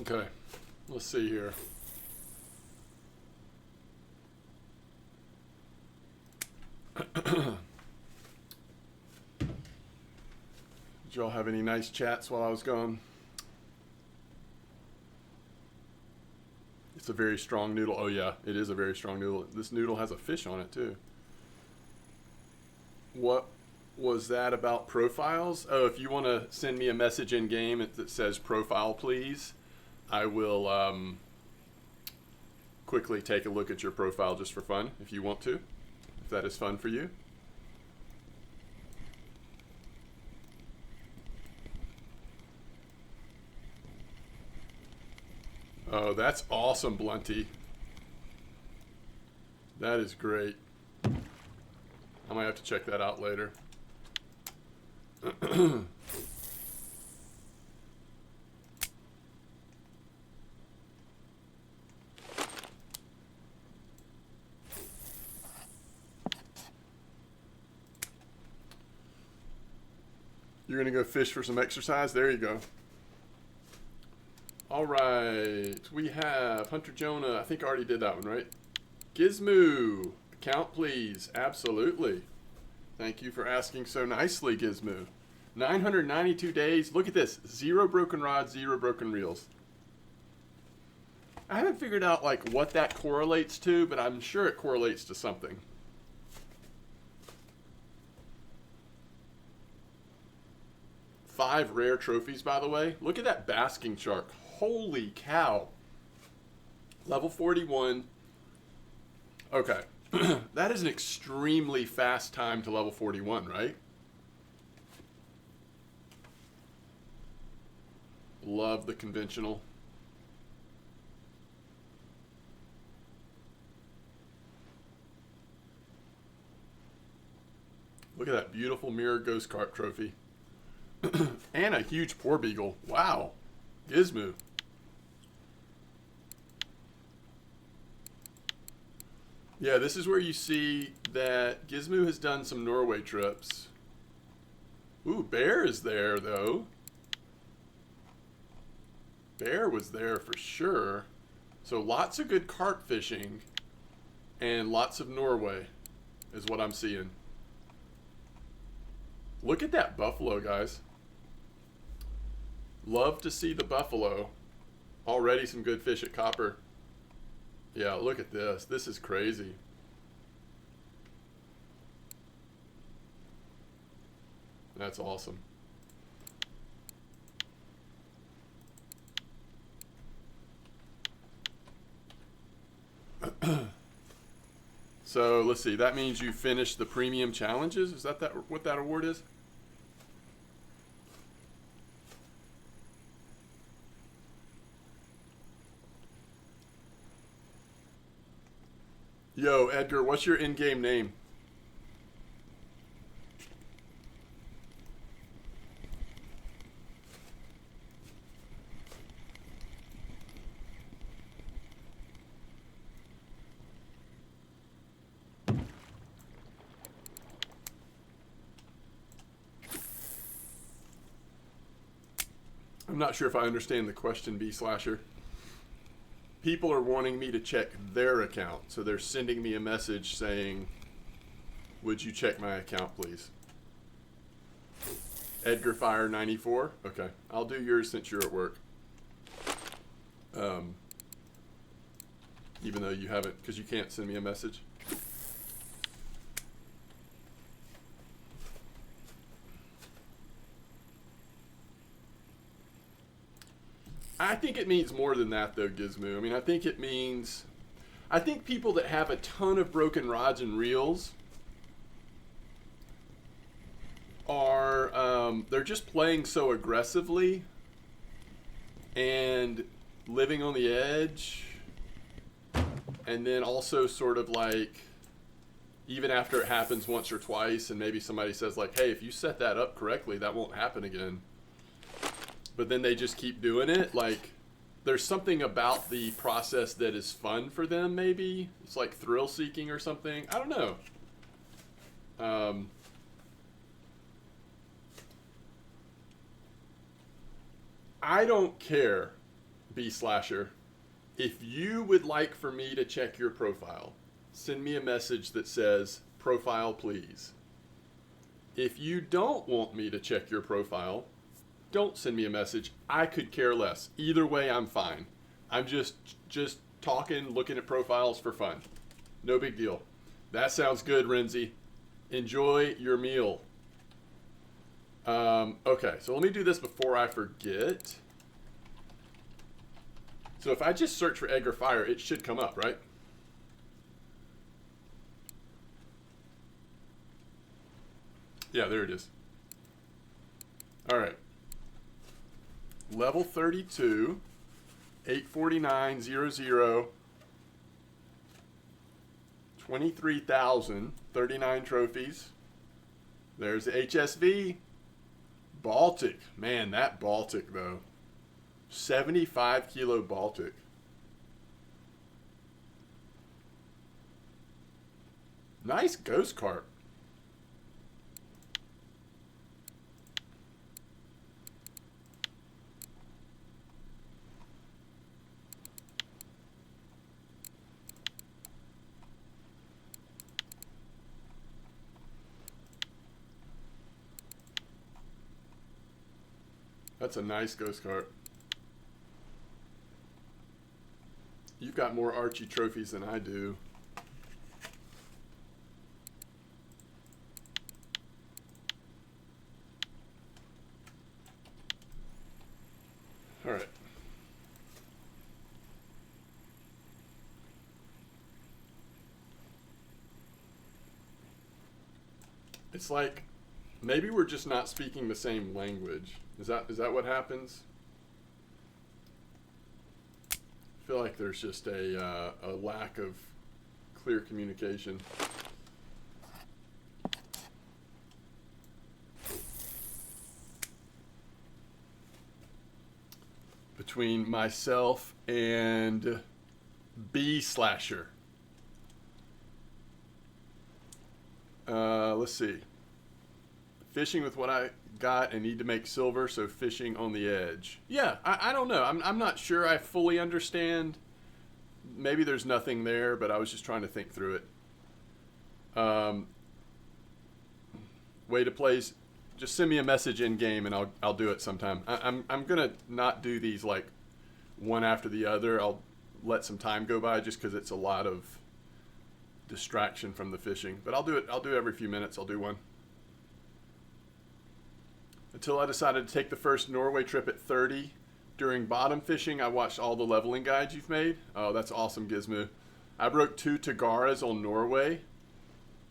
Okay, let's see here. Did y'all have any nice chats while I was gone? It's a very strong noodle. Oh yeah, it is a very strong noodle. This noodle has a fish on it too. What was that about profiles? Oh, if you want to send me a message in game that says profile please, I will quickly take a look at your profile just for fun if you want to, if that is fun for you. Oh, that's awesome, Blunty. That is great. I might have to check that out later. You're going to go fish for some exercise? There you go. All right. We have Hunter Jonah. I think I already did that one, right? Gizmo. Account, please. Absolutely. Thank you for asking so nicely, Gizmo. 992 days. Look at this. 0 broken rods, 0 broken reels. I haven't figured out like what that correlates to, but I'm sure it correlates to something. Five rare trophies, by the way. Look at that basking shark. Holy cow. Level 41. Okay. That is an extremely fast time to level 41, right? Love the conventional. Look at that beautiful mirror ghost carp trophy. And a huge poor beagle. Wow. Gizmo. Yeah, this is where you see that Gizmo has done some Norway trips. Ooh, Bear is there, though. Bear was there for sure. So lots of good carp fishing and lots of Norway is what I'm seeing. Look at that buffalo, guys. Love to see the buffalo. Already some good fish at Copper. Yeah, look at this. This is crazy. That's awesome. So let's see. That means you finished the premium challenges. Is that what that award is? Yo, Edgar, what's your in-game name? I'm not sure if I understand the question, B-Slasher. People are wanting me to check their account, so they're sending me a message saying, would you check my account, please? Edgar Fire 94. Okay, I'll do yours since you're at work. Even though you haven't, because you can't send me a message. I think it means more than that, though, Gizmo. I mean, I think it means... I think people that have a ton of broken rods and reels are... they're just playing so aggressively and living on the edge. And then also sort of like... even after it happens once or twice and maybe somebody says like, hey, if you set that up correctly, that won't happen again. But then they just keep doing it. Like, there's something about the process that is fun for them, maybe. It's like thrill-seeking or something. I don't know. I don't care. B Slasher, if you would like for me to check your profile, send me a message that says, profile please. If you don't want me to check your profile, don't send me a message. I could care less. Either way, I'm fine. I'm just talking, looking at profiles for fun. No big deal. That sounds good, Renzi. Enjoy your meal. Okay, so let me do this before I forget. So if I just search for Egg or Fire, it should come up, right? Yeah, there it is. All right. Level 32, 849.00, 23,039 trophies. There's the HSV. Baltic. Man, that Baltic, though. 75 kilo Baltic. Nice ghost cart. That's a nice ghost cart. You've got more Archie trophies than I do. All right. It's like maybe we're just not speaking the same language. Is that what happens? I feel like there's just a lack of clear communication. Between myself and B Slasher. Let's see. Fishing with what I got and need to make silver, so fishing on the edge. Yeah, I don't know. I'm not sure I fully understand. Maybe there's nothing there, but I was just trying to think through it. Way to plays. Just send me a message in game and I'll do it sometime. I'm gonna not do these like one after the other. I'll let some time go by just because it's a lot of distraction from the fishing. But I'll do it. I'll do every few minutes. I'll do one. Until I decided to take the first Norway trip at 30. During bottom fishing, I watched all the leveling guides you've made. Oh, that's awesome, Gizmo. I broke 2 Tagaras on Norway.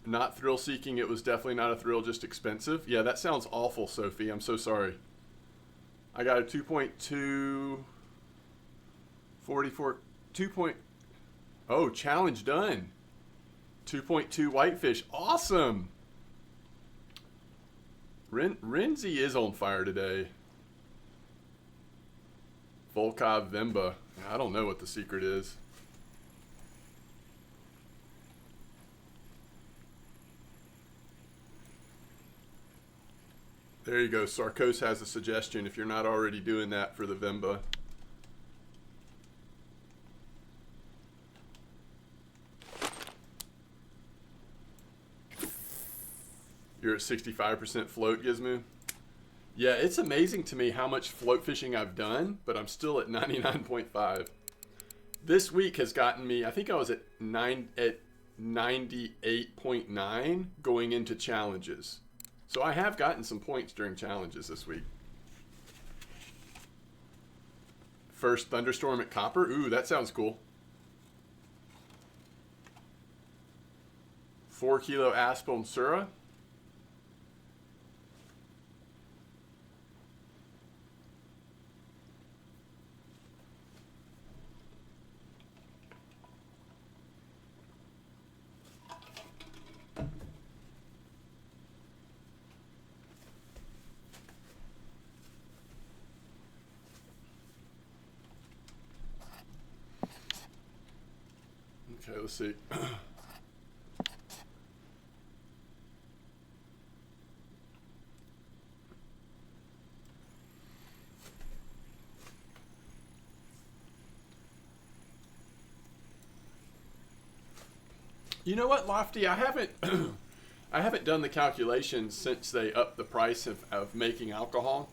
Not thrill seeking. It was definitely not a thrill, just expensive. Yeah, that sounds awful, Sophie. I'm so sorry. I got a 2.2, 44, 2. Oh, challenge done. 2.2 whitefish. Awesome. Renzi is on fire today. Volkov Vemba. I don't know what the secret is. There you go. Sarkos has a suggestion if you're not already doing that for the Vemba. You're at 65% float, Gizmo? Yeah, it's amazing to me how much float fishing I've done, but I'm still at 99.5. This week has gotten me, I think I was at 98.9 going into challenges. So I have gotten some points during challenges this week. First thunderstorm at Copper. Ooh, that sounds cool. 4 kilo asp on Sura. Okay, let's see. You know what, Lofty? I haven't I haven't done the calculations since they upped the price of making alcohol.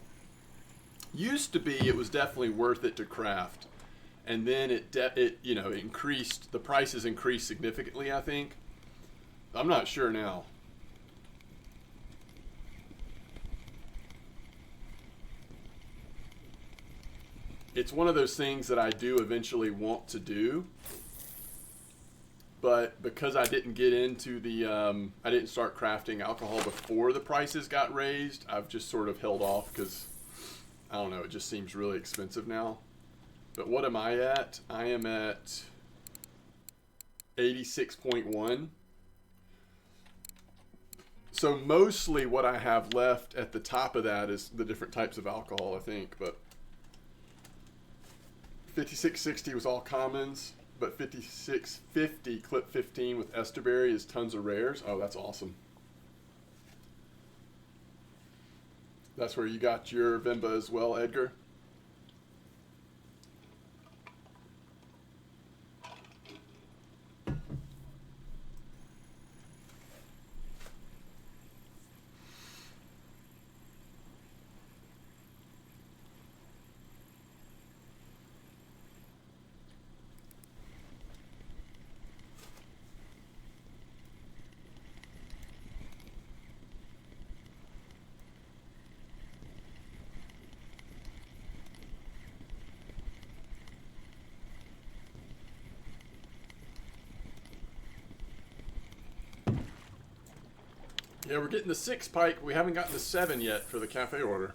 Used to be, it was definitely worth it to craft, and then it increased. The prices increased significantly, I think. I'm not sure now. It's one of those things that I do eventually want to do, but because I didn't get into I didn't start crafting alcohol before the prices got raised, I've just sort of held off because, I don't know, it just seems really expensive now. But what am I at? I am at 86.1. So mostly what I have left at the top of that is the different types of alcohol, I think. But 5660 was all commons, but 5650 clip 15 with Esterberry is tons of rares. Oh, that's awesome. That's where you got your Vimba as well, Edgar? Yeah, we're getting the 6 pike. We haven't gotten the 7 yet for the cafe order.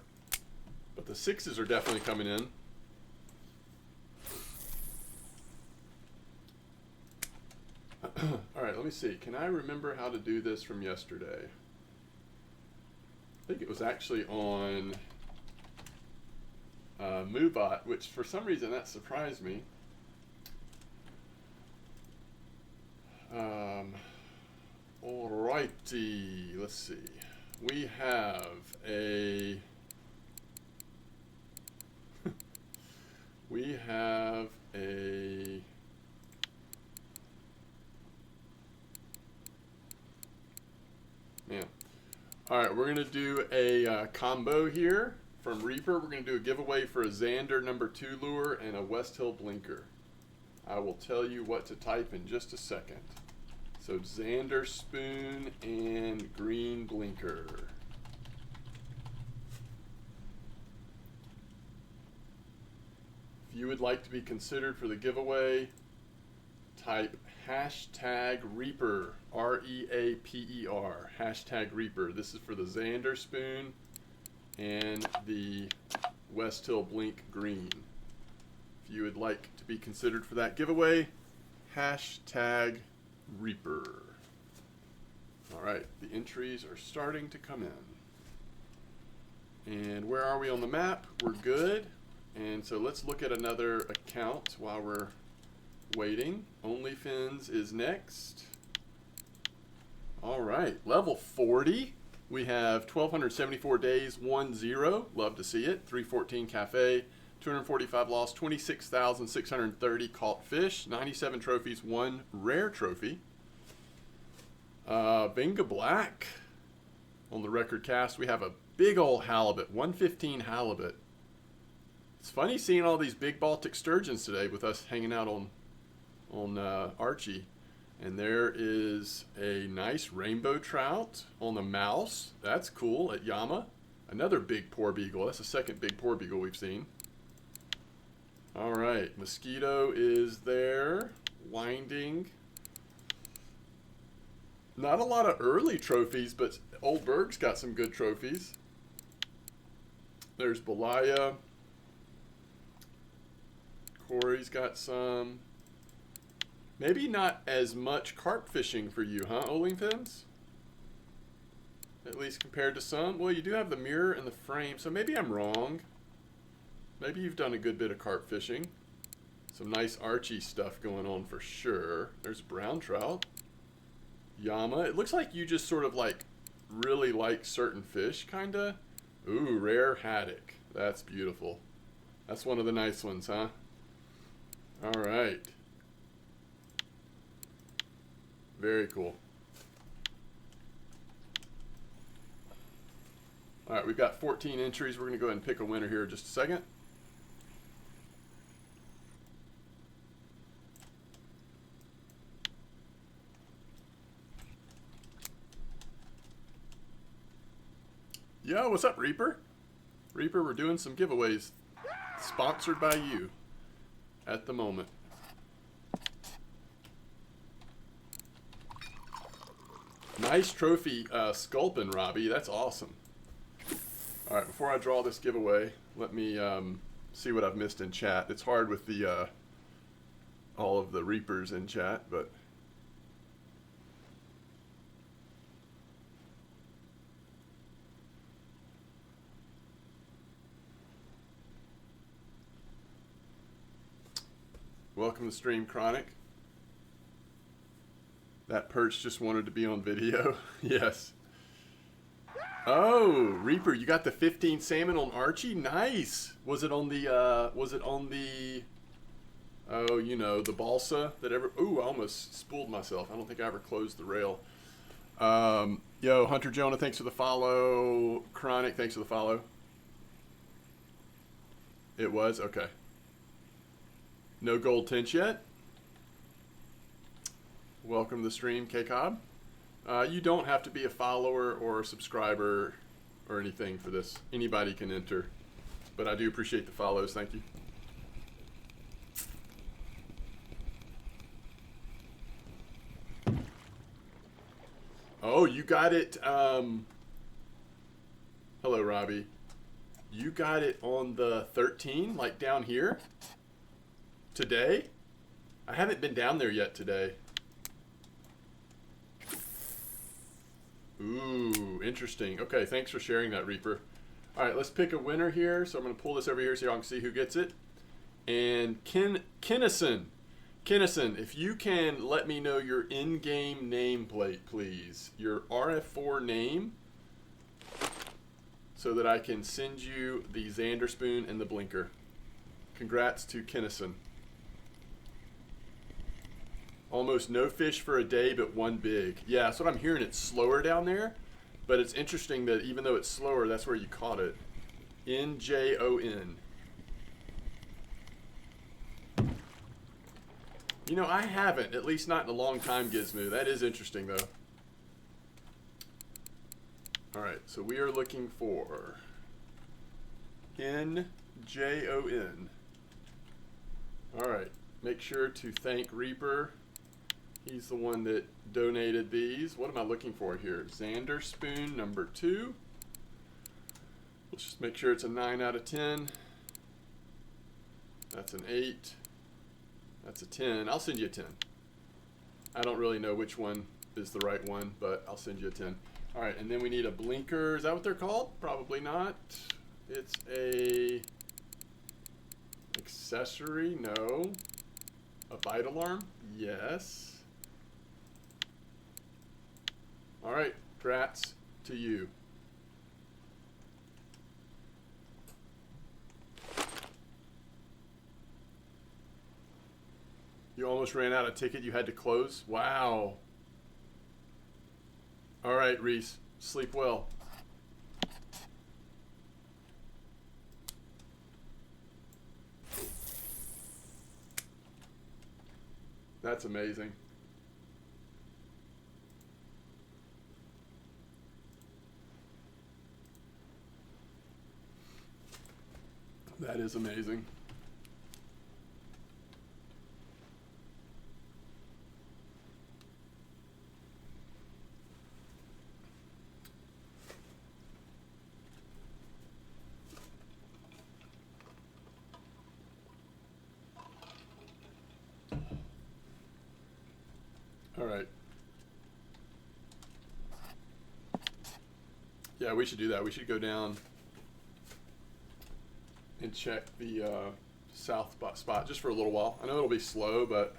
But the 6s are definitely coming in. Alright, let me see. Can I remember how to do this from yesterday? I think it was actually on MooBot, which for some reason that surprised me. Alrighty, let's see. We have a man. Alright, we're gonna do a combo here from Reaper. We're gonna do a giveaway for a Xander #2 lure and a West Hill blinker. I will tell you what to type in just a second. So Xander spoon and green blinker. If you would like to be considered for the giveaway, type hashtag Reaper, R-E-A-P-E-R, hashtag Reaper. This is for the Xander spoon and the West Hill Blink green. If you would like to be considered for that giveaway, hashtag Reaper. Alright, the entries are starting to come in. And where are we on the map? We're good. And so let's look at another account while we're waiting. OnlyFins is next. Alright, level 40. We have 1,274 days, 1-0. Love to see it. 314 cafe. 245 lost, 26,630 caught fish, 97 trophies, 1 rare trophy. Binga Black on the record cast. We have a big old halibut, 115 halibut. It's funny seeing all these big Baltic sturgeons today with us hanging out on Archie. And there is a nice rainbow trout on the mouse. That's cool at Yama. Another big poor beagle. That's the second big poor beagle we've seen. All right, mosquito is there, winding. Not a lot of early trophies, but Old Berg's got some good trophies. There's Belaya. Corey's got some. Maybe not as much carp fishing for you, huh, OnlyFins? At least compared to some. Well, you do have the mirror and the frame, so maybe I'm wrong. Maybe you've done a good bit of carp fishing. Some nice Archie stuff going on for sure. There's brown trout. Yama. It looks like you just sort of like really like certain fish, kinda. Ooh, rare haddock. That's beautiful. That's one of the nice ones, huh? All right. Very cool. All right, we've got 14 entries. We're going to go ahead and pick a winner here in just a second. Yo, what's up, Reaper? Reaper, we're doing some giveaways sponsored by you at the moment. Nice trophy sculpin, Robbie. That's awesome. All right, before I draw this giveaway, let me see what I've missed in chat. It's hard with the all of the Reapers in chat, but welcome to the stream, Chronic. That perch just wanted to be on video. Yes. Oh, Reaper, you got the 15 salmon on Archie? Nice. Was it on the oh, you know, the balsa that ever, ooh, I almost spooled myself. I don't think I ever closed the rail. Yo, Hunter Jonah, thanks for the follow. Chronic, thanks for the follow. It was? Okay. No gold tints yet. Welcome to the stream, K-Cobb. You don't have to be a follower or a subscriber or anything for this. Anybody can enter. But I do appreciate the follows. Thank you. Oh, you got it. Hello, Robbie. You got it on the 13, like down here? Today? I haven't been down there yet today. Ooh, interesting. Okay, thanks for sharing that, Reaper. All right, let's pick a winner here. So I'm going to pull this over here so y'all can see who gets it. And Kennison, if you can let me know your in-game nameplate, please. Your RF4 name, so that I can send you the Xander spoon and the blinker. Congrats to Kennison. Almost no fish for a day, but one big. Yeah, that's what I'm hearing. It's slower down there, but it's interesting that even though it's slower, that's where you caught it. NJON. You know, I haven't, at least not in a long time, Gizmo. That is interesting, though. All right, so we are looking for NJON. All right, make sure to thank Reaper. He's the one that donated these. What am I looking for here? Xander spoon number 2. Let's just make sure it's a 9 out of 10. That's an 8. That's a 10. I'll send you a 10. I don't really know which one is the right one, but I'll send you a 10. All right, and then we need a blinker. Is that what they're called? Probably not. It's a accessory. No. A bite alarm? Yes. All right, congrats to you. You almost ran out of ticket. You had to close? Wow. All right, Reese. Sleep well. That's amazing. That is amazing. All right. Yeah, we should do that. We should go down and check the south spot just for a little while. I know it'll be slow, but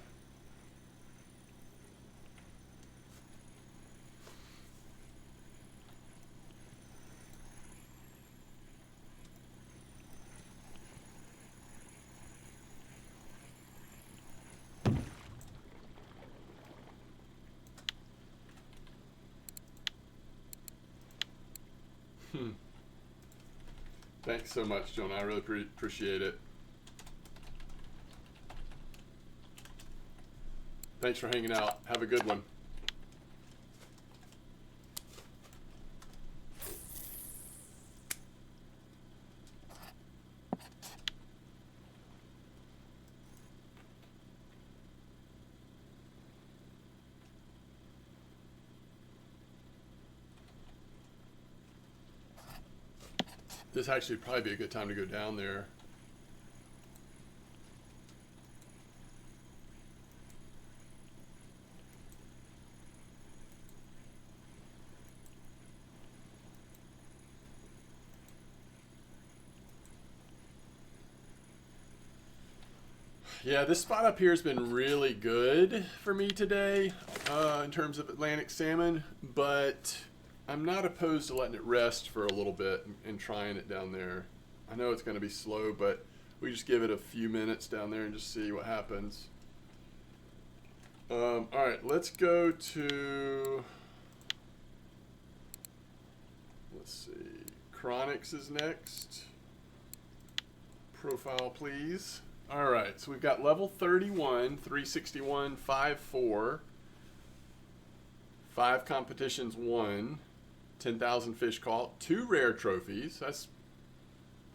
Thanks so much, Jonah. I really appreciate it. Thanks for hanging out. Have a good one. This actually would probably be a good time to go down there. Yeah, this spot up here has been really good for me today in terms of Atlantic salmon, but I'm not opposed to letting it rest for a little bit and trying it down there. I know it's going to be slow, but we just give it a few minutes down there and just see what happens. All right, let's go to, let's see, Chronix is next. Profile, please. All right, so we've got level 31, 361, 5-4, 5 competitions won, 10,000 fish caught, 2 rare trophies. That's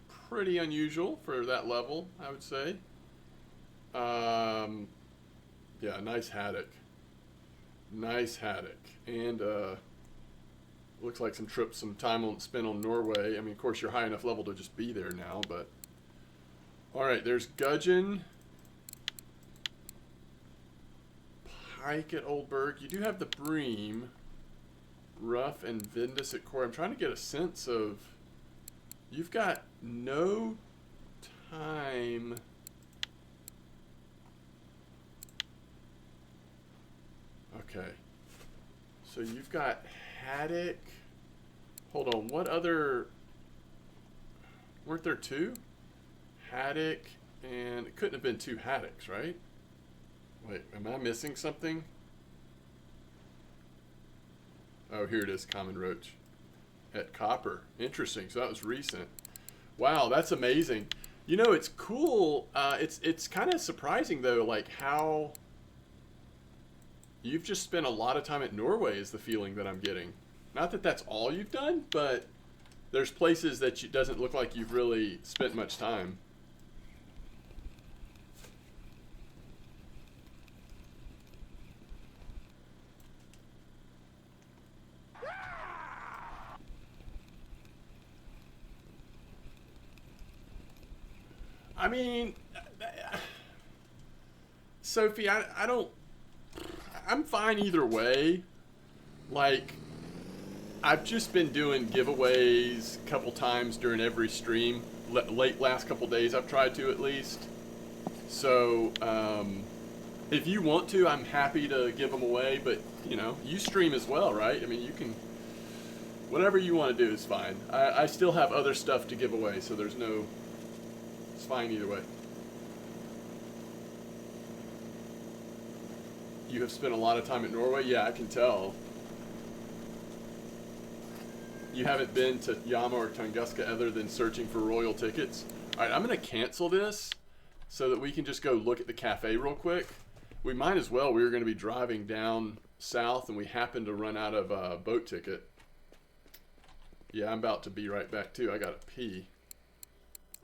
pretty unusual for that level, I would say. Yeah, nice haddock. Nice haddock. And looks like some time spent on Norway. I mean, of course, you're high enough level to just be there now, but... All right, there's gudgeon, pike at Oldberg. You do have the bream, rough, and Vindus at Core. I'm trying to get a sense of, you've got no time. Okay, so you've got haddock. Hold on, what other, weren't there 2? Haddock, and it couldn't have been 2 haddocks, right? Wait, am I missing something? Oh, here it is, common roach at Copper. Interesting, so that was recent. Wow, that's amazing. You know, it's cool. It's kind of surprising, though, like how you've just spent a lot of time at Norway is the feeling that I'm getting. Not that that's all you've done, but there's places that it doesn't look like you've really spent much time. I mean, Sophie, I don't, I'm fine either way. Like, I've just been doing giveaways a couple times during every stream. Late last couple days I've tried to at least. So, if you want to, I'm happy to give them away, but, you know, you stream as well, right? I mean, you can, whatever you want to do is fine. I still have other stuff to give away, so there's no... It's fine either way. You have spent a lot of time at Norway? Yeah, I can tell. You haven't been to Yama or Tunguska other than searching for royal tickets? Alright, I'm going to cancel this so that we can just go look at the cafe real quick. We might as well. We were going to be driving down south and we happened to run out of a boat ticket. Yeah, I'm about to be right back too. I got to pee.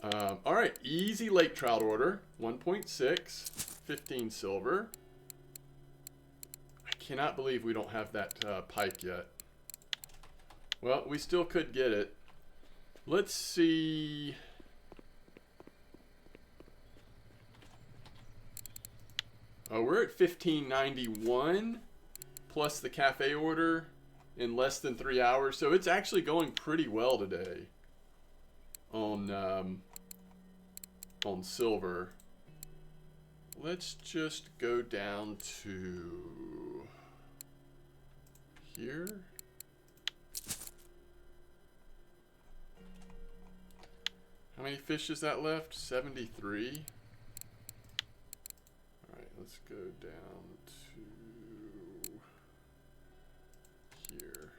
All right, easy lake trout order, 1.6, 15 silver. I cannot believe we don't have that pike yet. Well, we still could get it. Let's see. Oh, we're at 1591 plus the cafe order in less than 3 hours. So it's actually going pretty well today on silver. Let's just go down to here. How many fish is that left? 73. All right, let's go down to here.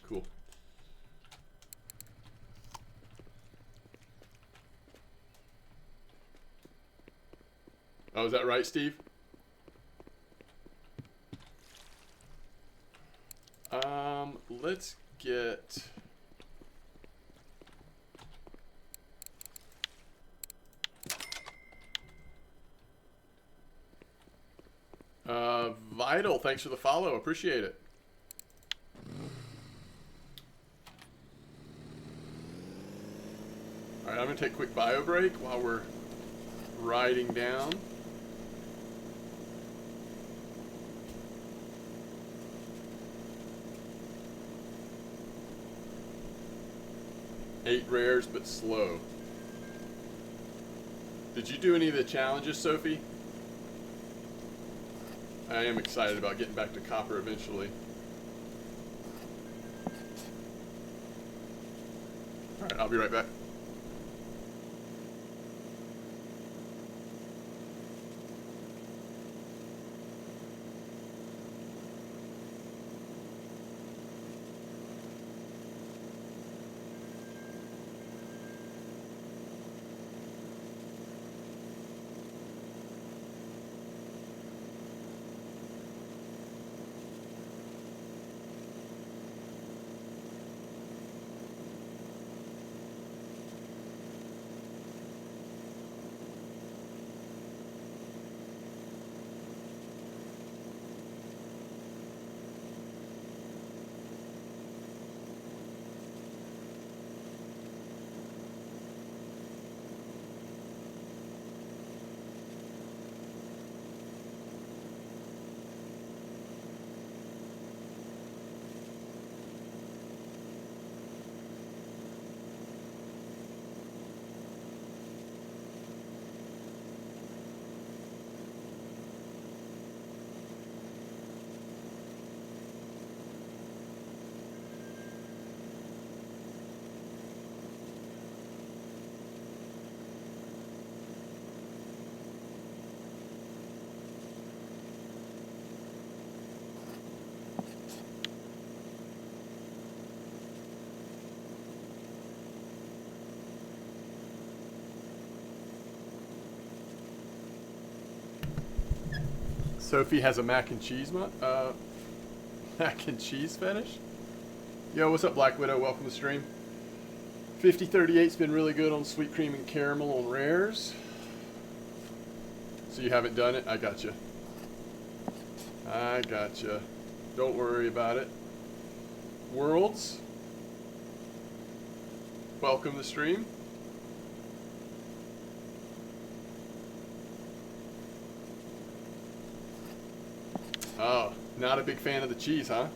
Cool. Oh, is that right, Steve? Let's get... Vital, thanks for the follow. Appreciate it. All right, I'm going to take a quick bio break while we're riding down. Eight rares, but slow. Did you do any of the challenges, Sophie? I am excited about getting back to copper eventually. All right, I'll be right back. Sophie has a mac and cheese mac and cheese fetish. Yo, what's up, Black Widow? Welcome to the stream. 5038's been really good on sweet cream and caramel on rares. So you haven't done it? I gotcha. I gotcha. Don't worry about it. Worlds, welcome to the stream. Oh, not a big fan of the cheese, huh?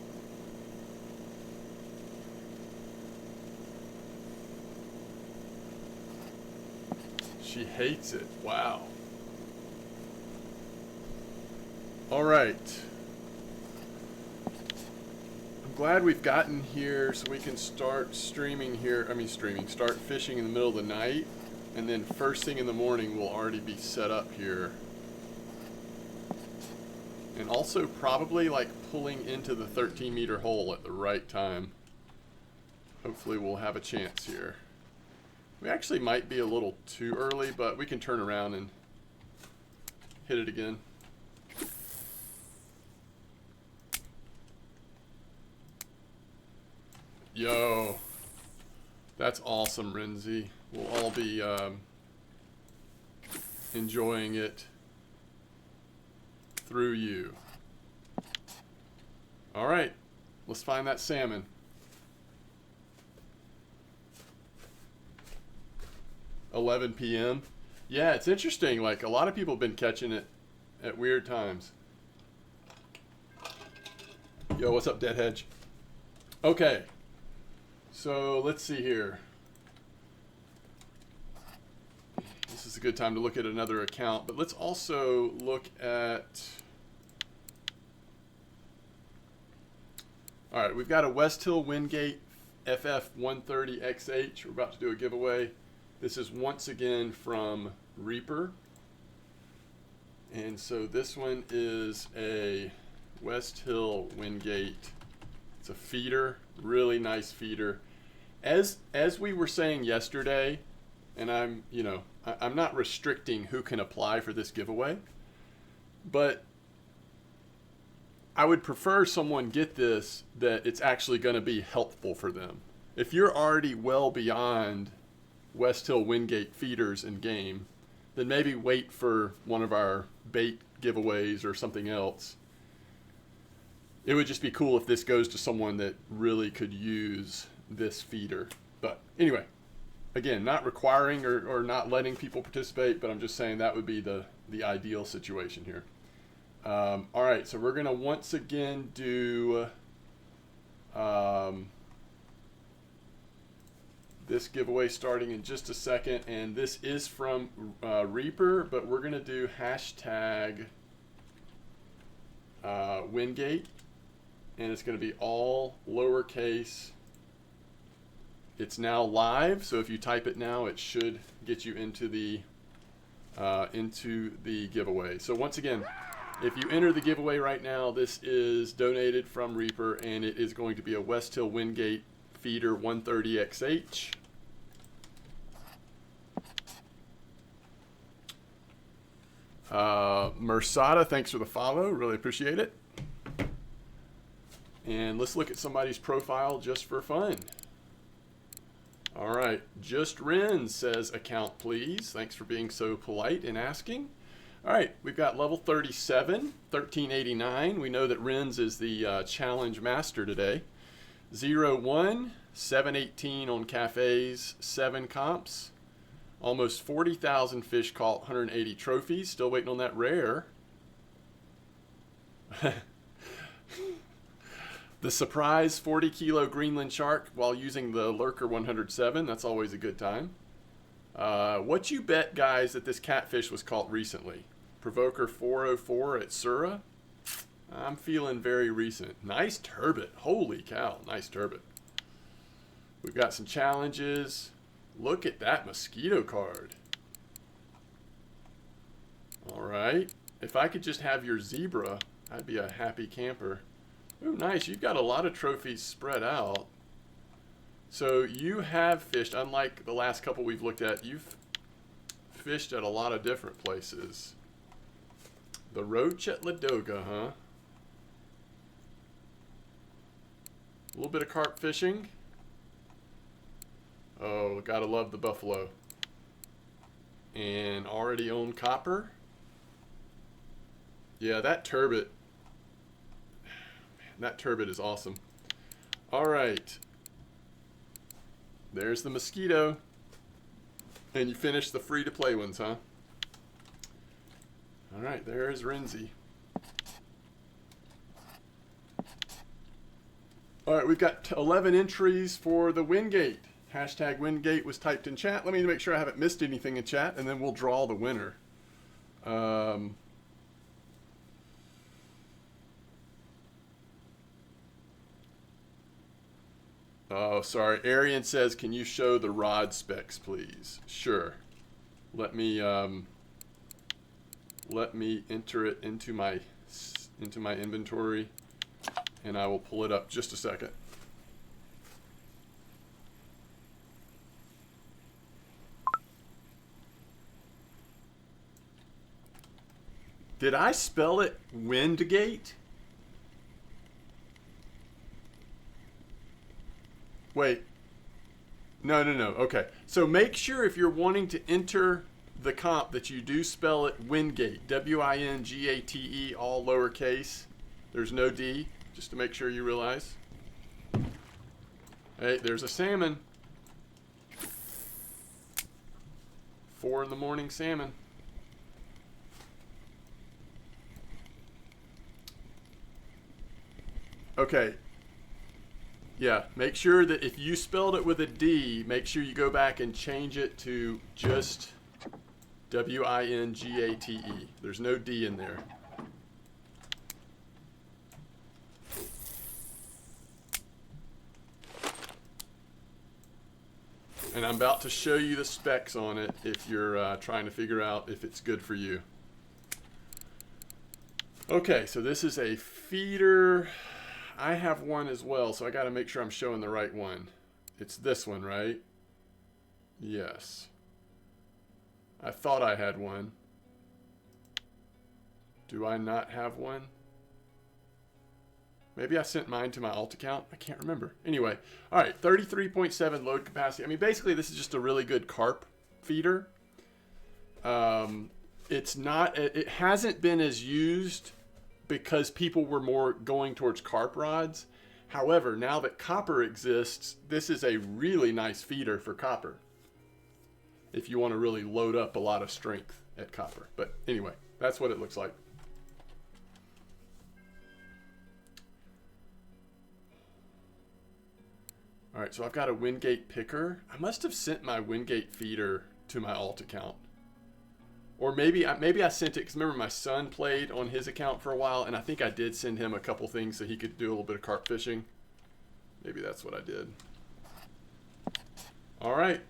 She hates it. Wow. All right. I'm glad we've gotten here so we can start streaming here. Start fishing in the middle of the night. And then first thing in the morning, we'll already be set up here. And also probably like pulling into the 13-meter hole at the right time. Hopefully we'll have a chance here. We actually might be a little too early, but we can turn around and hit it again. Yo, that's awesome, Renzi. We'll all be enjoying it through you. All right, let's find that salmon. $11 p.m. Yeah, it's interesting. Like, a lot of people have been catching it at weird times. Yo, what's up, Dead Hedge? Okay, so let's see here. This is a good time to look at another account, but let's also look at... All right, we've got a West Hill Wingate FF130XH. We're about to do a giveaway. This is once again from Reaper. And so this one is a West Hill Wingate It's a feeder, really nice feeder. As we were saying yesterday, and I'm not restricting who can apply for this giveaway, but I would prefer someone get this that it's actually going to be helpful for them. If you're already well beyond West Hill Wingate feeders in game, then maybe wait for one of our bait giveaways or something else. It would just be cool if this goes to someone that really could use this feeder. But anyway, again, not requiring or not letting people participate, but I'm just saying that would be the ideal situation here. All right, so we're going to once again do this giveaway starting in just a second. And this is from Reaper, but we're going to do hashtag Wingate. And it's going to be all lowercase. It's now live, so if you type it now, it should get you into the giveaway. So once again, if you enter the giveaway right now, this is donated from Reaper, and it is going to be a West Hill Wingate feeder 130XH. Mersada, thanks for the follow. Really appreciate it. And let's look at somebody's profile just for fun. All right, Just Ren says account please. Thanks for being so polite and asking. All right, we've got level 37, 1389. We know that Ren's is the challenge master today. 01, 718 on cafes, 7 comps. Almost 40,000 fish caught, 180 trophies. Still waiting on that rare. The surprise 40-kilo Greenland shark while using the Lurker 107. That's always a good time. What you bet, guys, that this catfish was caught recently? Provoker 404 at Sura. I'm feeling very recent. Nice turbot. Holy cow. Nice turbot. We've got some challenges. Look at that mosquito card. All right. If I could just have your zebra, I'd be a happy camper. Ooh, nice. You've got a lot of trophies spread out. So you have fished, unlike the last couple we've looked at, you've fished at a lot of different places. The roach at Ladoga, huh? A little bit of carp fishing. Oh, gotta love the buffalo. And already own copper. Yeah, that turbot. Man, that turbot is awesome. All right. There's the mosquito. And you finished the free-to-play ones, huh? All right, there's Renzi. All right, we've got 11 entries for the Wingate. Hashtag Wingate was typed in chat. Let me make sure I haven't missed anything in chat, and then we'll draw the winner. Oh, sorry. Arian says, can you show the rod specs, please? Sure. Let me enter it into my inventory, and I will pull it up just a second. Did I spell it Windgate? Wait. No. Okay. So make sure if you're wanting to enter the comp that you do spell it Wingate. W-I-N-G-A-T-E, all lowercase. There's no D, just to make sure you realize. Hey, there's a salmon. 4 in the morning salmon. Okay. Yeah, make sure that if you spelled it with a D, make sure you go back and change it to just W-I-N-G-A-T-E. There's no D in there. And I'm about to show you the specs on it if you're trying to figure out if it's good for you. Okay, so this is a feeder. I have one as well, so I got to make sure I'm showing the right one. It's this one, right? Yes. I thought I had one. Do I not have one? Maybe I sent mine to my alt account. I can't remember. Anyway, all right, 33.7 load capacity. I mean, basically, this is just a really good carp feeder. It's not. It hasn't been as used because people were more going towards carp rods. However, now that copper exists, this is a really nice feeder for copper. If you want to really load up a lot of strength at copper. But anyway, that's what it looks like. All right, so I've got a Wingate picker. I must have sent my Wingate feeder to my alt account. Or maybe I sent it, because remember my son played on his account for a while, and I think I did send him a couple things so he could do a little bit of carp fishing. Maybe that's what I did. All right.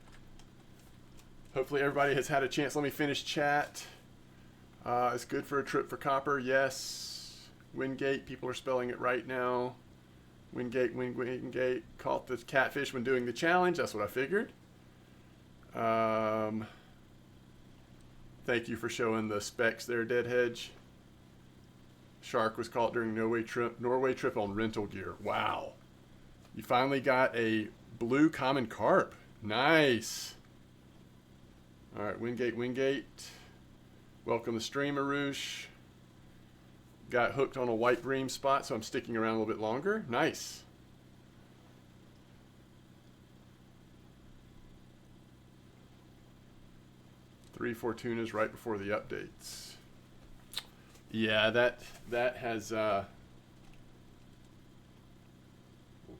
Hopefully everybody has had a chance. Let me finish chat. It's good for a trip for copper. Yes. Wingate, people are spelling it right now. Wingate, caught the catfish when doing the challenge. That's what I figured. Thank you for showing the specs there, Dead Hedge. Shark was caught during Norway trip on rental gear. Wow. You finally got a blue common carp. Nice. All right, Wingate. Welcome to stream, Arush. Got hooked on a white bream spot, so I'm sticking around a little bit longer. Nice. Three Fortunas right before the updates. Yeah, that has oh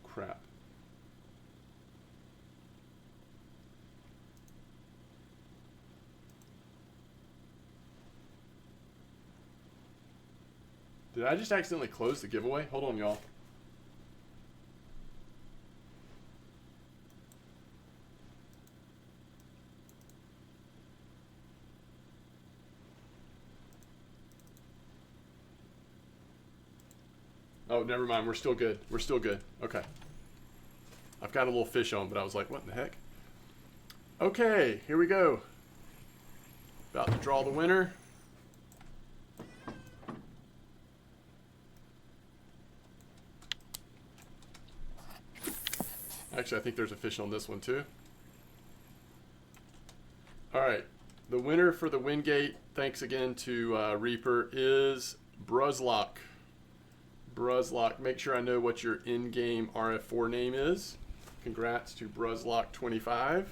crap. Did I just accidentally close the giveaway? Hold on, y'all. Oh, never mind. We're still good. We're still good. Okay. I've got a little fish on, but I was like, what in the heck? Okay, here we go. About to draw the winner. Actually, I think there's a fish on this one too. All right. The winner for the Wingate, thanks again to Reaper, is Bruzlock. Bruzlock. Make sure I know what your in-game RF4 name is. Congrats to Bruzlock25.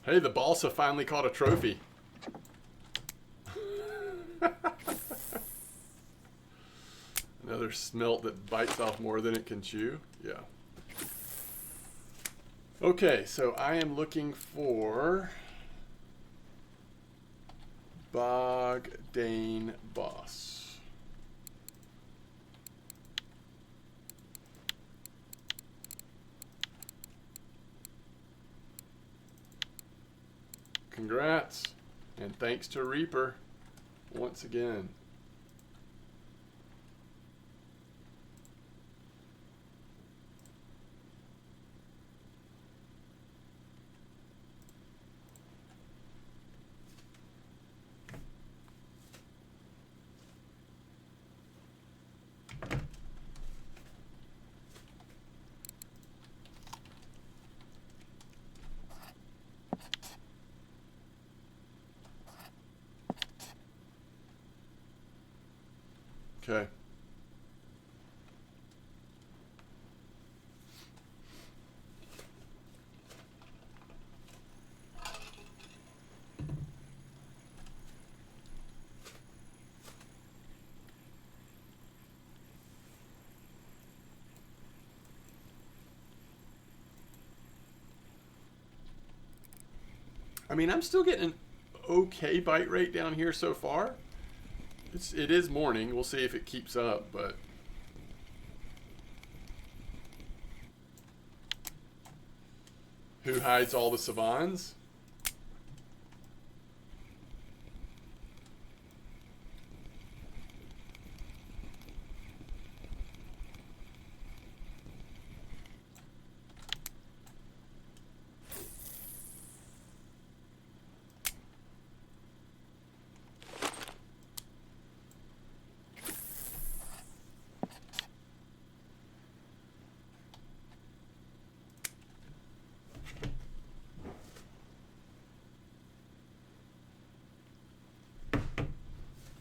Hey, the balsa finally caught a trophy. Another smelt that bites off more than it can chew. Yeah. Okay, so I am looking for Bogdane Boss. Congrats, and thanks to Reaper once again. Okay. I mean, I'm still getting an okay bite rate down here so far. It is morning. We'll see if it keeps up, but who hides all the savans?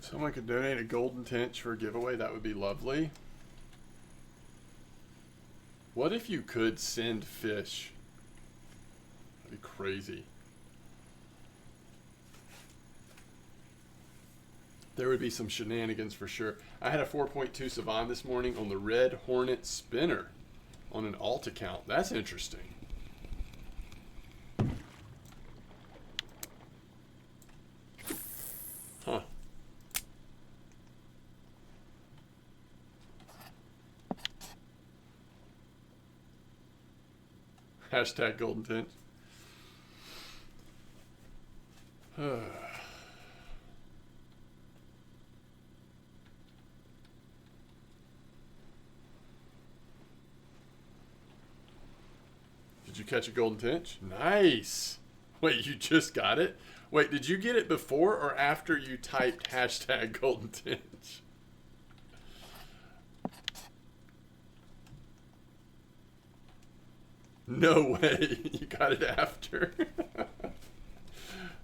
Someone could donate a golden tench for a giveaway. That would be lovely. What if you could send fish? That'd be crazy. There would be some shenanigans for sure. I had a 4.2 Savan this morning on the Red Hornet spinner on an alt account. That's interesting. Huh. Hashtag golden tint. Did you catch a golden tench? Nice. Wait, you just got it? Wait, did you get it before or after you typed hashtag golden tench? No way. You got it after.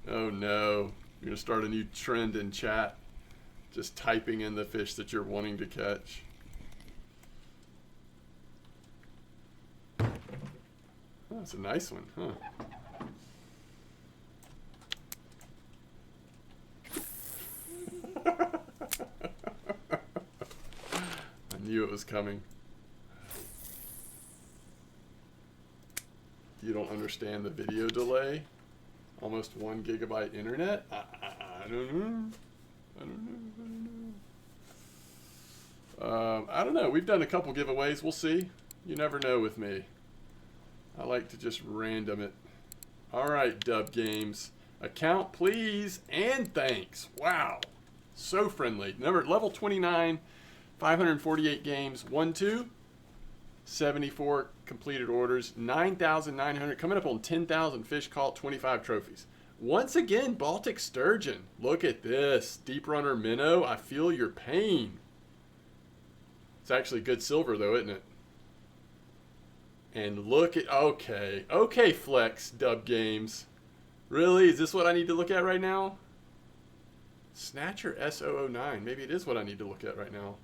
Oh no. You're going to start a new trend in chat. Just typing in the fish that you're wanting to catch. Oh, that's a nice one, huh? I knew it was coming. You don't understand the video delay? Almost 1 gigabyte internet? I don't know. I don't know. We've done a couple giveaways. We'll see. You never know with me. I like to just random it. All right, Dub Games. Account, please, and thanks. Wow. So friendly. Level 29, 548 games. 1-2. 74 completed orders, 9,900, coming up on 10,000 fish caught, 25 trophies. Once again, Baltic sturgeon. Look at this. Deep runner minnow. I feel your pain. It's actually good silver though, isn't it? And look at, okay, Flex, Dub Games. Really? Is this what I need to look at right now? Snatcher S009. Maybe it is what I need to look at right now.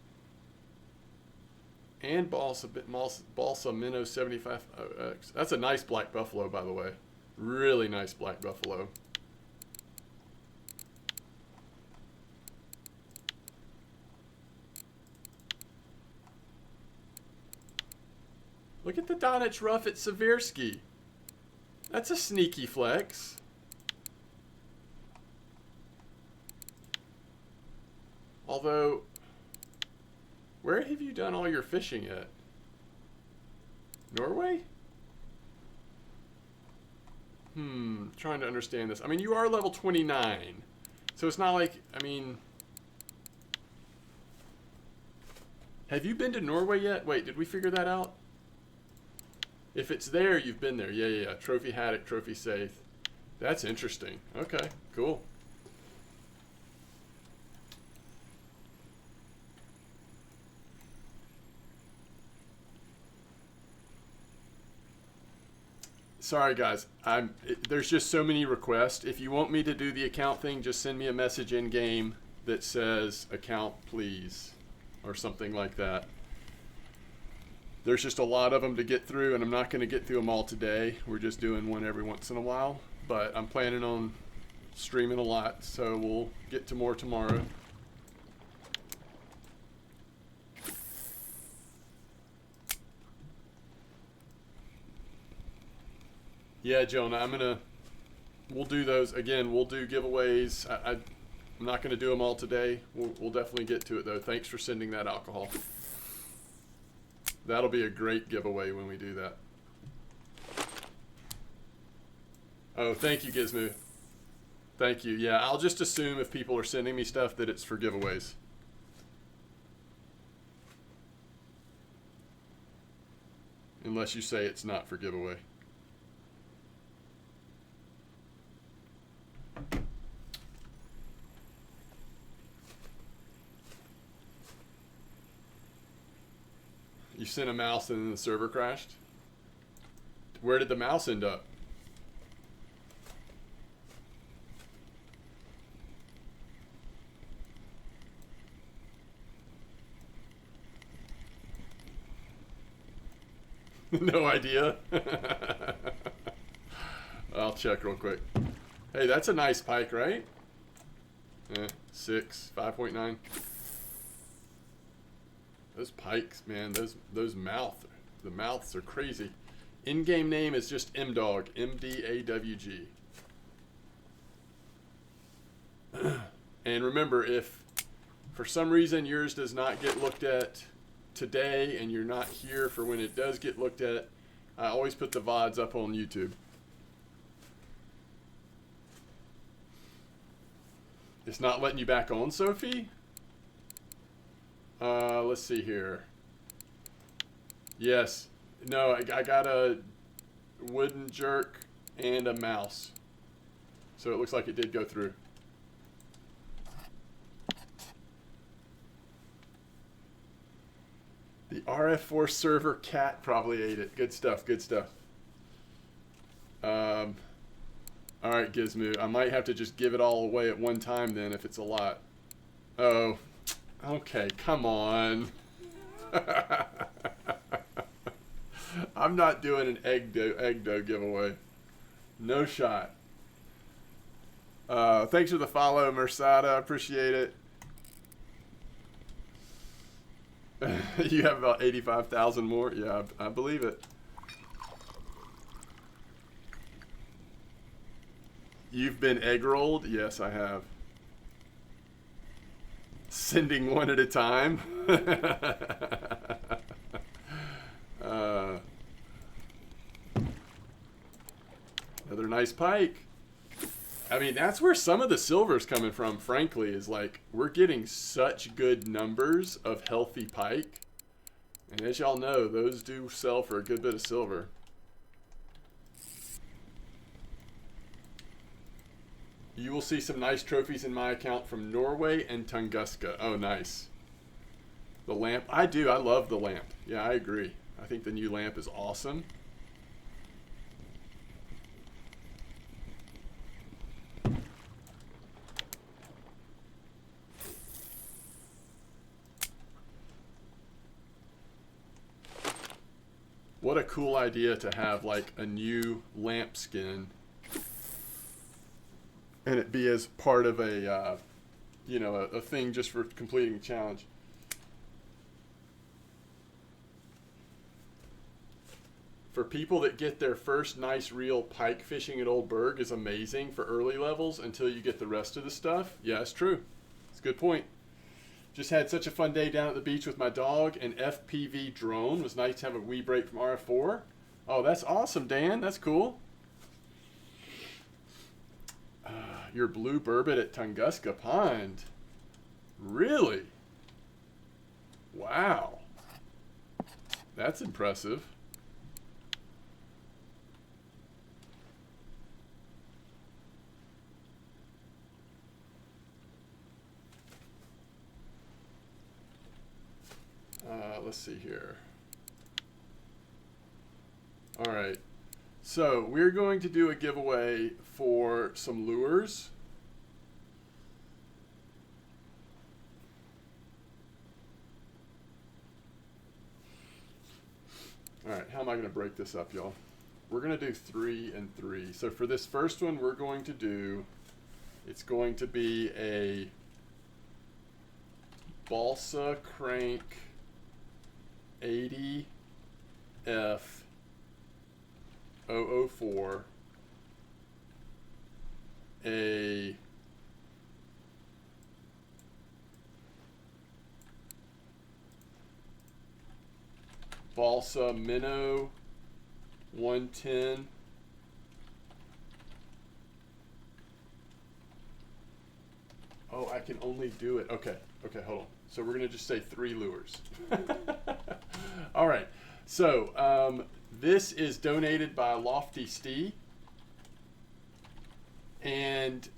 And balsa minnow 75X. That's a nice black buffalo, by the way. Really nice black buffalo. Look at the Donich Ruff at Seversky. That's a sneaky flex. Although, where have you done all your fishing at? Norway? Trying to understand this. I mean, you are level 29. So it's not like, I mean... Have you been to Norway yet? Wait, did we figure that out? If it's there, you've been there. Yeah. Trophy haddock, trophy safe. That's interesting. Okay, cool. Sorry guys, there's just so many requests. If you want me to do the account thing, just send me a message in game that says account please or something like that. There's just a lot of them to get through, and I'm not going to get through them all today. We're just doing one every once in a while, but I'm planning on streaming a lot, so we'll get to more tomorrow. Yeah, Jonah, I'm gonna we'll do those again. We'll do giveaways. I'm not going to do them all today. We'll definitely get to it though. Thanks for sending that alcohol. That'll be a great giveaway when we do that. Oh, thank you, Gizmo. Thank you. Yeah, I'll just assume if people are sending me stuff that it's for giveaways. Unless you say it's not for giveaway. You sent a mouse and then the server crashed? Where did the mouse end up? No idea. I'll check real quick. Hey, that's a nice pike, right? 6, 5.9. Those pikes, man, those mouths, the mouths are crazy. In-game name is just MDawg, MDawg. And remember, if for some reason yours does not get looked at today and you're not here for when it does get looked at, I always put the VODs up on YouTube. It's not letting you back on, Sophie? Let's see here. Yes. No, I got a wooden jerk and a mouse. So it looks like it did go through. The RF4 server cat probably ate it. Good stuff, good stuff. Alright, Gizmo. I might have to just give it all away at one time then if it's a lot. Oh, okay, come on. I'm not doing an egg dough giveaway. No shot. Thanks for the follow, Mersada. Appreciate it. You have about 85,000 more? Yeah, I believe it. You've been egg rolled? Yes, I have. Sending one at a time? Another nice pike. I mean, that's where some of the silver's coming from, frankly, is like, we're getting such good numbers of healthy pike. And as y'all know, those do sell for a good bit of silver. You will see some nice trophies in my account from Norway and Tunguska. Oh, nice. The lamp. I do. I love the lamp. Yeah, I agree. I think the new lamp is awesome. What a cool idea to have like a new lamp skin and it be as part of a, you know, a thing just for completing the challenge. For people that get their first nice real pike fishing at Old Berg is amazing for early levels until you get the rest of the stuff. Yeah, it's true. It's a good point. Just had such a fun day down at the beach with my dog and FPV drone. It was nice to have a wee break from RF4. Oh, that's awesome, Dan. That's cool. Your blue burbot at Tunguska Pond. Really? Wow. That's impressive. Let's see here. All right. So we're going to do a giveaway for some lures. All right. How am I going to break this up, y'all? We're going to do 3 and 3. So for this first one, we're going to do, it's going to be a balsa crank 80 F 004 a balsa minnow 110. Oh, I can only do it. Okay, hold on. So we're gonna just say 3 lures. All right. So this is donated by Lofty Stee, and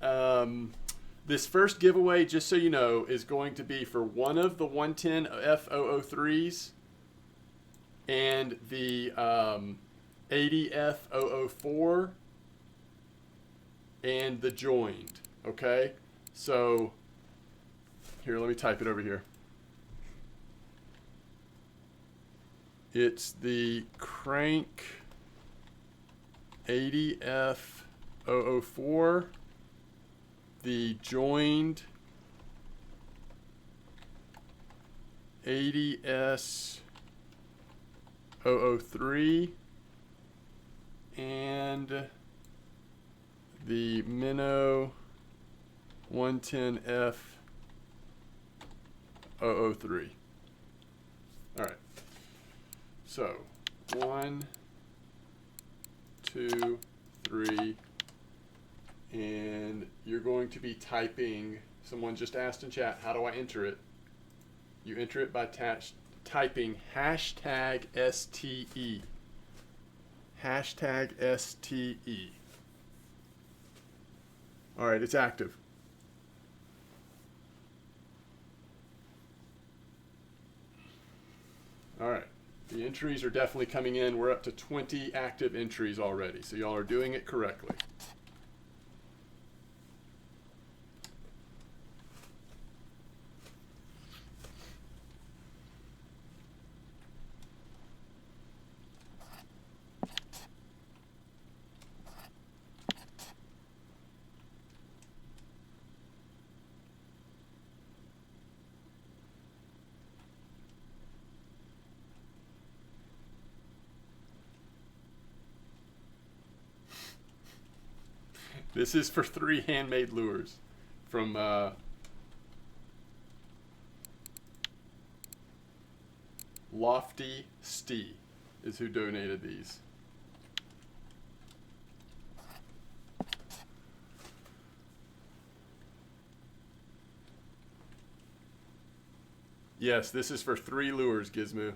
this first giveaway, just so you know, is going to be for one of the 110 F003s and the 80 F004 and the joined. Okay. So, here, let me type it over here. It's the Crank 80F004, the joined 80S003, and the minnow 110F003. All right. So 1, 2, 3, and you're going to be typing. Someone just asked in chat, how do I enter it? You enter it by typing hashtag STE. Hashtag STE. All right, it's active. All right, the entries are definitely coming in. We're up to 20 active entries already, so y'all are doing it correctly. This is for 3 handmade lures from Lofty Stee is who donated these. Yes, this is for 3 lures, Gizmo.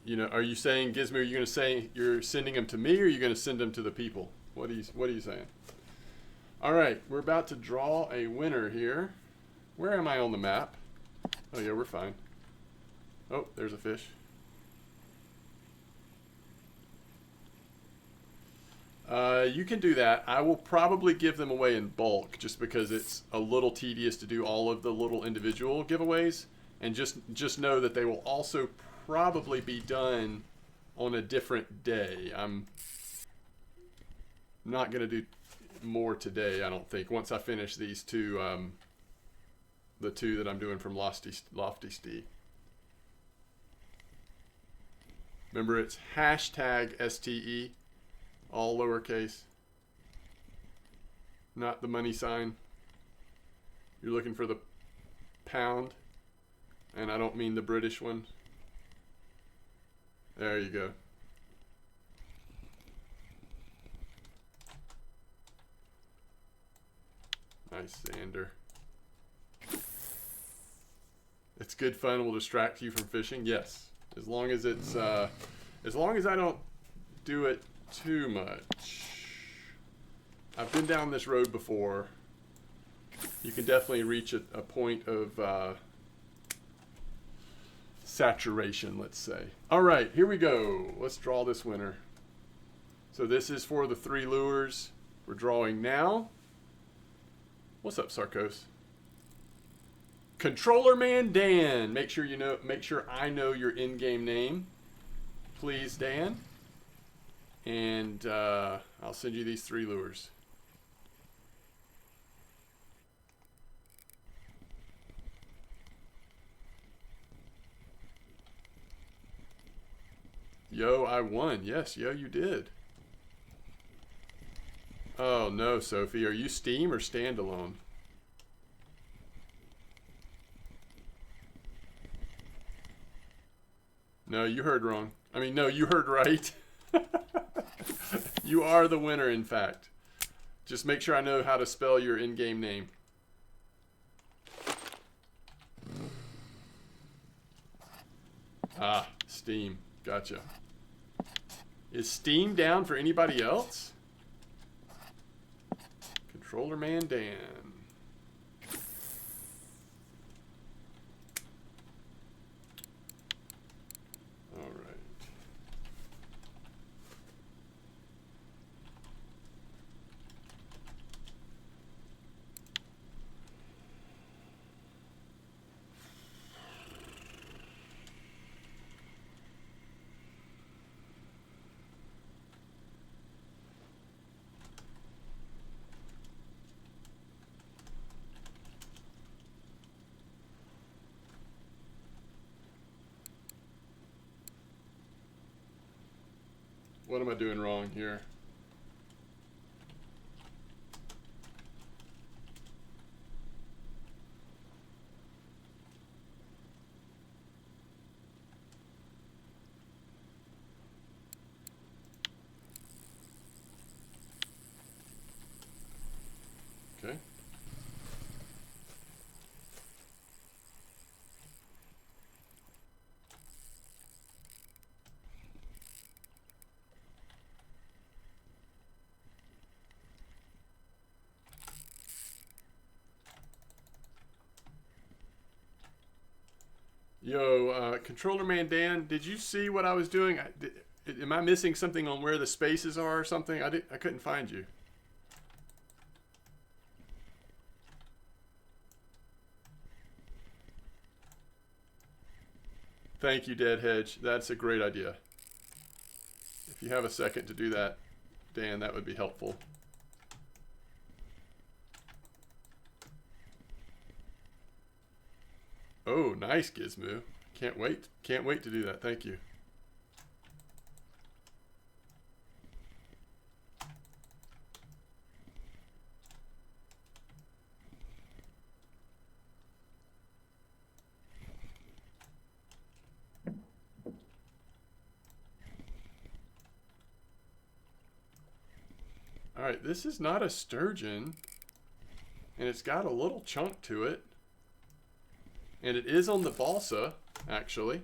You know, are you saying, Gizmo, are you going to say you're sending them to me, or are you going to send them to the people? What are you saying? All right, we're about to draw a winner here. Where am I on the map? Oh yeah, we're fine. Oh, there's a fish. You can do that. I will probably give them away in bulk, just because it's a little tedious to do all of the little individual giveaways. And just know that they will also probably be done on a different day. I'm not going to do more today, I don't think. Once I finish these two, the 2 that I'm doing from Lofty Stee. Remember, it's hashtag STE, all lowercase, not the money sign. You're looking for the pound, and I don't mean the British one. There you go. Nice, Xander. It's good fun. Will distract you from fishing. Yes, as long as it's as long as I don't do it too much. I've been down this road before. You can definitely reach a point of saturation, let's say. All right, here we go. Let's draw this winner. So this is for the 3 lures we're drawing now. What's up, Sarkos? Controller Man Dan. Make sure I know your in-game name, please, Dan. And I'll send you these 3 lures. Yo, I won. Yes, yo, you did. Oh no, Sophie. Are you Steam or standalone? No, you heard wrong. I mean, no, you heard right. You are the winner, in fact. Just make sure I know how to spell your in-game name. Ah, Steam. Gotcha. Is Steam down for anybody else? Controller Man Dan. All right. What am I doing wrong here? Okay. Yo, Controller Man Dan, did you see what I was doing? Am I missing something on where the spaces are or something? I couldn't find you. Thank you, Dead Hedge. That's a great idea. If you have a second to do that, Dan, that would be helpful. Oh, nice, Gizmo. Can't wait. Can't wait to do that. Thank you. All right, this is not a sturgeon, and it's got a little chunk to it. And it is on the balsa, actually.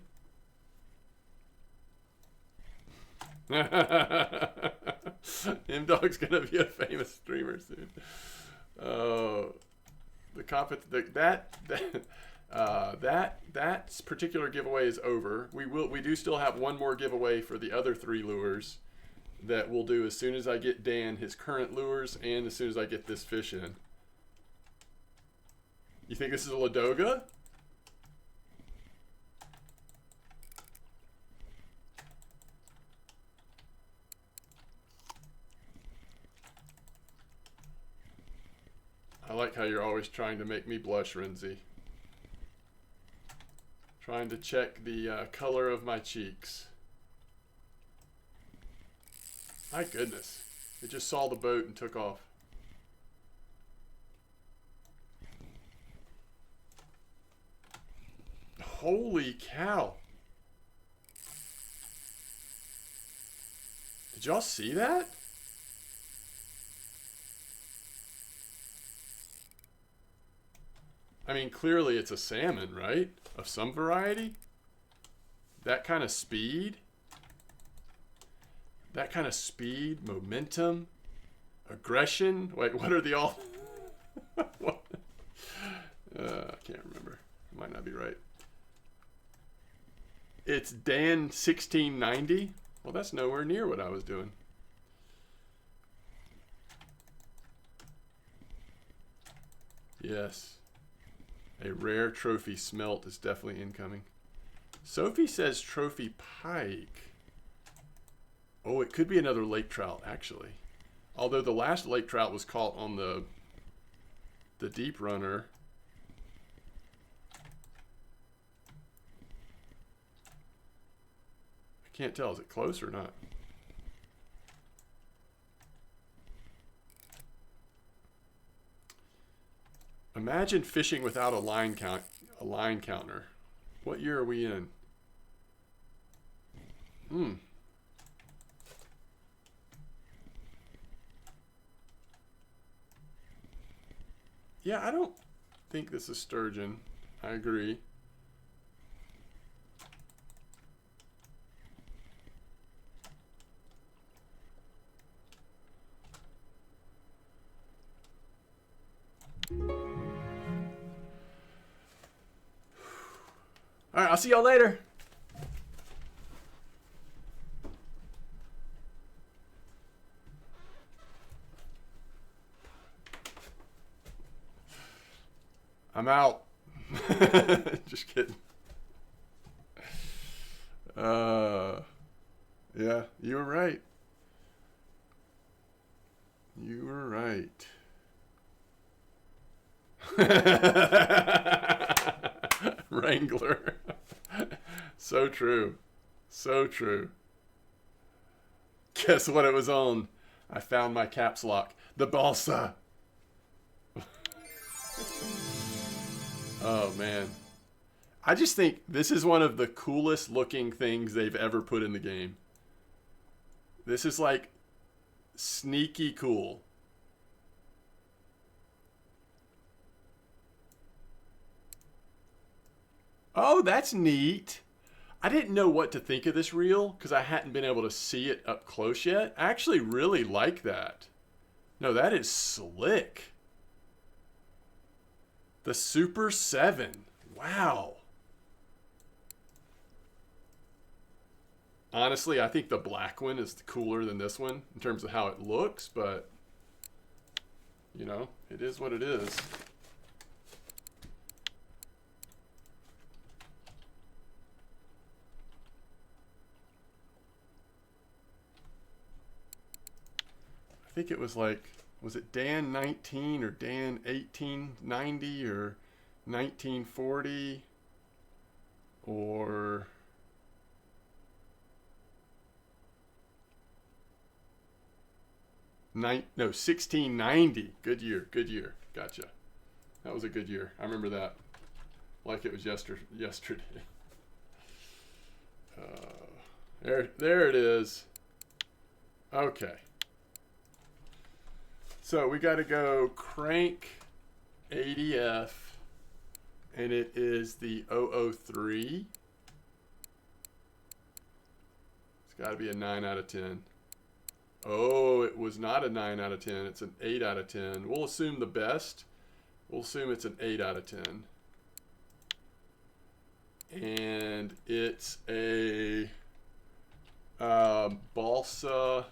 MDawg's gonna be a famous streamer soon. Oh, that particular giveaway is over. We do still have one more giveaway for the other 3 lures that we'll do as soon as I get Dan his current lures and as soon as I get this fish in. You think this is a Ladoga? I like how you're always trying to make me blush, Renzi. Trying to check the color of my cheeks. My goodness. It just saw the boat and took off. Holy cow. Did y'all see that? I mean, clearly it's a salmon, right? Of some variety? That kind of speed? That kind of speed, momentum, aggression? Wait, what are the all... What? I can't remember. Might not be right. It's Dan 1690? Well, that's nowhere near what I was doing. Yes. A rare trophy smelt is definitely incoming. Sophie says trophy pike. Oh, it could be another lake trout, actually. Although the last lake trout was caught on the deep runner. I Can't tell. Is it close or not? Imagine fishing without a line counter. What year are we in? Yeah, I don't think this is sturgeon. I agree. All right, I'll see y'all later. I'm out. Just kidding. Yeah, you were right. You were right. Wrangler. So true. So true. Guess what it was on? I found my caps lock. The balsa. Oh, man. I just think this is one of the coolest looking things they've ever put in the game. This is like sneaky cool. Oh, that's neat. I didn't know what to think of this reel because I hadn't been able to see it up close yet. I actually really like that. No, that is slick. The Super 7. Wow. Honestly, I think the black one is cooler than this one in terms of how it looks, but, you know, it is what it is. I think it was like, was it Dan 19 or Dan 1890 or 1940 or no, 1690. Good year, good year. Gotcha. That was a good year. I remember that like it was yesterday. There it is. Okay. So we got to go crank ADF, and it is the 003. It's got to be a 9 out of 10. Oh, it was not a 9 out of 10. It's an 8 out of 10. We'll assume the best. We'll assume it's an 8 out of 10. And it's a balsa.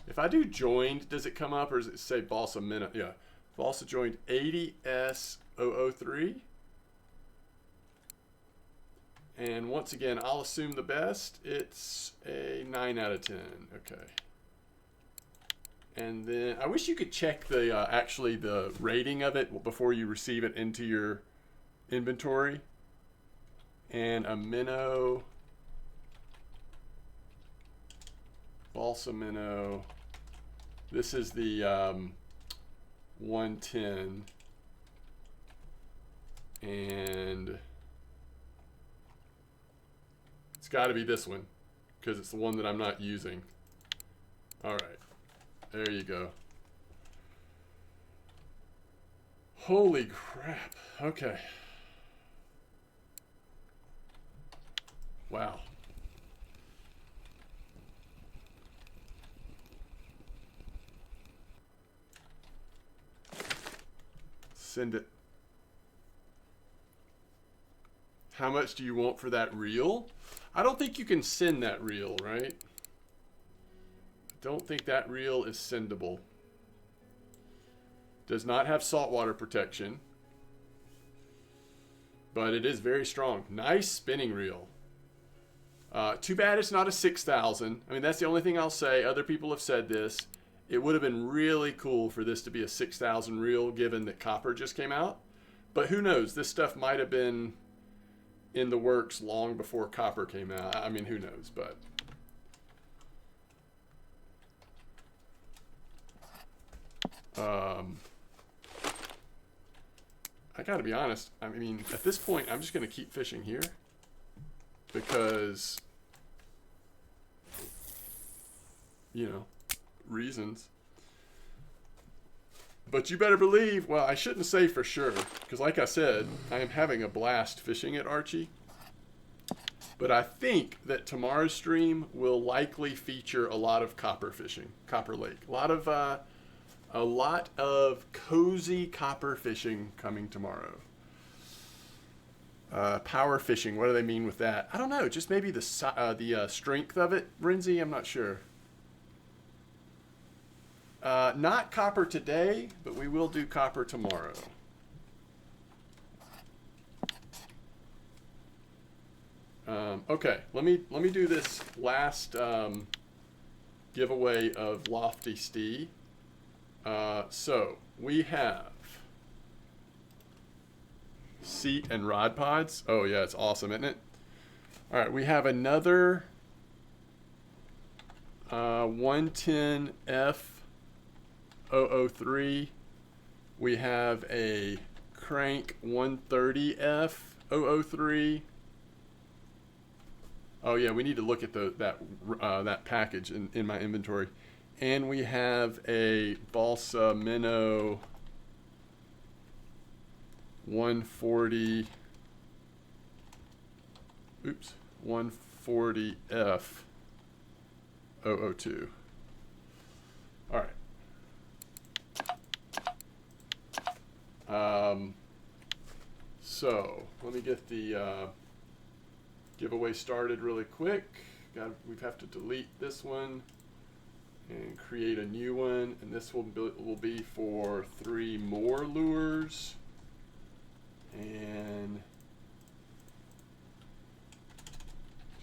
If I do joined, does it come up or does it say balsa minute? Yeah, balsa joined 80S003. And once again, I'll assume the best. It's a 9 out of 10. Okay. And then I wish you could check the actually the rating of it before you receive it into your inventory. And a minnow, balsa minnow. This is the 110, and it's got to be this one because it's the one that I'm not using. All right, there you go. Holy crap. Okay. Wow. Send it. How much do you want for that reel? I don't think you can send that reel, right? I don't think that reel is sendable. Does not have saltwater protection, but it is very strong. Nice spinning reel. Too bad it's not a 6,000. I mean, that's the only thing I'll say. Other people have said this. It would have been really cool for this to be a 6,000 reel given that copper just came out. But who knows? This stuff might have been in the works long before copper came out. I mean, who knows, but I gotta be honest. I mean, at this point, I'm just gonna keep fishing here because, you know, reasons. But you better believe, well, I shouldn't say for sure, because like I said, I am having a blast fishing at Archie. But I think that tomorrow's stream will likely feature a lot of copper fishing, Copper Lake. A lot of cozy copper fishing coming tomorrow. Power fishing, what do they mean with that? I don't know, just maybe the strength of it, Renzi, I'm not sure. Not copper today, but we will do copper tomorrow. Okay, let me do this last giveaway of Lofty Stee. So we have seat and rod pods. Oh yeah, it's awesome, isn't it? All right, we have another 110F003. We have a Crank 130F003. Oh yeah, we need to look at that package in my inventory. And we have a Balsa Minnow 140. Oops, 140F 002. All right. So let me get the giveaway started really quick. We have to delete this one and create a new one, and this will be for 3 more lures. And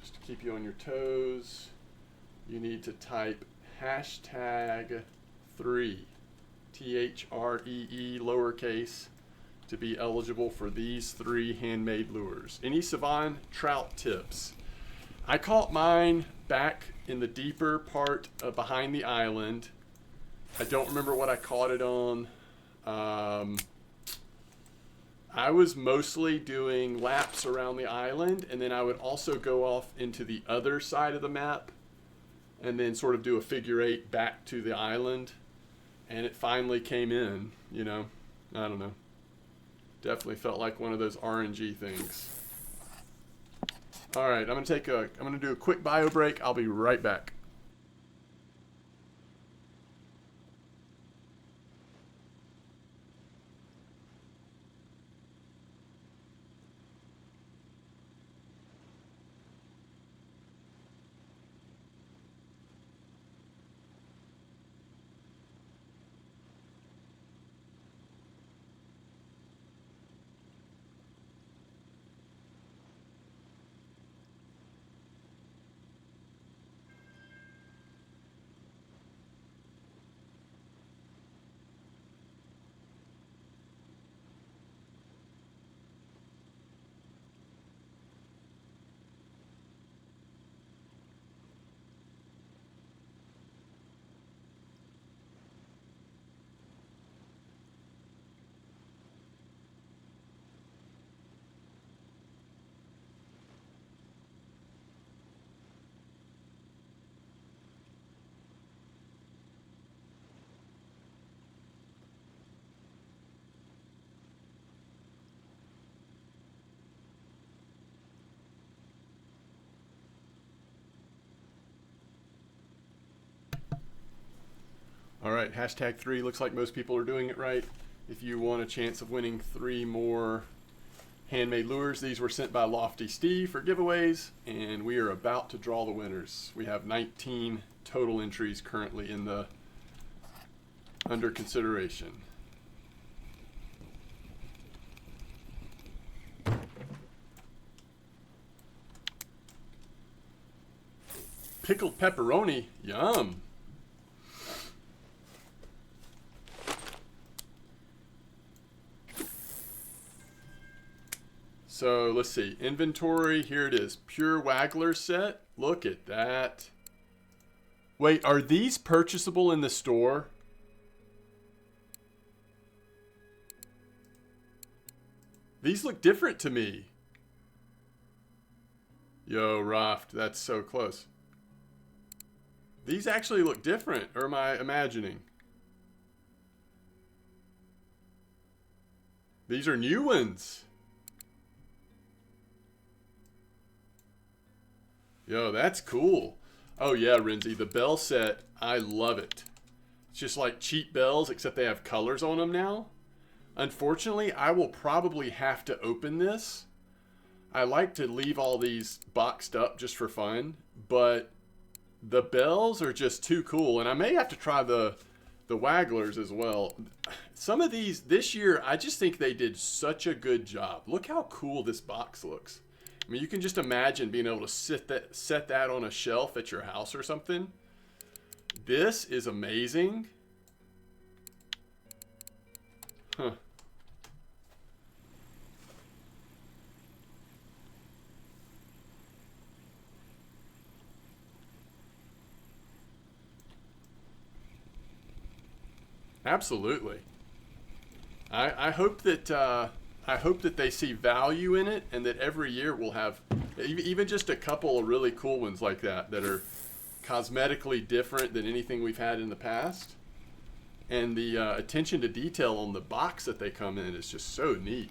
just to keep you on your toes, you need to type #3 THREE lowercase to be eligible for these 3 handmade lures. Any Savan trout tips? I caught mine back in the deeper part behind the island. I don't remember what I caught it on. I was mostly doing laps around the island, and then I would also go off into the other side of the map and then sort of do a figure 8 back to the island, and it finally came in, you know. I don't know. Definitely felt like one of those RNG things. All right, I'm gonna do a quick bio break. I'll be right back. All right, #3 looks like most people are doing it right. If you want a chance of winning 3 more handmade lures, these were sent by Lofty Steve for giveaways, and we are about to draw the winners. We have 19 total entries currently in the under consideration. Pickled pepperoni, yum. So let's see. Inventory. Here it is. Pure Waggler set. Look at that. Wait, are these purchasable in the store? These look different to me. Yo, Raft, that's so close. These actually look different, or am I imagining? These are new ones. Yo, that's cool. Oh yeah, Renzi, the bell set, I love it. It's just like cheap bells, except they have colors on them now. Unfortunately, I will probably have to open this. I like to leave all these boxed up just for fun, but the bells are just too cool, and I may have to try the Wagglers as well. Some of these, this year, I just think they did such a good job. Look how cool this box looks. I mean, you can just imagine being able to set that on a shelf at your house or something. This is amazing. Huh. Absolutely. I hope that they see value in it, and that every year we'll have even just a couple of really cool ones like that are cosmetically different than anything we've had in the past. And the attention to detail on the box that they come in is just so neat.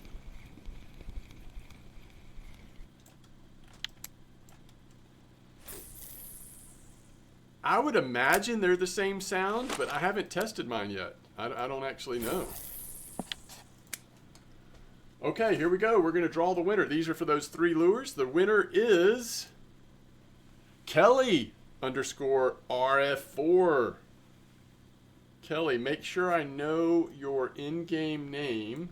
I would imagine they're the same sound, but I haven't tested mine yet. I don't actually know. Okay, here we go. We're going to draw the winner. These are for those 3 lures. The winner is Kelly _RF4. Kelly, make sure I know your in-game name,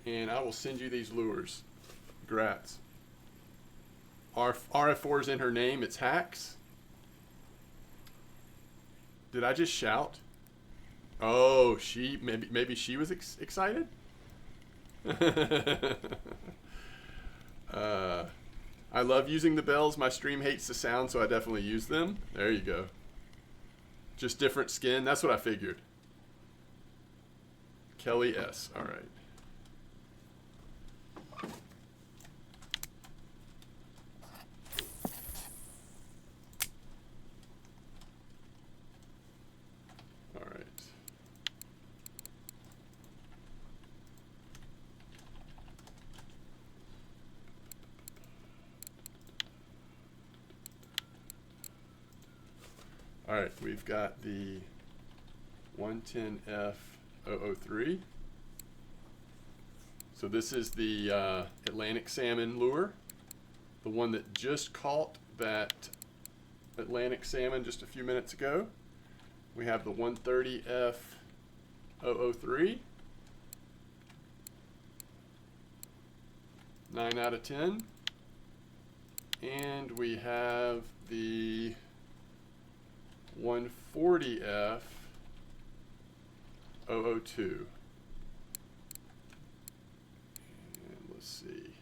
and I will send you these lures. Congrats. RF4 is in her name. It's Hacks. Did I just shout? Oh, maybe she was excited? I love using the bells. My stream hates the sound, so I definitely use them. There you go. Just different skin. That's what I figured. Kelly S. All right. All right, we've got the 110F003. So this is the Atlantic salmon lure, the one that just caught that Atlantic salmon just a few minutes ago. We have the 130F003. 9 out of 10. And we have the 140F002. And let's see.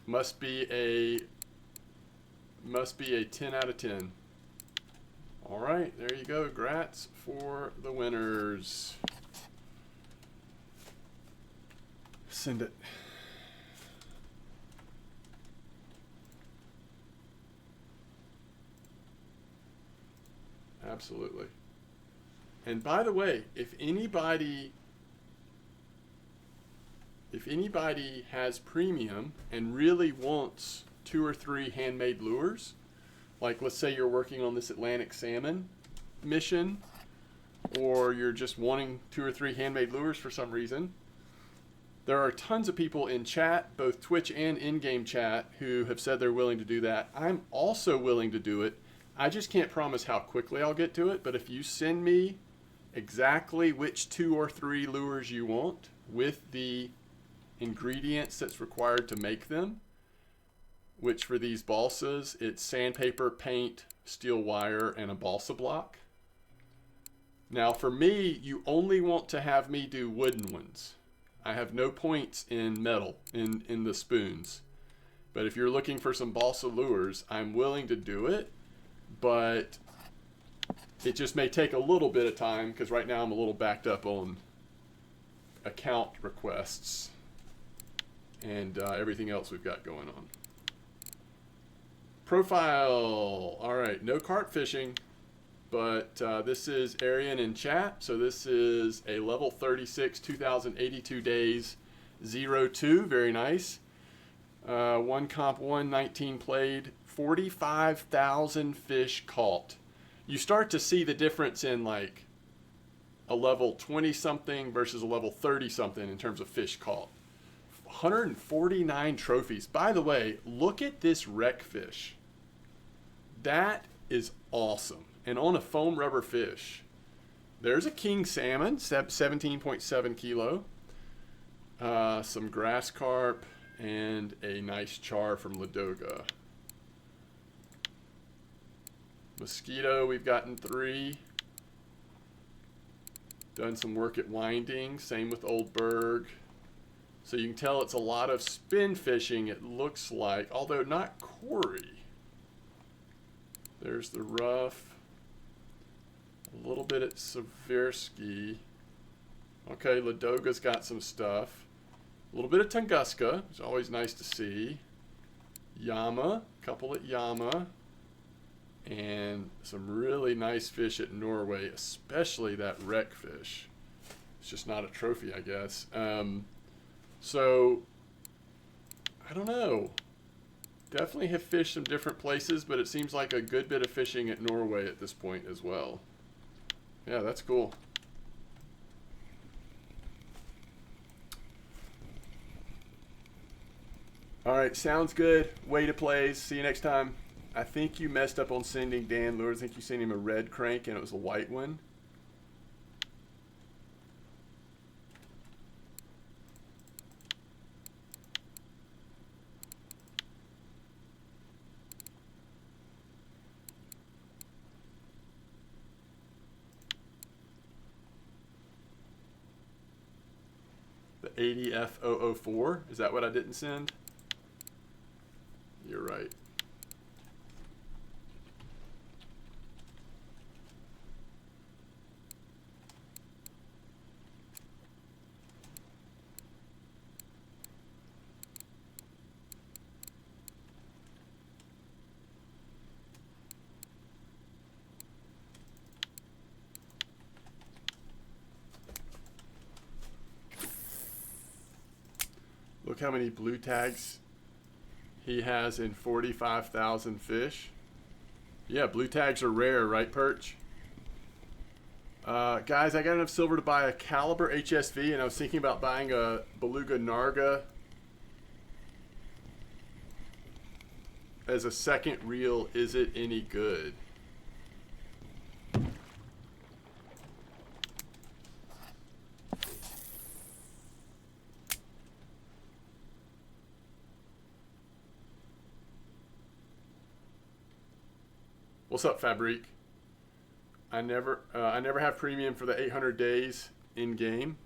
Must be a 10 out of 10. All right, there you go. Grats for the winners. Send it. Absolutely. And by the way, if anybody has premium and really wants 2 or 3 handmade lures, like let's say you're working on this Atlantic salmon mission, or you're just wanting 2 or 3 handmade lures for some reason, there are tons of people in chat, both Twitch and in-game chat, who have said they're willing to do that. I'm also willing to do it. I just can't promise how quickly I'll get to it, but if you send me exactly which 2 or 3 lures you want with the ingredients that's required to make them, which for these balsas, it's sandpaper, paint, steel wire, and a balsa block. Now for me, you only want to have me do wooden ones. I have no points in metal, in the spoons. But if you're looking for some balsa lures, I'm willing to do it. But it just may take a little bit of time because right now I'm a little backed up on account requests and everything else we've got going on. Profile. All right, no carp fishing, but this is Arian in chat. So this is a level 36, 2,082 days, 02. Very nice. 1 comp 1, 19 played, 45,000 fish caught. You start to see the difference in like a level 20 something versus a level 30 something in terms of fish caught. 149 trophies. By the way, look at this wreck fish. That is awesome. And on a foam rubber fish, there's a king salmon, 17.7 kilo. Some grass carp and a nice char from Ladoga. Mosquito, we've gotten 3. Done some work at Winding, same with Old Berg. So you can tell it's a lot of spin fishing, it looks like, although not Corey. There's the rough. A little bit at Seversky. Okay, Ladoga's got some stuff. A little bit of Tunguska, which is always nice to see. Yama, a couple at Yama. And some really nice fish at Norway, especially that wreck fish. It's just not a trophy, I guess. So, I don't know. Definitely have fished some different places, but it seems like a good bit of fishing at Norway at this point as well. Yeah, that's cool. All right, sounds good. Way to plays. See you next time. I think you messed up on sending Dan lures. I think you sent him a red crank and it was a white one. The 80F004. Is that what I didn't send? You're right. Look how many blue tags he has in 45,000 fish. Yeah, blue tags are rare, right, Perch? Guys, I got enough silver to buy a Caliber HSV, and I was thinking about buying a Beluga Narga as a second reel. Is it any good? What's up, Fabrique? I never have premium for the 800 days in game.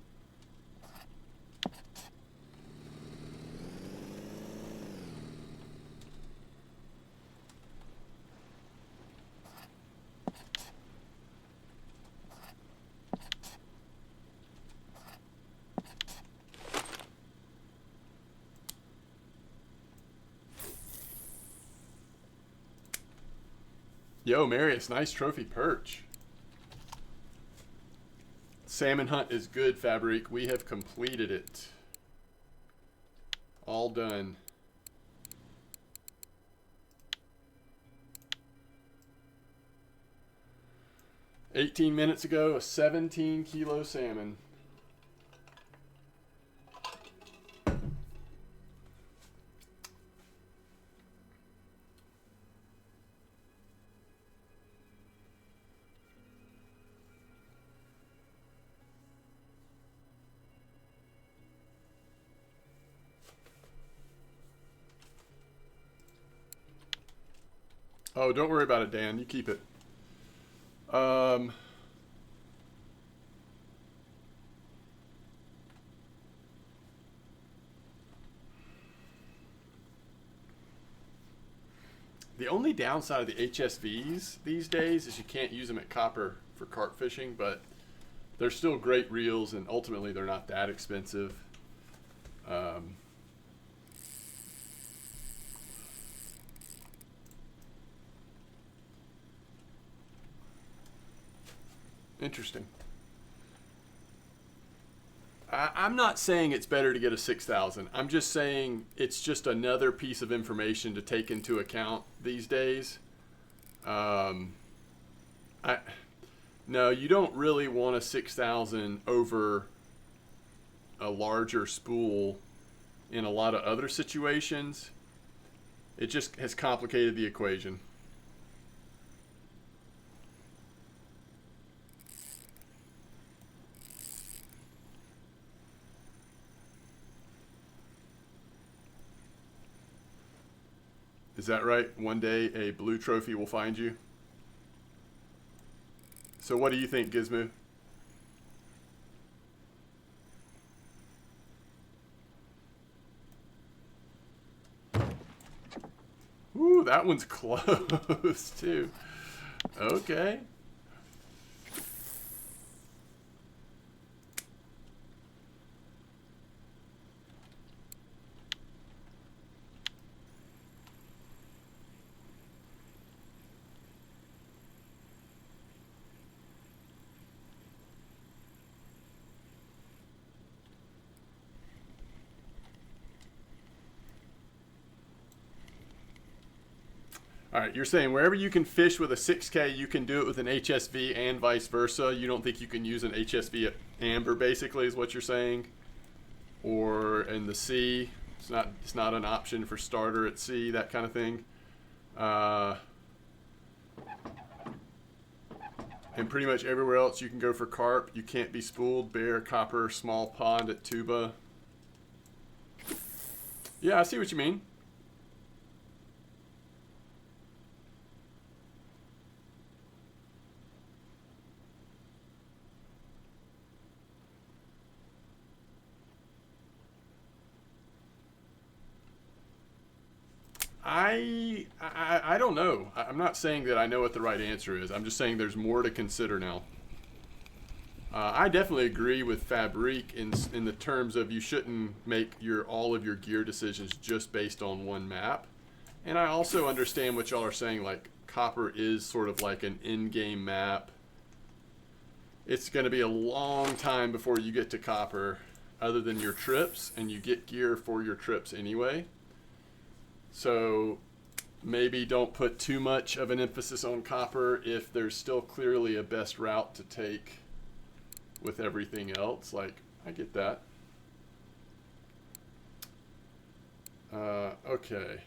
Yo, Marius, nice trophy perch. Salmon hunt is good, Fabrique. We have completed it. All done. $18 minutes ago, a 17-kilo salmon. Oh, don't worry about it, Dan. You keep it. The only downside of the HSVs these days is you can't use them at copper for carp fishing, but they're still great reels, and ultimately they're not that expensive. Interesting. I'm not saying it's better to get a 6,000. I'm just saying it's just another piece of information to take into account these days. No, you don't really want a 6,000 over a larger spool in a lot of other situations. It just has complicated the equation. Is that right? One day a blue trophy will find you. So what do you think, Gizmo? Ooh, that one's close too. Okay. All right, you're saying wherever you can fish with a 6K, you can do it with an HSV and vice versa. You don't think you can use an HSV at amber, basically, is what you're saying? Or in the sea, it's not an option for starter at sea, that kind of thing. And pretty much everywhere else you can go for carp. You can't be spooled, bear, copper, small pond at tuba. Yeah, I see what you mean. I don't know. I'm not saying that I know what the right answer is. I'm just saying there's more to consider now. I definitely agree with Fabrique in the terms of you shouldn't make all of your gear decisions just based on one map. And I also understand what y'all are saying, like copper is sort of like an in-game map. It's going to be a long time before you get to copper other than your trips, and you get gear for your trips anyway. So maybe don't put too much of an emphasis on copper if there's still clearly a best route to take with everything else. Like, I get that. Okay.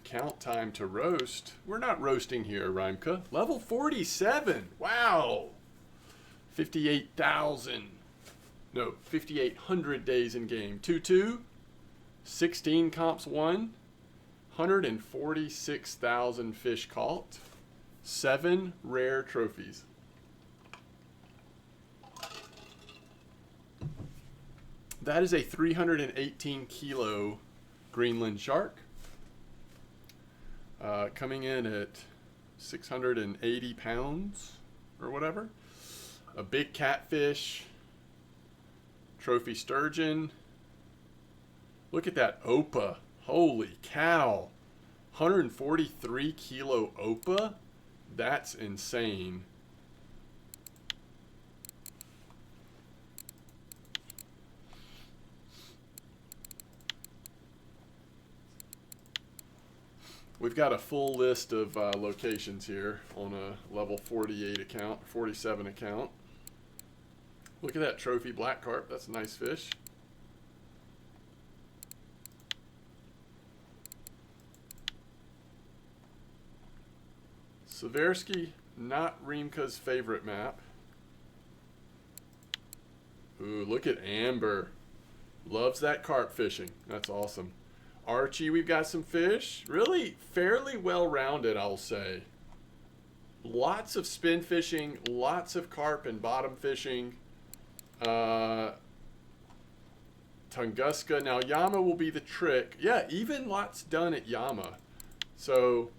Count time to roast. We're not roasting here, Reimka. Level 47. Wow. 58,000. No, 5,800 days in game. 2-2. 16 comps won. 146,000 fish caught. 7 rare trophies. That is a 318 kilo Greenland shark. Coming in at 680 pounds or whatever. A big catfish. Trophy sturgeon. Look at that Opa. Holy cow. 143 kilo Opa? That's insane. We've got a full list of locations here on a level 48 account, 47 account. Look at that trophy black carp. That's a nice fish. Seversky, not Reemka's favorite map. Ooh, look at Amber. Loves that carp fishing. That's awesome. Archie, we've got some fish. Really fairly well-rounded, I'll say. Lots of spin fishing, lots of carp and bottom fishing. Tunguska. Now, Yama will be the trick. Yeah, even lots done at Yama. So,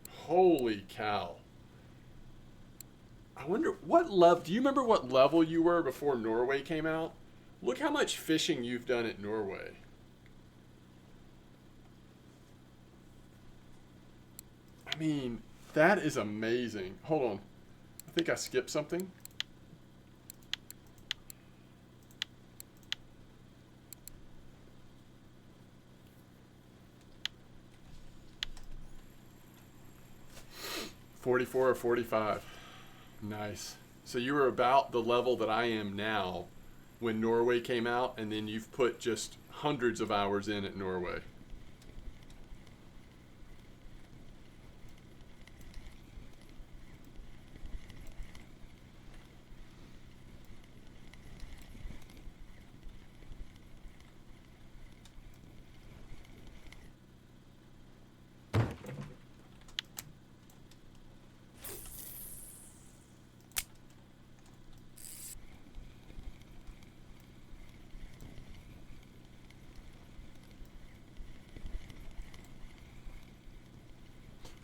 holy cow. I wonder, do you remember what level you were before Norway came out? Look how much fishing you've done at Norway. I mean, that is amazing. Hold on. I think I skipped something. $44 or $45. Nice. So you were about the level that I am now when Norway came out, and then you've put just hundreds of hours in at Norway.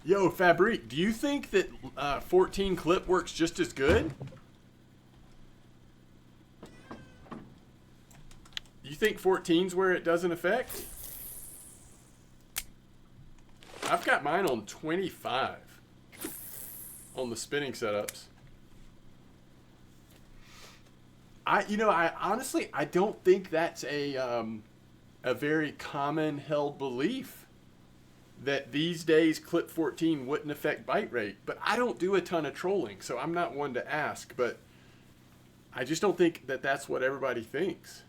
Yo, Fabrique, do you think that 14 clip works just as good? You think 14's where it doesn't affect? I've got mine on 25 on the spinning setups. I honestly, I don't think that's a very common held belief that these days clip 14 wouldn't affect bite rate. But I don't do a ton of trolling, so I'm not one to ask. But I just don't think that that's what everybody thinks.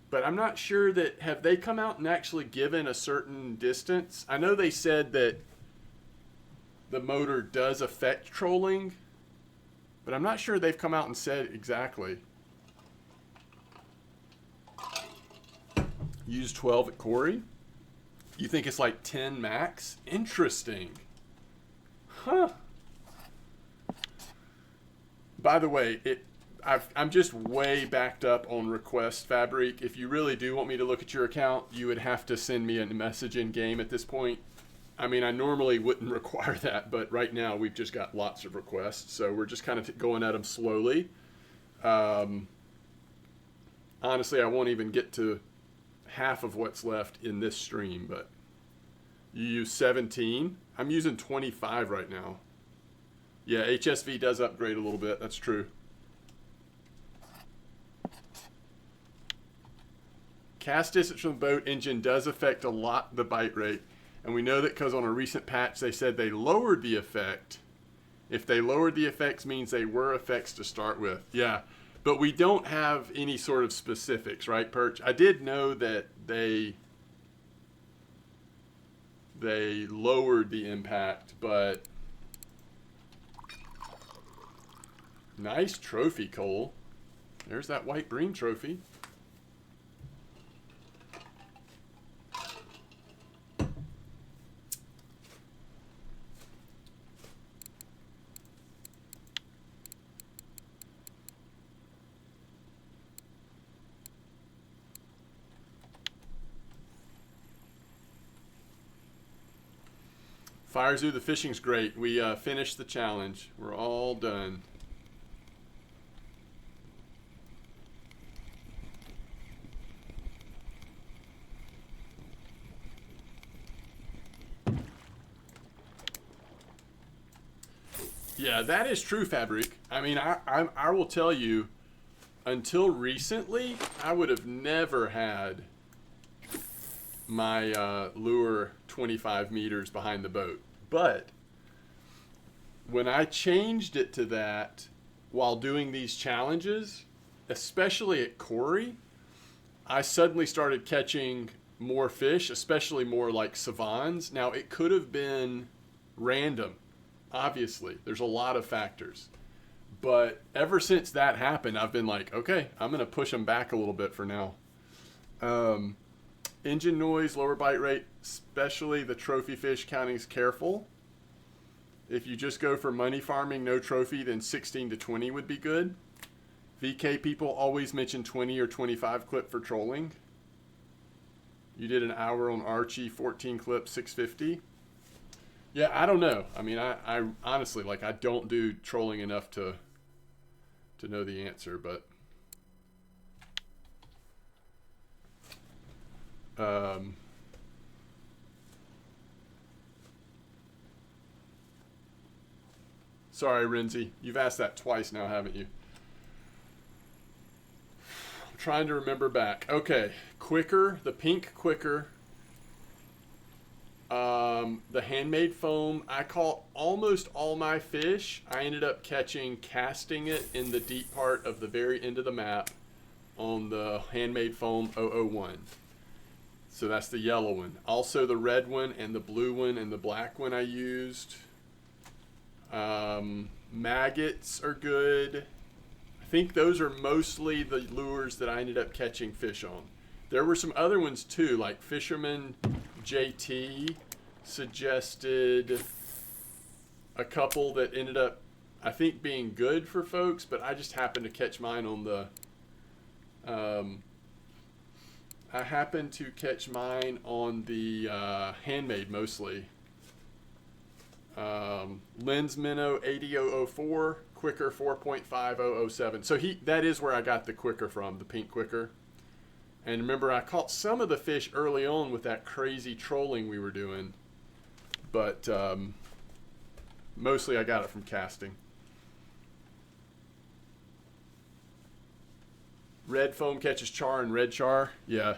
But I'm not sure that, have they come out and actually given a certain distance? I know they said that the motor does affect trolling, but I'm not sure they've come out and said exactly. Use 12 at Corey. You think it's like 10 max? Interesting. Huh. By the way, I'm just way backed up on request, Fabrique. If you really do want me to look at your account, you would have to send me a message in game at this point. I mean, I normally wouldn't require that, but right now we've just got lots of requests, so we're just kind of going at them slowly. Honestly, I won't even get to half of what's left in this stream, but you use 17. I'm using 25 right now. Yeah, HSV does upgrade a little bit. That's true. Cast distance from the boat engine does affect a lot the bite rate, and we know that because on a recent patch they said they lowered the effect. If they lowered the effects, means they were effects to start with. Yeah. But we don't have any sort of specifics, right, Perch? I did know that they lowered the impact, but nice trophy, Cole. There's that white bream trophy. Fire Zoo, the fishing's great. We finished the challenge. We're all done. Yeah, that is true, Fabric. I mean, I will tell you, until recently, I would have never had my lure 25 meters behind the boat. But when I changed it to that while doing these challenges, especially at Corey, I suddenly started catching more fish, especially more like savans. Now, it could have been random, obviously. There's a lot of factors. But ever since that happened, I've been like, okay, I'm going to push them back a little bit for now. engine noise, lower bite rate, especially the trophy fish counting is careful. If you just go for money farming, no trophy, then 16 to 20 would be good. VK people always mention 20 or 25 clip for trolling. You did an hour on Archie, 14 clip, 650. Yeah, I don't know. I mean, I honestly, like, I don't do trolling enough to know the answer, but sorry, Renzi. You've asked that twice now, haven't you? I'm trying to remember back. Okay, quicker, the pink quicker. The handmade foam, I caught almost all my fish. I ended up casting it in the deep part of the very end of the map on the handmade foam 001. So that's the yellow one. Also the red one and the blue one and the black one I used. Maggots are good. I think those are mostly the lures that I ended up catching fish on. There were some other ones too, like Fisherman JT suggested a couple that ended up, I think, being good for folks, but I just happened to catch mine on the handmade mostly. Lens Minnow 80004, quicker 4.5007. So that is where I got the quicker from, the pink quicker. And remember, I caught some of the fish early on with that crazy trolling we were doing, but mostly I got it from casting. Red foam catches char and red char. Yeah.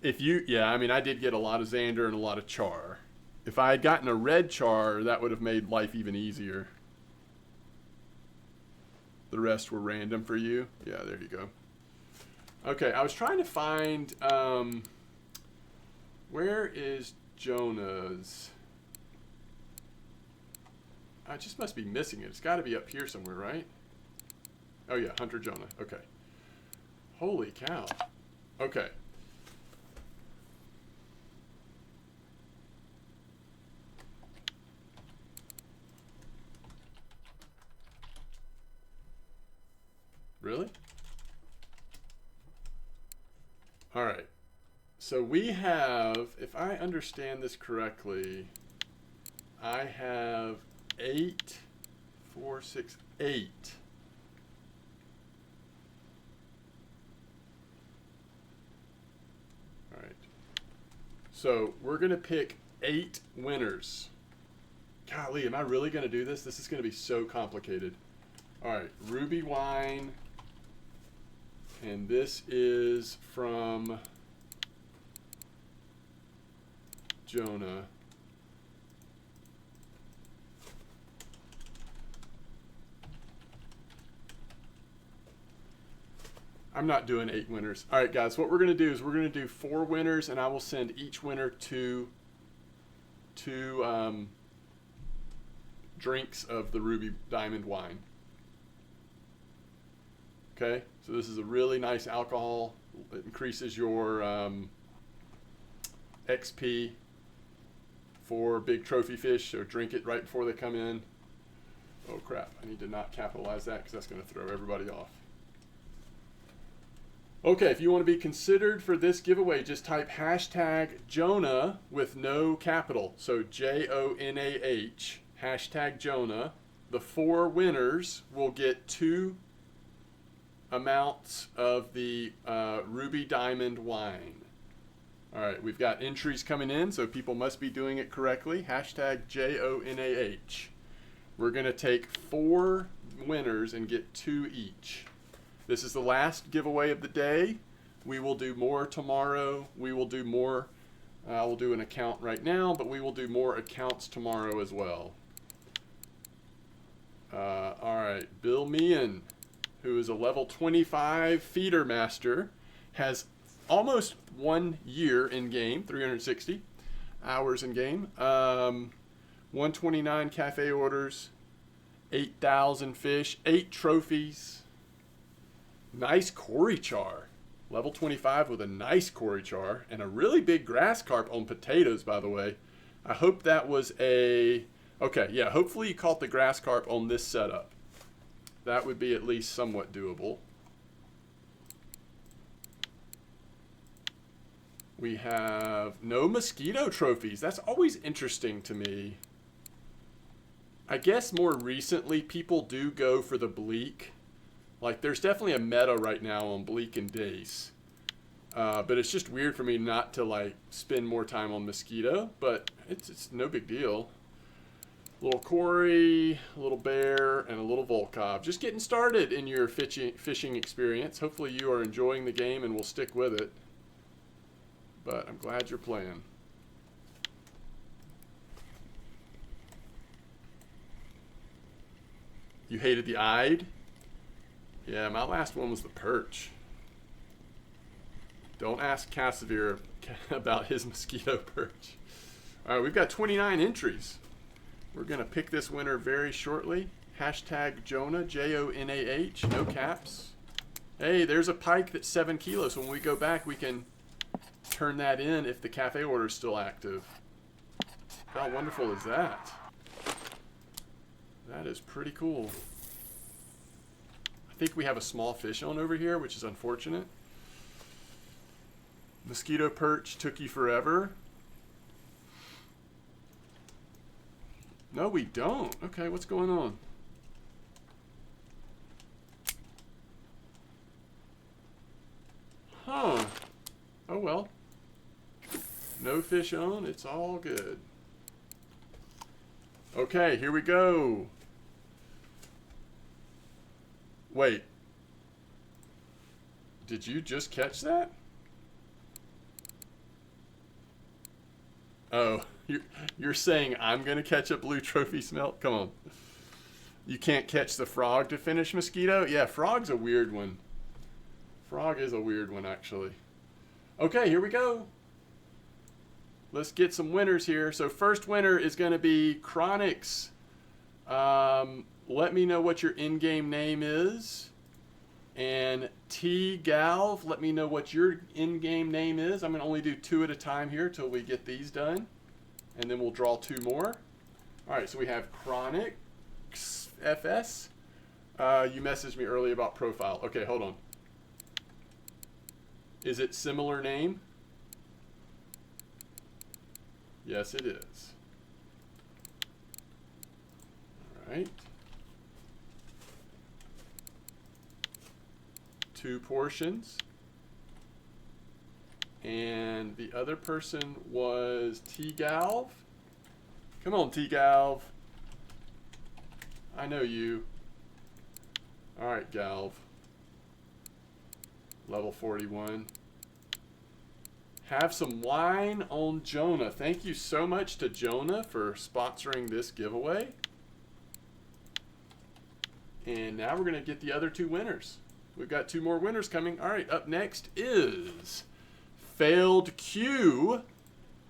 I mean, I did get a lot of Xander and a lot of char. If I had gotten a red char, that would have made life even easier. The rest were random for you. Yeah, there you go. Okay, I was trying to find, where is Jonah's? I just must be missing it. It's got to be up here somewhere, right? Oh yeah, Hunter Jonah. Okay. Holy cow. Okay. Really? All right. So we have, if I understand this correctly, I have 8, 4, 6, 8. All right. So we're going to pick 8 winners. Golly, am I really going to do this? This is going to be so complicated. All right. Ruby Wine. And this is from Jonah. I'm not doing 8 winners. All right, guys, what we're going to do is we're going to do 4 winners, and I will send each winner two drinks of the Ruby Diamond wine. Okay, so this is a really nice alcohol. It increases your XP for big trophy fish, so drink it right before they come in. Oh crap, I need to not capitalize that because that's going to throw everybody off. Okay, if you want to be considered for this giveaway, just type hashtag Jonah with no capital. So JONAH, hashtag Jonah. The 4 winners will get 2 amounts of the Ruby Diamond wine. All right, we've got entries coming in, so people must be doing it correctly. Hashtag JONAH. We're going to take 4 winners and get 2 each. This is the last giveaway of the day. We will do more tomorrow. We will do more. I will do an account right now, but we will do more accounts tomorrow as well. All right, Bill Meehan, who is a level 25 feeder master, has almost 1 year in game, 360 hours in game, 129 cafe orders, 8,000 fish, 8 trophies. Nice Cory char. Level 25 with a nice Cory char and a really big grass carp on potatoes, by the way. I hope that was a... Okay, yeah, hopefully you caught the grass carp on this setup. That would be at least somewhat doable. We have no mosquito trophies. That's always interesting to me. I guess more recently people do go for the bleak. Like there's definitely a meta right now on bleak and dace. But it's just weird for me not to like spend more time on mosquito. But it's no big deal. Little Cory, a little bear, and a little Volkov. Just getting started in your fishing experience. Hopefully you are enjoying the game and will stick with it. But I'm glad you're playing. You hated the eyed? Yeah, my last one was the perch. Don't ask Cassavir about his mosquito perch. All right, we've got 29 entries. We're going to pick this winner very shortly. Hashtag Jonah, Jonah, no caps. Hey, there's a pike that's 7 kilos. So when we go back, we can turn that in if the cafe order is still active. How wonderful is that? That is pretty cool. I think we have a small fish on over here, which is unfortunate. Mosquito perch took you forever. No, we don't. Okay, what's going on? Huh. Oh well. No fish on. It's all good. Okay, here we go. Wait. Did you just catch that? Oh, you're saying I'm going to catch a blue trophy smelt? Come on. You can't catch the frog to finish mosquito? Yeah, frog's a weird one. Frog is a weird one, actually. Okay, here we go. Let's get some winners here. So first winner is going to be Chronix. Let me know what your in-game name is. And T-Galv, let me know what your in-game name is. I'm going to only do 2 at a time here till we get these done. And then we'll draw 2 more. All right, so we have Chronix FS. You messaged me earlier about profile. Okay, hold on. Is it similar name? Yes, it is. All right. 2 portions. And the other person was T-Galv. Come on, T-Galv. I know you. All right, Galv. Level 41. Have some wine on Jonah. Thank you so much to Jonah for sponsoring this giveaway. And now we're going to get the other 2 winners. We've got 2 more winners coming. All right, up next is Failed Q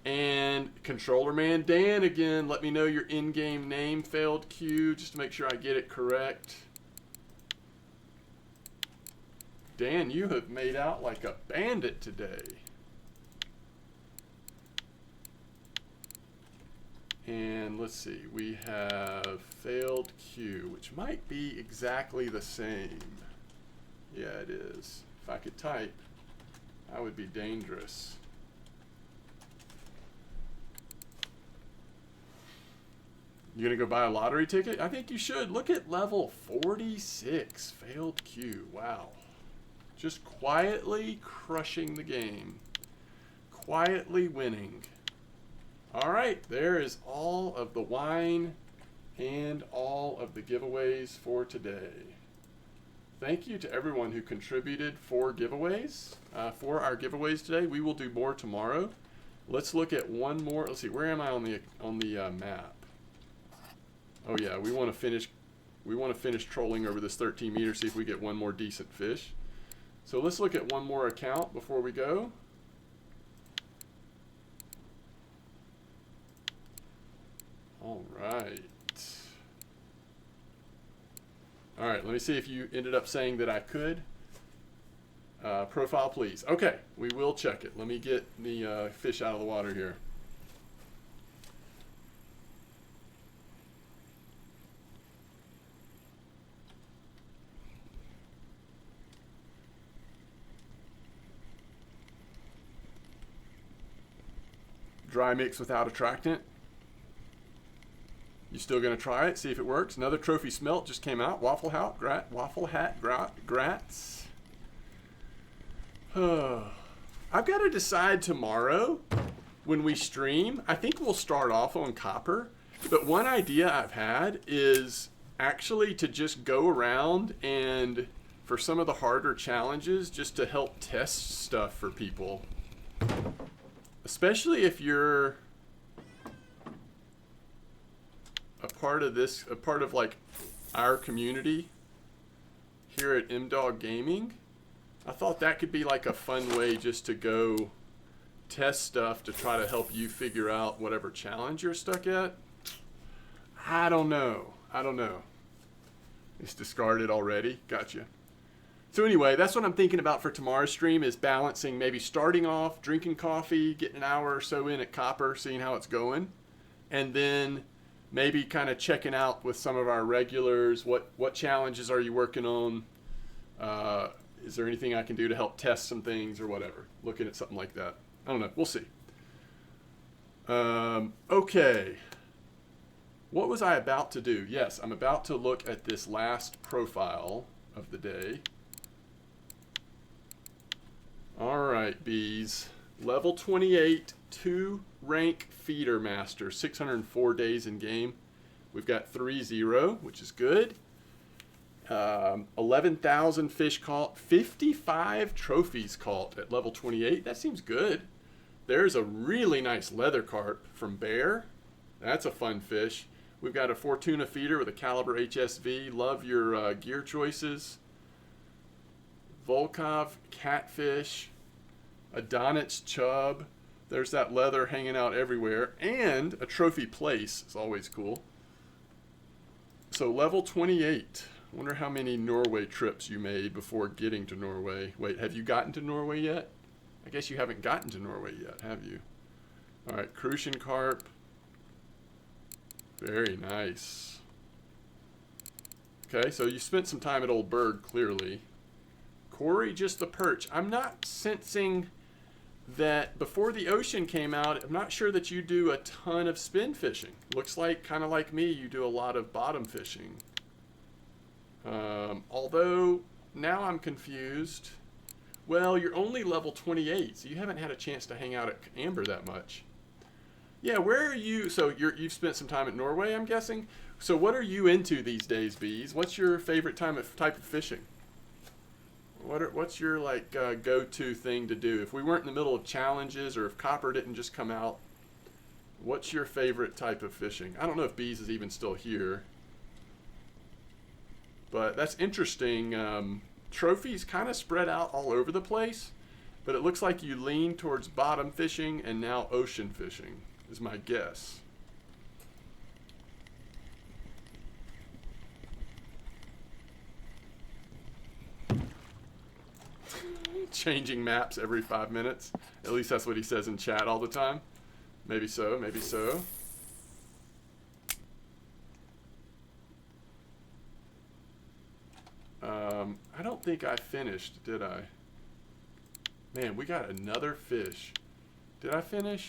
and Controller Man Dan again. Let me know your in-game name, Failed Q, just to make sure I get it correct. Dan, you have made out like a bandit today. And let's see, we have Failed Q, which might be exactly the same. Yeah, it is. If I could type, I would be dangerous. You gonna go buy a lottery ticket? I think you should. Look at level 46, Failed Q. Wow. Just quietly crushing the game. Quietly winning. All right, there is all of the wine and all of the giveaways for today. Thank you to everyone who contributed for giveaways, for our giveaways today. We will do more tomorrow. Let's look at one more. Let's see, where am I on the map? Oh yeah, we want to finish trolling over this 13 meters, see if we get one more decent fish. So let's look at one more account before we go. All right. All right, let me see if you ended up saying that I could. Profile, please. Okay, we will check it. Let me get the fish out of the water here. Dry mix without attractant. You still gonna try it? See if it works. Another trophy smelt just came out. Waffle Hat, Grats. I've got to decide tomorrow when we stream. I think we'll start off on copper. But one idea I've had is actually to just go around and for some of the harder challenges, just to help test stuff for people. Especially if you're a part of like our community here at MDawg Gaming. I thought that could be like a fun way just to go test stuff to try to help you figure out whatever challenge you're stuck at. I don't know. It's discarded already. Gotcha. So anyway, that's what I'm thinking about for tomorrow's stream, is balancing maybe starting off, drinking coffee, getting an hour or so in at copper, seeing how it's going, and then maybe kind of checking out with some of our regulars, what challenges are you working on? Is there anything I can do to help test some things or whatever? Looking at something like that. I don't know. We'll see. Okay. What was I about to do? Yes, I'm about to look at this last profile of the day. All right, bees. Level 28, 2 rank feeder master, 604 days in game. We've got 3-0, which is good. 11,000 fish caught, 55 trophies caught at level 28. That seems good. There's a really nice leather carp from Bear. That's a fun fish. We've got a Fortuna feeder with a caliber HSV. Love your gear choices. Volkov catfish, a Donitz chub. There's that leather hanging out everywhere, and a trophy place is always cool. So level 28. Wonder how many Norway trips you made before getting to Norway. Wait, have you gotten to Norway yet? I guess you haven't gotten to Norway yet, have you? All right, Crucian carp. Very nice. Okay, so you spent some time at Old Bird, clearly. Corey, just the perch. I'm not sensing that before the ocean came out, I'm not sure that you do a ton of spin fishing. Looks like, kind of like me, you do a lot of bottom fishing. Although, now I'm confused. Well, you're only level 28, so you haven't had a chance to hang out at Amber that much. Yeah, where are you? So you've spent some time at Norway, I'm guessing. So what are you into these days, Bees? What's your favorite type of fishing? What's your like go-to thing to do? If we weren't in the middle of challenges, or if copper didn't just come out, what's your favorite type of fishing? I don't know if Bees is even still here, but that's interesting. Trophies kind of spread out all over the place, but it looks like you lean towards bottom fishing and now ocean fishing is my guess. Changing maps every 5 minutes. At least that's what he says in chat all the time. Maybe so, maybe so. I don't think I finished, did I? Man, we got another fish. Did I finish?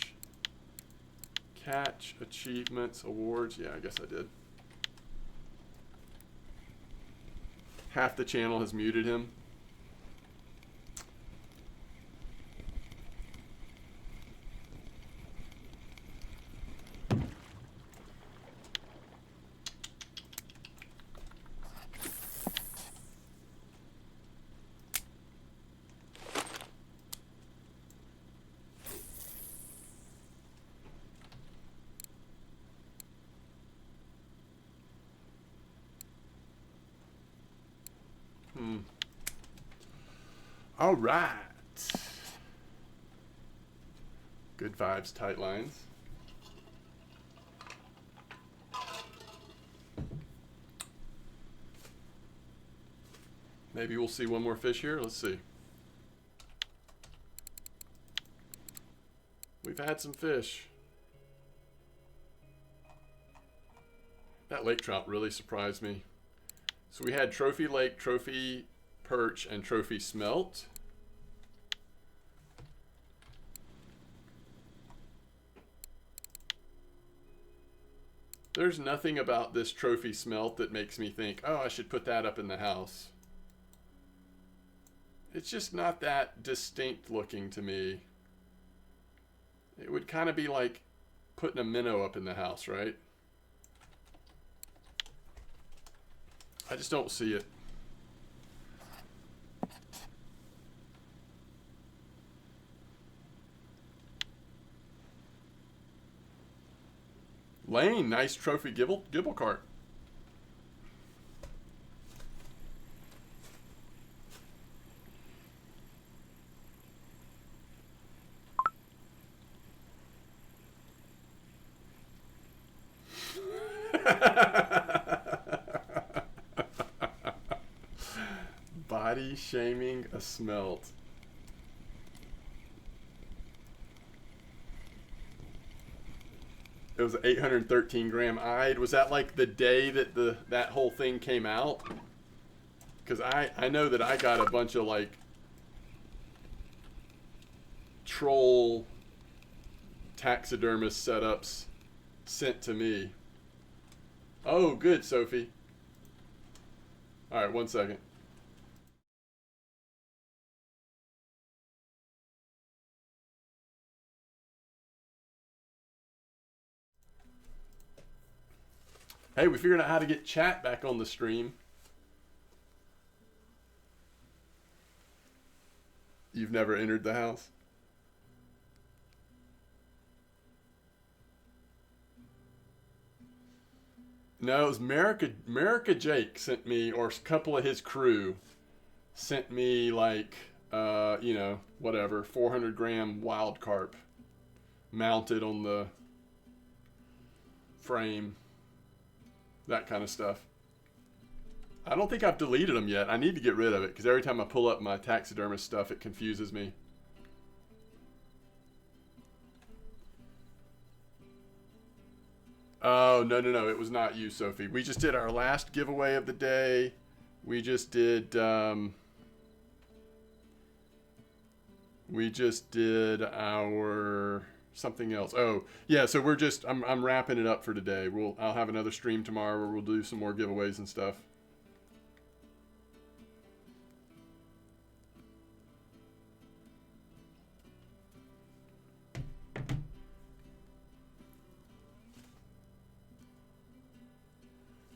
Catch, achievements, awards. Yeah, I guess I did. Half the channel has muted him. All right. Good vibes, tight lines. Maybe we'll see one more fish here. Let's see. We've had some fish. That lake trout really surprised me. So we had trophy lake, trophy perch, and trophy smelt. There's nothing about this trophy smelt that makes me think, oh, I should put that up in the house. It's just not that distinct looking to me. It would kind of be like putting a minnow up in the house, right? I just don't see it. Lane, nice trophy gibble cart. Body shaming a smelt. It was 813 gram eyed. Was that like the day that that whole thing came out? Because I know that I got a bunch of like troll taxidermist setups sent to me. Oh, good, Sophie. All right, 1 second. Hey, we figured out how to get chat back on the stream. You've never entered the house? No, it was America Jake sent me, or a couple of his crew sent me like, you know, whatever, 400 gram wild carp mounted on the frame. That kind of stuff. I don't think I've deleted them yet. I need to get rid of it because every time I pull up my taxidermist stuff, it confuses me. Oh, no. It was not you, Sophie. We just did our last giveaway of the day. We just did our something else. Oh, yeah, so we're just I'm wrapping it up for today. I'll have another stream tomorrow where we'll do some more giveaways and stuff.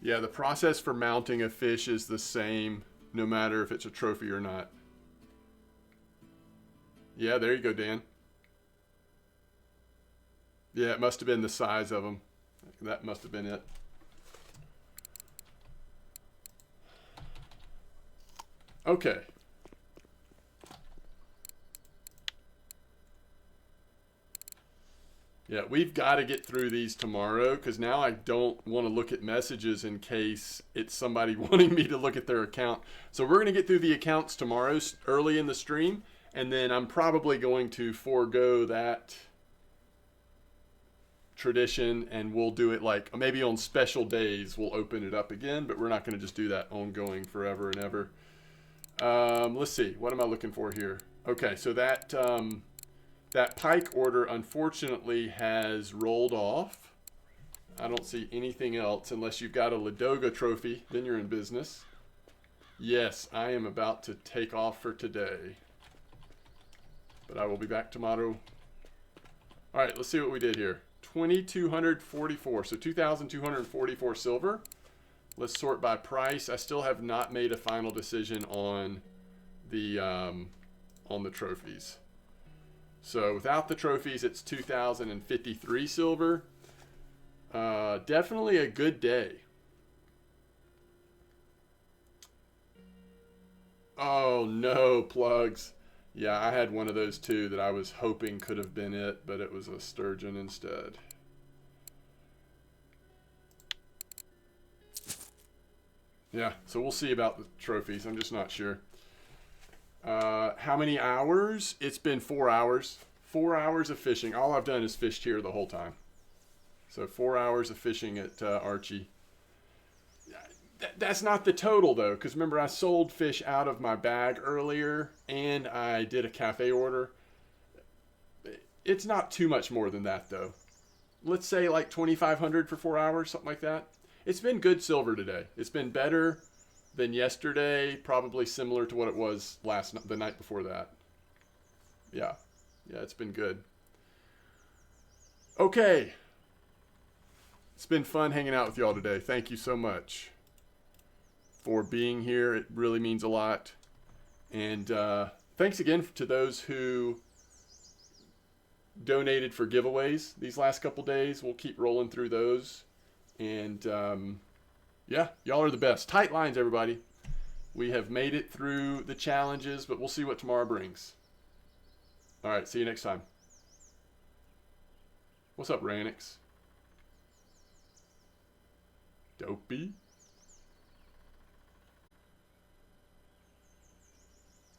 Yeah, the process for mounting a fish is the same no matter if it's a trophy or not. Yeah, there you go, Dan. Yeah, it must have been the size of them. That must have been it. Okay. Yeah, we've got to get through these tomorrow because now I don't want to look at messages in case it's somebody wanting me to look at their account. So we're going to get through the accounts tomorrow early in the stream, and then I'm probably going to forego that tradition, and we'll do it like maybe on special days we'll open it up again, but we're not going to just do that ongoing forever and ever. Let's see, what am I looking for here? Okay, so that that pike order unfortunately has rolled off. I don't see anything else unless you've got a Ladoga trophy, then you're in business. Yes, I am about to take off for today, but I will be back tomorrow. All right, let's see what we did here. 2,244, so 2,244 silver. Let's sort by price. I still have not made a final decision on the trophies. So without the trophies, it's 2,053 silver. Definitely a good day. Oh no, plugs. Yeah, I had one of those too that I was hoping could have been it, but it was a sturgeon instead. Yeah, so we'll see about the trophies. I'm just not sure. How many hours? It's been 4 hours. 4 hours of fishing. All I've done is fished here the whole time. So 4 hours of fishing at Archie. That's not the total, though, because remember, I sold fish out of my bag earlier, and I did a cafe order. It's not too much more than that, though. Let's say like 2,500 for 4 hours, something like that. It's been good silver today. It's been better than yesterday, probably similar to what it was the night before that. Yeah, it's been good. Okay. It's been fun hanging out with y'all today. Thank you so much for being here. It really means a lot. And thanks again to those who donated for giveaways these last couple days. We'll keep rolling through those. And yeah, y'all are the best. Tight lines, everybody. We have made it through the challenges, but we'll see what tomorrow brings. All right, see you next time. What's up, Ranix? Dopey.